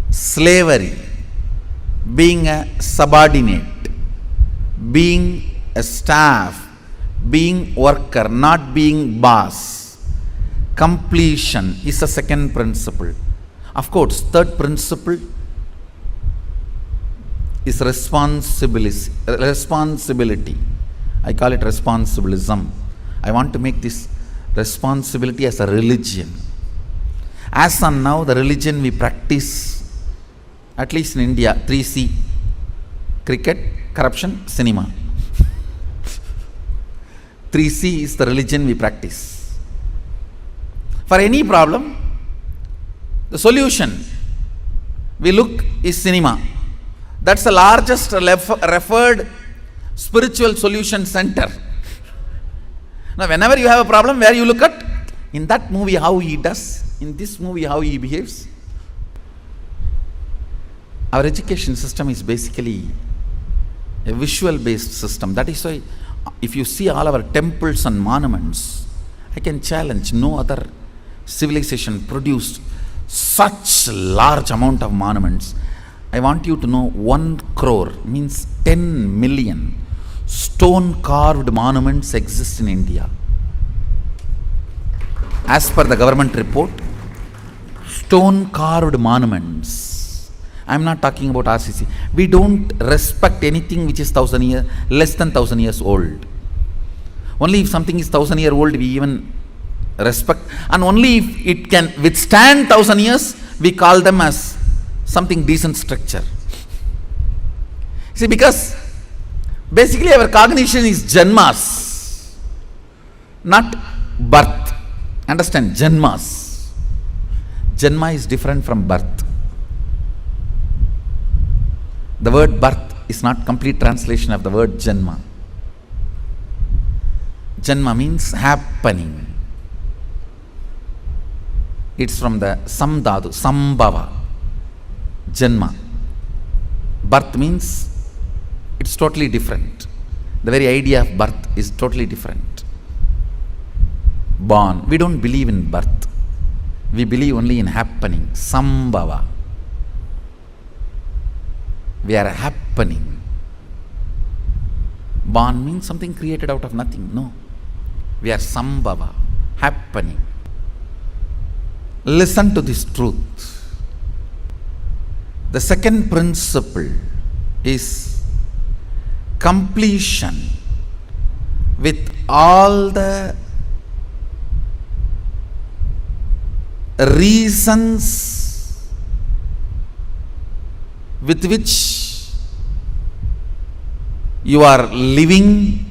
slavery, being a subordinate, being a staff, being worker, not being boss. Completion is the second principle. Of course, third principle is responsibility. I call it responsibilism. I want to make this responsibility as a religion. As on now, the religion we practice, at least in India, 3C: cricket, corruption, cinema. 3C is the religion we practice. For any problem, the solution we look is cinema. That's the largest referred spiritual solution center. Now, whenever you have a problem, where you look at? In that movie how he does, in this movie how he behaves. Our education system is basically a visual based system. That is why if you see all our temples and monuments, I can challenge, no other civilization produced such large amount of monuments. I want you to know 1 crore means 10 million stone carved monuments exist in India. As per the government report, stone carved monuments. I am not talking about RCC. We don't respect anything which is 1,000 years, less than 1,000 years old. Only if something is 1,000 years old we even respect, and only if it can withstand 1,000 years we call them as something decent structure. See, because basically our cognition is janmas, not birth. Understand? Janmas. Janma is different from birth. The word birth is not complete translation of the word janma. Janma means happening. It's from the samdhatu, sambhava. Janma. Birth means it's totally different. The very idea of birth is totally different. Born. We don't believe in birth. We believe only in happening. Sambhava. We are happening. Born means something created out of nothing. No. We are sambhava. Happening. Listen to this truth. The second principle is completion with all the reasons with which you are living,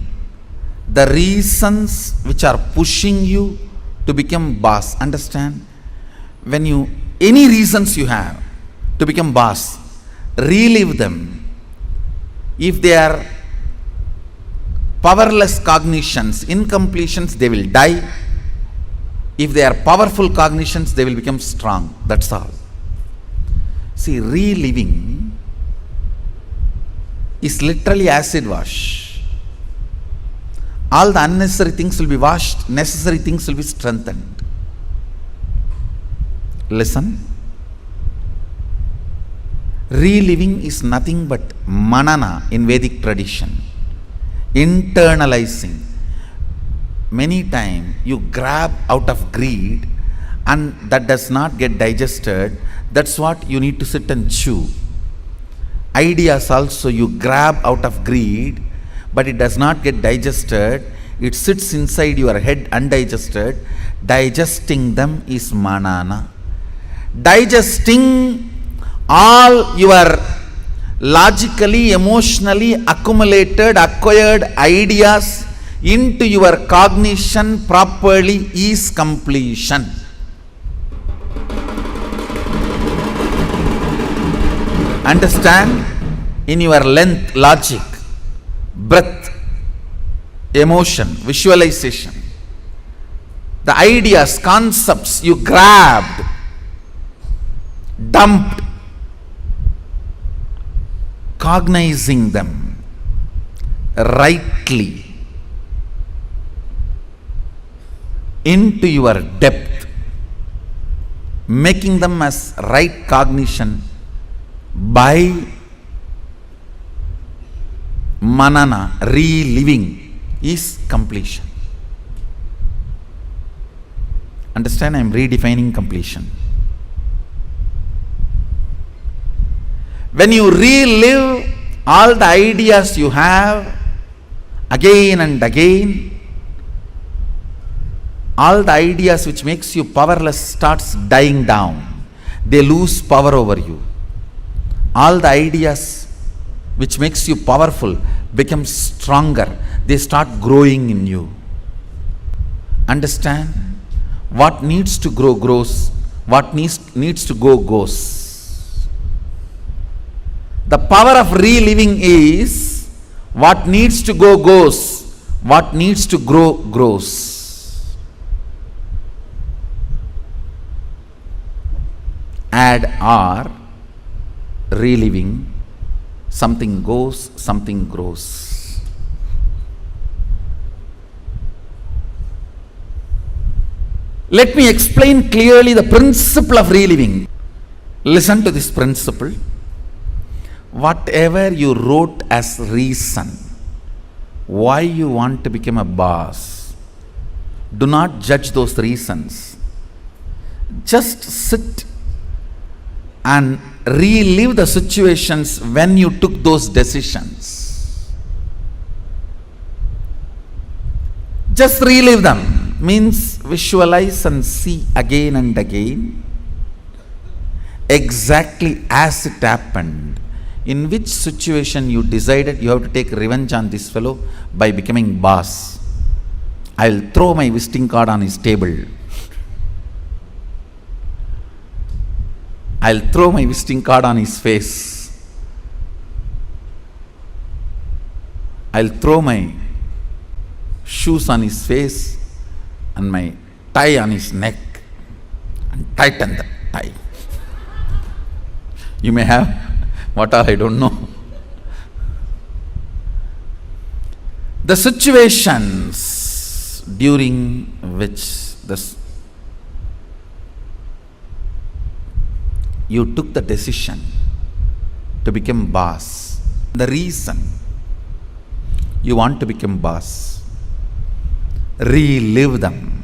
the reasons which are pushing you to become boss. Understand? When you, any reasons you have to become boss, relive them. If they are powerless cognitions, incompletions, they will die. If they are powerful cognitions, they will become strong. That's all. See, reliving is literally acid wash. All the unnecessary things will be washed, necessary things will be strengthened. Listen. Reliving is nothing but manana in Vedic tradition. Internalizing. Many times you grab out of greed and that does not get digested. That's what you need to sit and chew. Ideas also you grab out of greed, but it does not get digested. It sits inside your head undigested. Digesting them is manana. Digesting all your logically, emotionally accumulated, acquired ideas into your cognition properly is completion. Understand? In your length, logic, breath, emotion, visualization, the ideas, concepts you grabbed, dumped, cognizing them rightly into your depth, making them as right cognition by manana, reliving is completion. Understand? I am redefining completion. When you relive all the ideas you have again and again, all the ideas which makes you powerless starts dying down. They lose power over you. All the ideas which makes you powerful become stronger. They start growing in you. Understand? What needs to grow grows. What needs to go goes. The power of reliving is what needs to go goes, what needs to grow grows. Add or, reliving, something goes, something grows. Let me explain clearly the principle of reliving. Listen to this principle. Whatever you wrote as reason why you want to become a boss, do not judge those reasons. Just sit and relive the situations when you took those decisions. Just relive them, means visualize and see again and again exactly as it happened. In which situation you decided you have to take revenge on this fellow by becoming boss. I will throw my visiting card on his table. I will throw my visiting card on his face. I will throw my shoes on his face and my tie on his neck and tighten the tie. You may have what all I don't know. The situations during which you took the decision to become boss, the reason you want to become boss, relive them.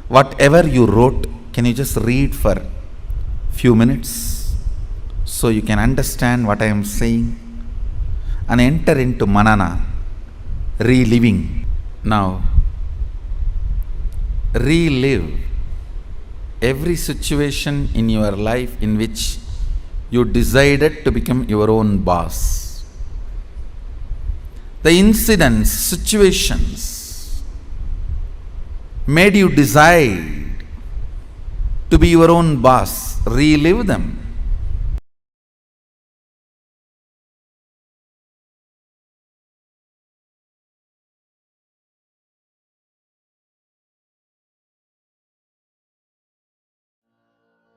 Whatever you wrote, can you just read for few minutes so you can understand what I am saying and enter into manana, reliving. Now, relive every situation in your life in which you decided to become your own boss. The incidents, situations made you decide to be your own boss. Relive them.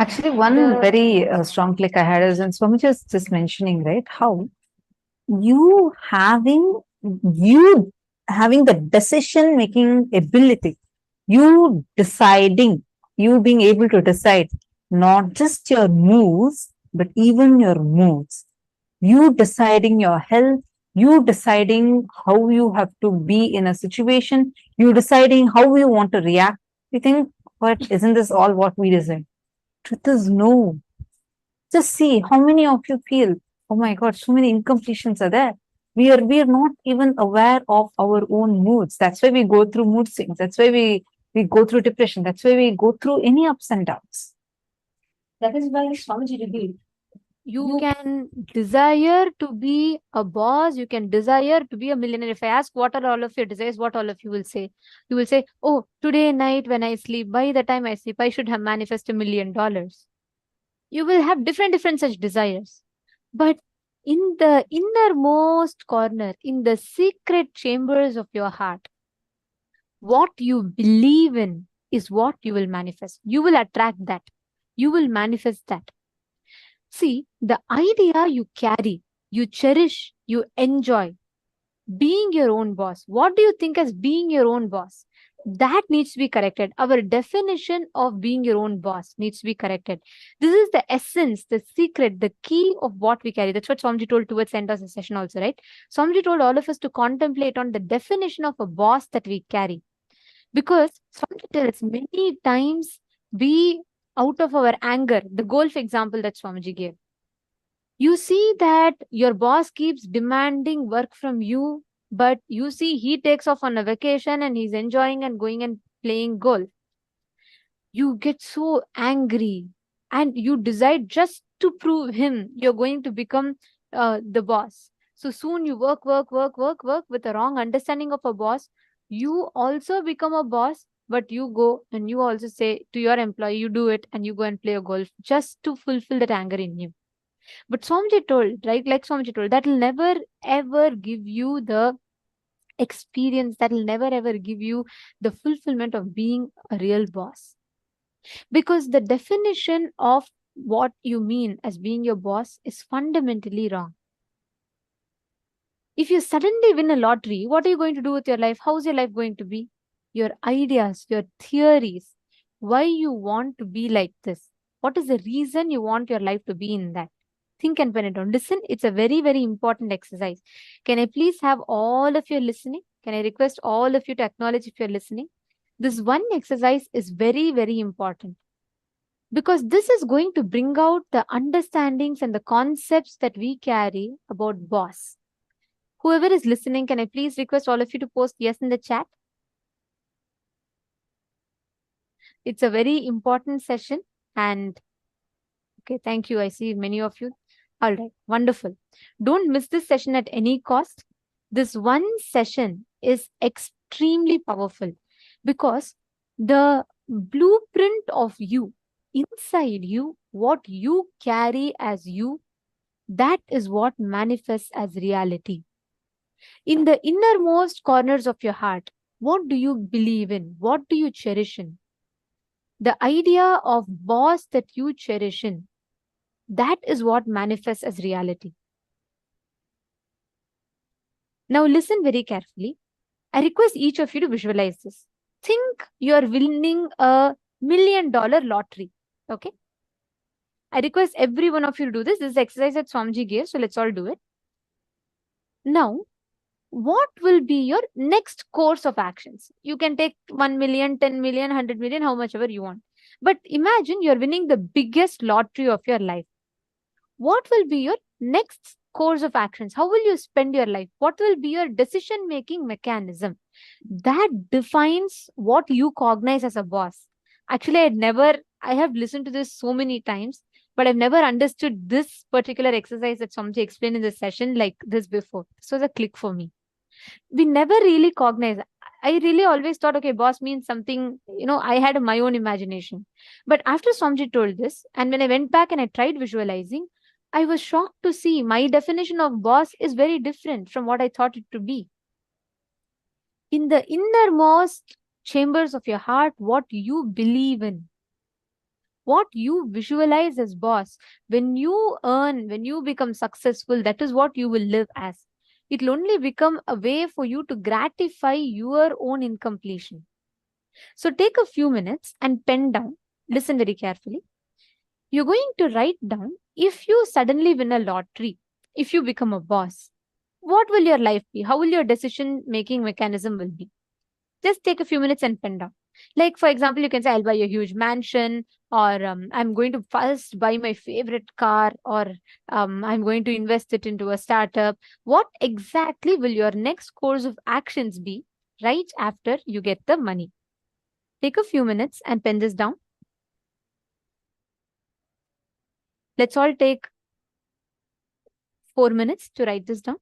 Actually, one very strong click I had is, and Swami was just mentioning, right, how you having you having the decision making ability, you deciding, you being able to decide not just your moves, but even your moods. You deciding your health, you deciding how you have to be in a situation, you deciding how you want to react. You think, but isn't this all what we deserve? Truth is no. Just see how many of you feel, oh my God, so many incompletions are there. We are not even aware of our own moods. That's why we go through mood swings. That's why we go through depression. That's why we go through any ups and downs. That is why Swamiji revealed. You can desire to be a boss, you can desire to be a millionaire. If I ask what are all of your desires, what all of you will say? You will say, oh, today night when I sleep, by the time I sleep, I should have manifested $1,000,000. You will have different such desires. But in the innermost corner, in the secret chambers of your heart, what you believe in is what you will manifest. You will attract that. You will manifest that. See, the idea you carry, you cherish, you enjoy, being your own boss. What do you think as being your own boss? That needs to be corrected. Our definition of being your own boss needs to be corrected. This is the essence, the secret, the key of what we carry. That's what Swamiji told towards the end of the session also, right? Swamiji told all of us to contemplate on the definition of a boss that we carry. Because Swamiji tells many times we, out of our anger, the golf example that Swamiji gave, you see that your boss keeps demanding work from you, but you see he takes off on a vacation and he's enjoying and going and playing golf. You get so angry and you decide just to prove him you're going to become the boss. So soon you work with a wrong understanding of a boss. You also become a boss, but you go and you also say to your employee, you do it and you go and play a golf just to fulfill that anger in you. But Swamiji told, right? Like Swamiji told, that will never ever give you the experience, that will never ever give you the fulfillment of being a real boss. Because the definition of what you mean as being your boss is fundamentally wrong. If you suddenly win a lottery, what are you going to do with your life? How's your life going to be? Your ideas, your theories, why you want to be like this. What is the reason you want your life to be in that? Think and pen it down. Listen, it's a very important exercise. Can I please have all of you listening? Can I request all of you to acknowledge if you're listening? This one exercise is very important. Because this is going to bring out the understandings and the concepts that we carry about boss. Whoever is listening, can I please request all of you to post yes in the chat? It's a very important session and okay, thank you. I see many of you. All right, wonderful. Don't miss this session at any cost. This one session is extremely powerful because the blueprint of you, inside you, what you carry as you, that is what manifests as reality. In the innermost corners of your heart, what do you believe in? What do you cherish in? The idea of boss that you cherish in, that is what manifests as reality. Now listen very carefully. I request each of you to visualize this. Think you are winning a $1 million lottery. Okay? I request every one of you to do this. This is the exercise that Swamiji gave, so let's all do it. Now, what will be your next course of actions? You can take 1 million, 10 million, 100 million, how much ever you want. But imagine you're winning the biggest lottery of your life. What will be your next course of actions? How will you spend your life? What will be your decision-making mechanism? That defines what you cognize as a boss. Actually, I have listened to this so many times, but I've never understood this particular exercise that Swamiji explained in this session like this before. This was a click for me. We never really cognize. I really always thought, okay, boss means something, I had my own imagination. But after Swamiji told this, and when I went back and I tried visualizing, I was shocked to see my definition of boss is very different from what I thought it to be. In the innermost chambers of your heart, what you believe in, what you visualize as boss, when you earn, when you become successful, that is what you will live as. It will only become a way for you to gratify your own incompletion. So take a few minutes and pen down. Listen very carefully. You're going to write down, if you suddenly win a lottery, if you become a boss, what will your life be? How will your decision making mechanism will be? Just take a few minutes and pen down. Like, for example, you can say, I'll buy a huge mansion, or I'm going to first buy my favorite car, or I'm going to invest it into a startup. What exactly will your next course of actions be right after you get the money? Take a few minutes and pen this down. Let's all take 4 minutes to write this down.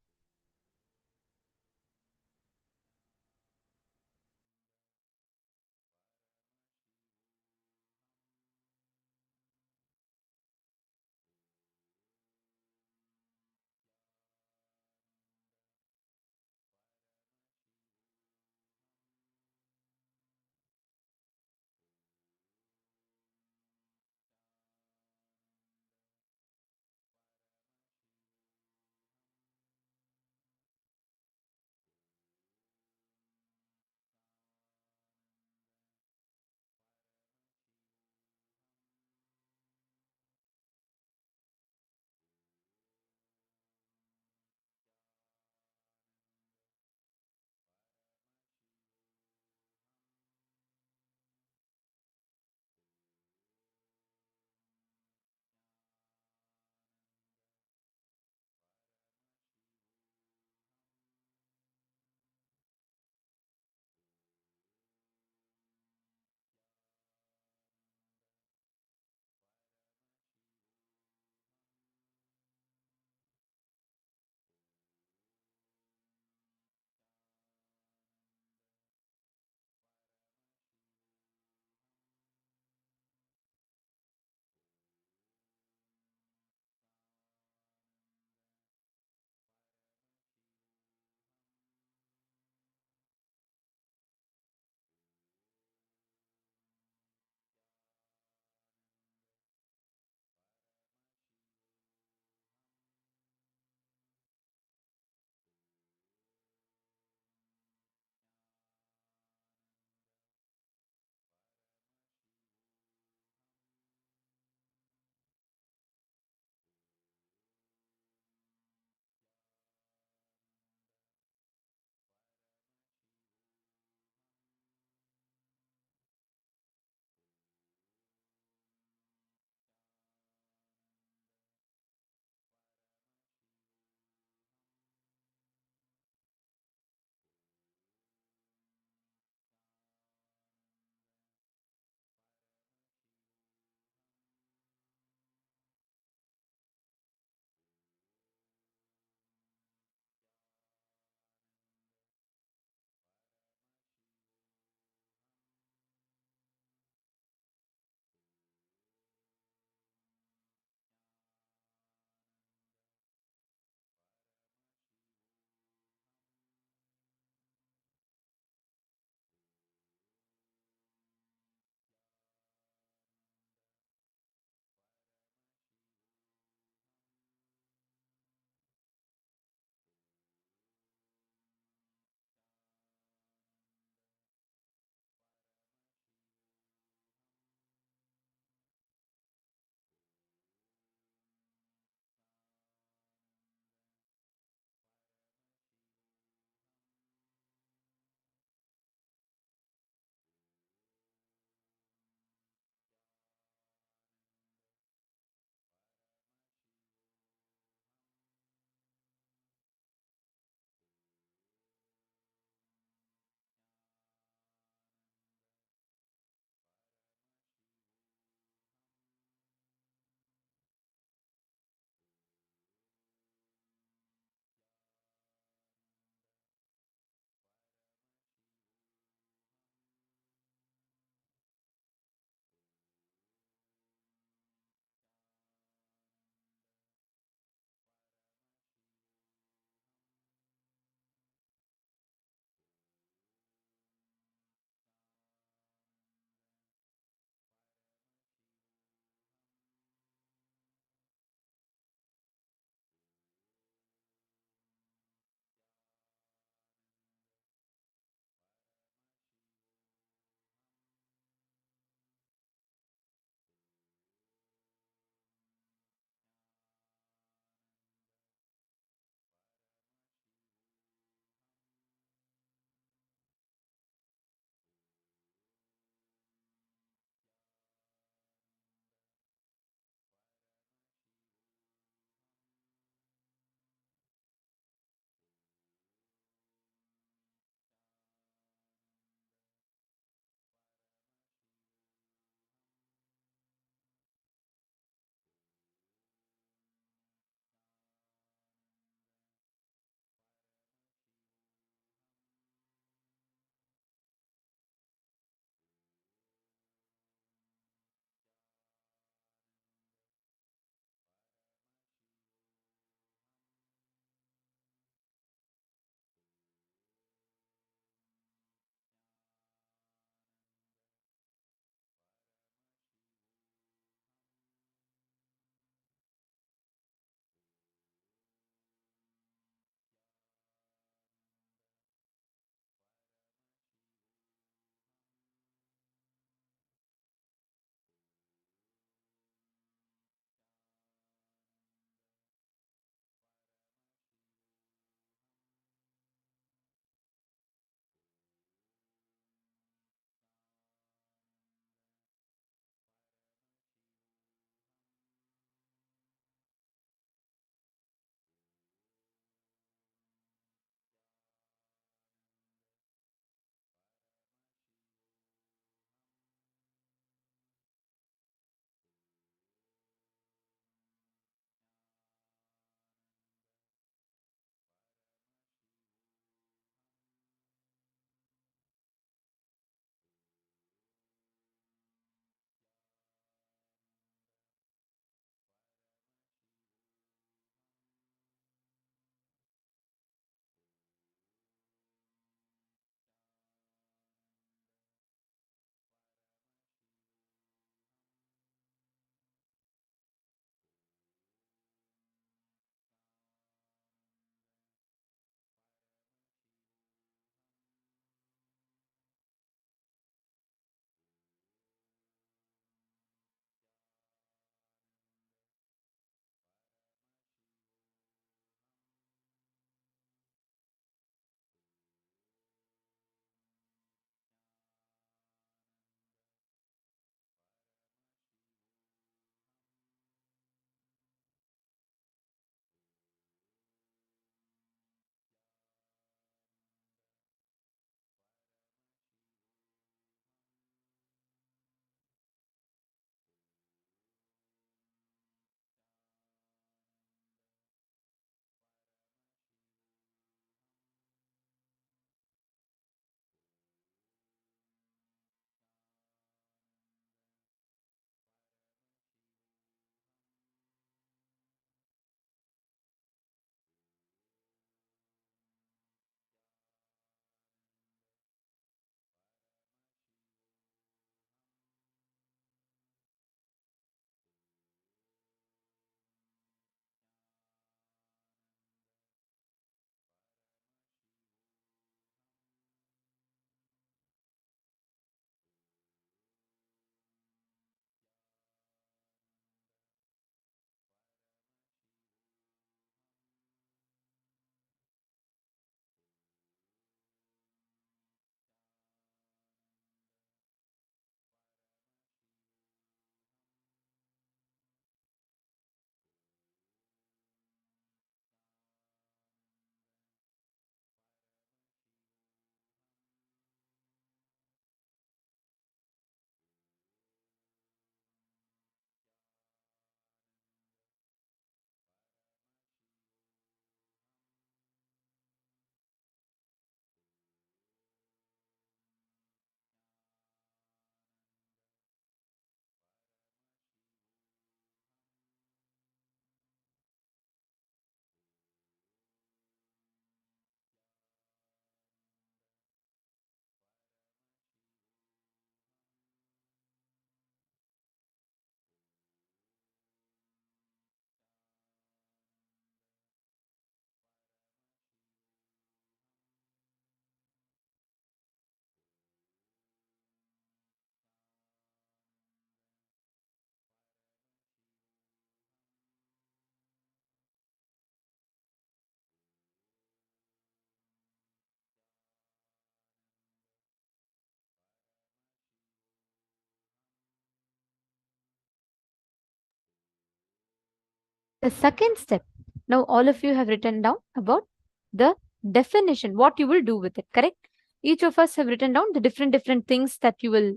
The second step, now all of you have written down about the definition, what you will do with it, correct? Each of us have written down the different things that you will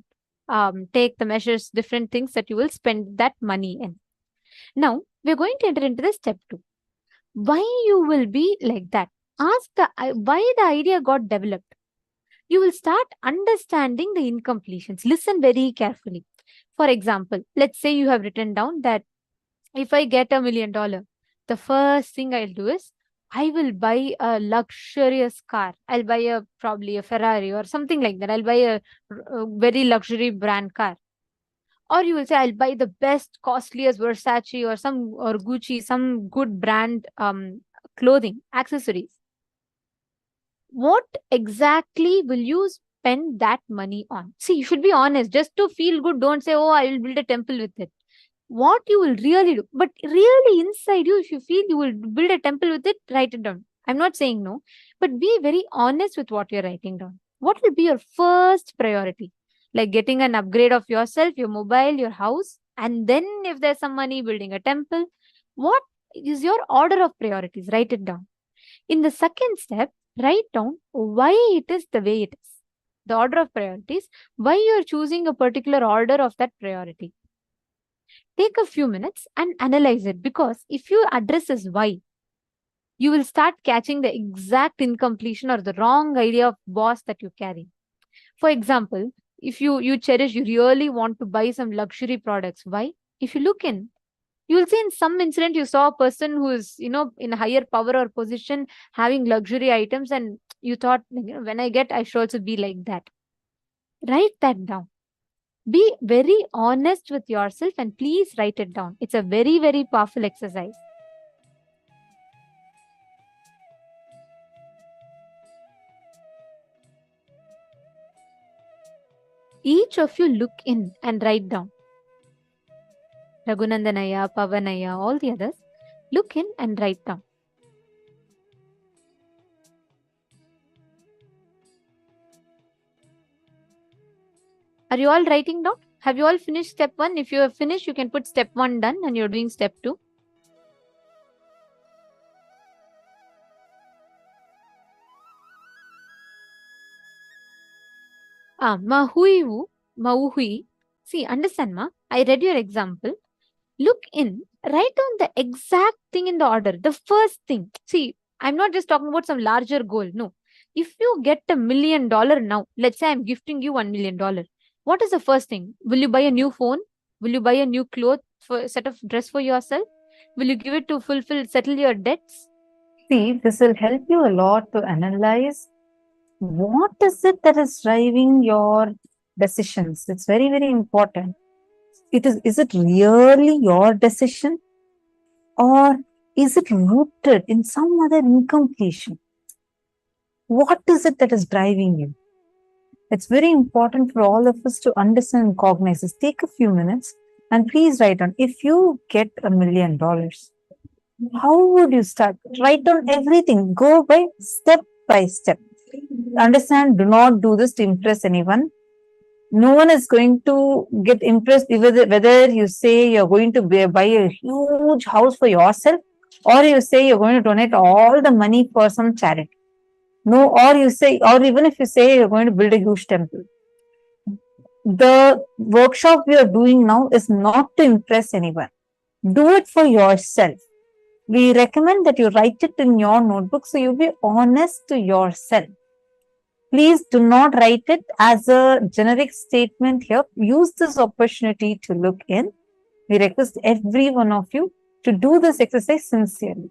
take, the measures, different things that you will spend that money in. Now, we're going to enter into the step 2. Why you will be like that? Ask why the idea got developed. You will start understanding the incompletions. Listen very carefully. For example, let's say you have written down that if I get $1 million, the first thing I'll do is I will buy a luxurious car. I'll buy probably a Ferrari or something like that. I'll buy a very luxury brand car. Or you will say I'll buy the best, costliest Versace or Gucci, some good brand clothing, accessories. What exactly will you spend that money on? See, you should be honest. Just to feel good, don't say, oh, I will build a temple with it. What you will really do, but really inside you, if you feel you will build a temple with it, write it down. I'm not saying no, but be very honest with what you're writing down. What will be your first priority? Like getting an upgrade of yourself, your mobile, your house, and then if there's some money, building a temple. What is your order of priorities? Write it down. In the second step, write down why it is the way it is. The order of priorities, why you're choosing a particular order of that priority. Take a few minutes and analyze it, because if you address this why, you will start catching the exact incompletion or the wrong idea of boss that you carry. For example, if you cherish, you really want to buy some luxury products. Why? If you look in, you will see in some incident you saw a person who is, in a higher power or position having luxury items, and you thought, when I get, I should also be like that. Write that down. Be very honest with yourself and please write it down. It's a very, very powerful exercise. Each of you look in and write down. Raghunandanaya, Pavanaya, all the others, look in and write down. Are you all writing down? Have you all finished step 1? If you have finished, you can put step 1 done and you're doing step 2. Mahuivu, Mauhui. See, understand, ma? I read your example. Look in, write down the exact thing in the order. The first thing. See, I'm not just talking about some larger goal. No. If you get $1 million now, let's say I'm gifting you $1 million. What is the first thing? Will you buy a new phone? Will you buy a new cloth for set of dress for yourself? Will you give it to settle your debts? See, this will help you a lot to analyze what is it that is driving your decisions. It's very, very important. Is it really your decision, or is it rooted in some other incompletion? What is it that is driving you? It's very important for all of us to understand and cognize this. Take a few minutes and please write down, if you get $1 million, how would you start? Write down everything. Go by step by step. Understand, do not do this to impress anyone. No one is going to get impressed whether you say you're going to buy a huge house for yourself, or you say you're going to donate all the money for some charity. No, or even if you say you're going to build a huge temple. The workshop we are doing now is not to impress anyone. Do it for yourself. We recommend that you write it in your notebook so you be honest to yourself. Please do not write it as a generic statement here. Use this opportunity to look in. We request every one of you to do this exercise sincerely.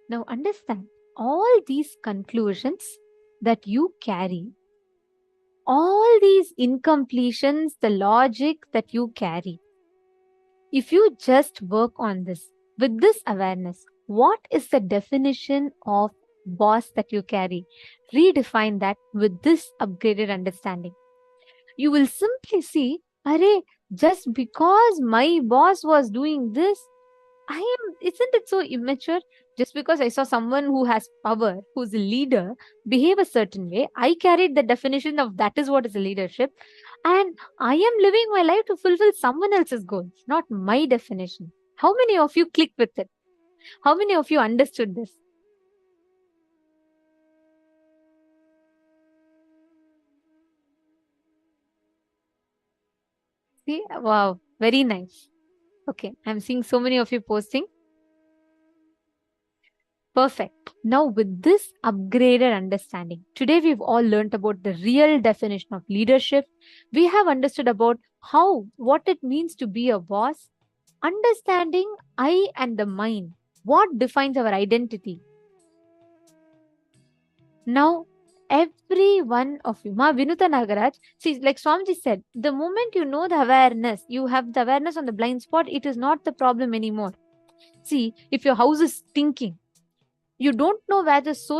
Now understand all these conclusions that you carry, all these incompletions, the logic that you carry. If you just work on this with this awareness, what is the definition of boss that you carry? Redefine that with this upgraded understanding. You will simply see, Arey, just because my boss was doing this, isn't it so immature? Just because I saw someone who has power, who's a leader, behave a certain way, I carried the definition of that is what is a leadership. And I am living my life to fulfill someone else's goals, not my definition. How many of you click with it? How many of you understood this? See, wow, very nice. Okay, I'm seeing so many of you posting. Perfect. Now, with this upgraded understanding, today we've all learned about the real definition of leadership. We have understood about what it means to be a boss, understanding I and the mind, what defines our identity. Now, every one of you, Ma Vinuta Nagaraj, see, like Swamiji said, the moment you know the awareness, you have the awareness on the blind spot, it is not the problem anymore. See, if your house is stinking, you don't know where the source